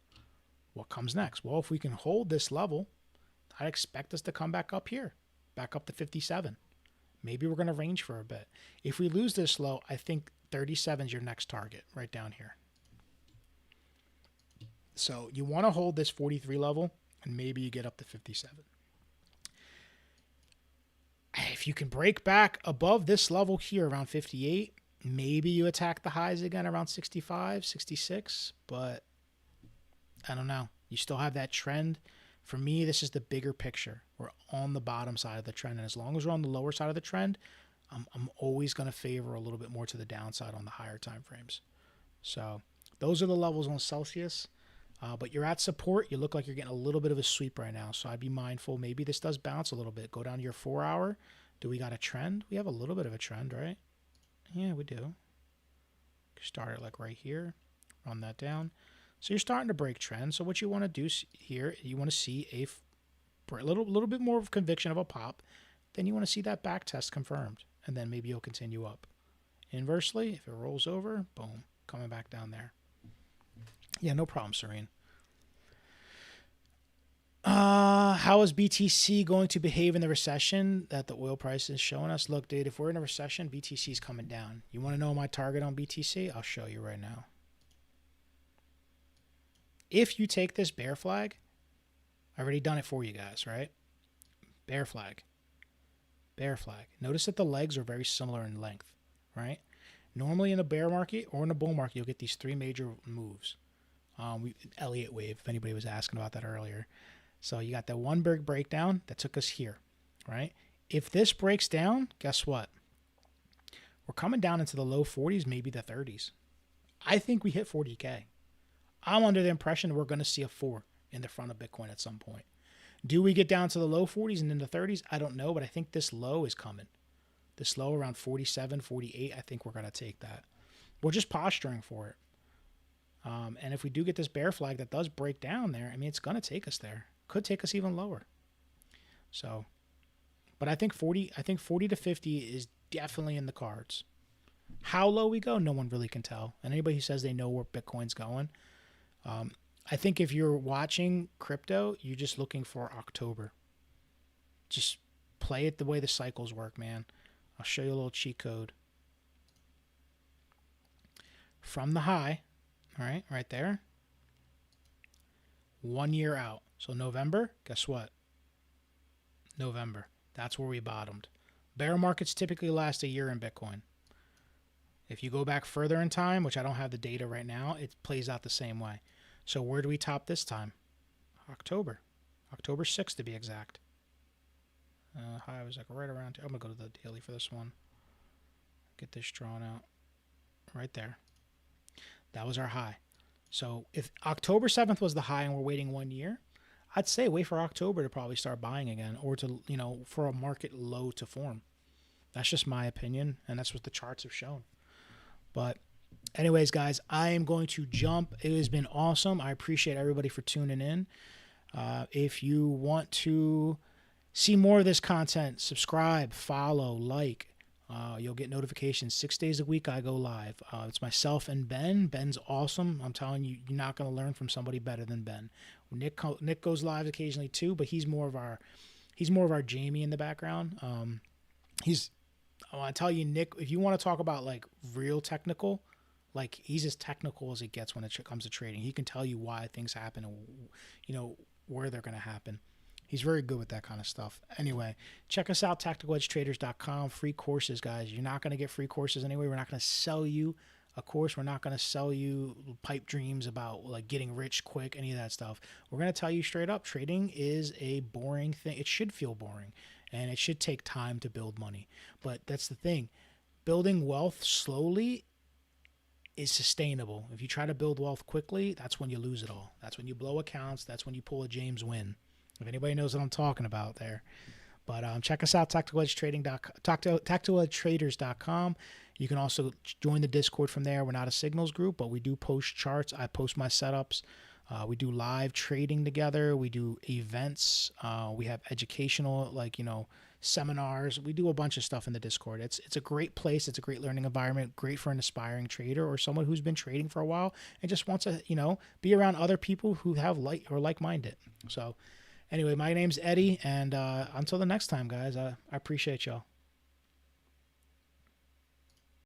what comes next? Well, if we can hold this level, I'd expect us to come back up here, back up to 57. Maybe we're going to range for a bit. If we lose this low, I think 37 is your next target right down here. So you want to hold this 43 level, and maybe you get up to 57. If you can break back above this level here around 58, maybe you attack the highs again around 65, 66, but I don't know. You still have that trend. For me, this is the bigger picture. We're on the bottom side of the trend, and as long as we're on the lower side of the trend, I'm always going to favor a little bit more to the downside on the higher time frames. So those are the levels on Celsius. But you're at support. You look like you're getting a little bit of a sweep right now. So I'd be mindful. Maybe this does bounce a little bit. Go down to your 4 hour. Do we got a trend? We have a little bit of a trend, right? Yeah, we do. Start it like right here. Run that down. So you're starting to break trend. So what you want to do here, you want to see a little bit more of conviction of a pop. Then you want to see that back test confirmed. And then maybe you'll continue up. Inversely, if it rolls over, boom, coming back down there. Yeah, no problem, Serene. How is BTC going to behave in the recession that the oil price is showing us? Look, dude, if we're in a recession, BTC is coming down. You want to know my target on BTC? I'll show you right now. If you take this bear flag, I've already done it for you guys, right? Bear flag. Bear flag. Notice that the legs are very similar in length, right? Normally in a bear market or in a bull market, you'll get these three major moves. Elliott wave, if anybody was asking about that earlier. So you got that one big breakdown that took us here, right? If this breaks down, guess what? We're coming down into the low 40s, maybe the 30s. I think we hit 40K. I'm under the impression we're going to see a 4 in the front of Bitcoin at some point. Do we get down to the low 40s and in the 30s? I don't know, but I think this low is coming. This low around 47, 48, I think we're going to take that. We're just posturing for it. And if we do get this bear flag that does break down there, I mean, it's going to take us there. Could take us even lower. So, but I think 40 to 50 is definitely in the cards. How low we go, no one really can tell. And anybody who says they know where Bitcoin's going, I think if you're watching crypto, you're just looking for October. Just play it the way the cycles work, man. I'll show you a little cheat code. From the high, all right, right there, 1 year out. So November, guess what? November. That's where we bottomed. Bear markets typically last a year in Bitcoin. If you go back further in time, which I don't have the data right now, it plays out the same way. So where do we top this time? October. October 6th to be exact. High was like right around here. I'm going to go to the daily for this one. Get this drawn out. Right there. That was our high. So if October 7th was the high and we're waiting 1 year, I'd say wait for October to probably start buying again, or to, for a market low to form. That's just my opinion, and that's what the charts have shown. But anyways, guys, I am going to jump. It has been awesome. I appreciate everybody for tuning in. If you want to see more of this content, subscribe, follow, like. You'll get notifications 6 days a week. I go live. It's myself and Ben. Ben's awesome. I'm telling you, you're not going to learn from somebody better than Ben. Nick goes live occasionally too, but he's more of our Jamie in the background. I want to tell you, Nick, if you want to talk about like real technical, like he's as technical as it gets when it comes to trading. He can tell you why things happen and where they're going to happen. He's very good with that kind of stuff. Anyway, check us out, tacticalhedgetraders.com. Free courses, guys. You're not going to get free courses anyway. We're not going to sell you a course. We're not going to sell you pipe dreams about like getting rich quick, any of that stuff. We're going to tell you straight up, trading is a boring thing. It should feel boring, and it should take time to build money. But that's the thing. Building wealth slowly is sustainable. If you try to build wealth quickly, that's when you lose it all. That's when you blow accounts. That's when you pull a James Wynn. If anybody knows what I'm talking about there. But check us out, tacticalhedgetraders.com. You can also join the Discord from there. We're not a signals group, but we do post charts. I post my setups. We do live trading together. We do events. We have educational, seminars. We do a bunch of stuff in the Discord. It's a great place. It's a great learning environment. Great for an aspiring trader or someone who's been trading for a while and just wants to, be around other people who have like-minded. So anyway, my name's Eddie, and until the next time, guys, I appreciate y'all.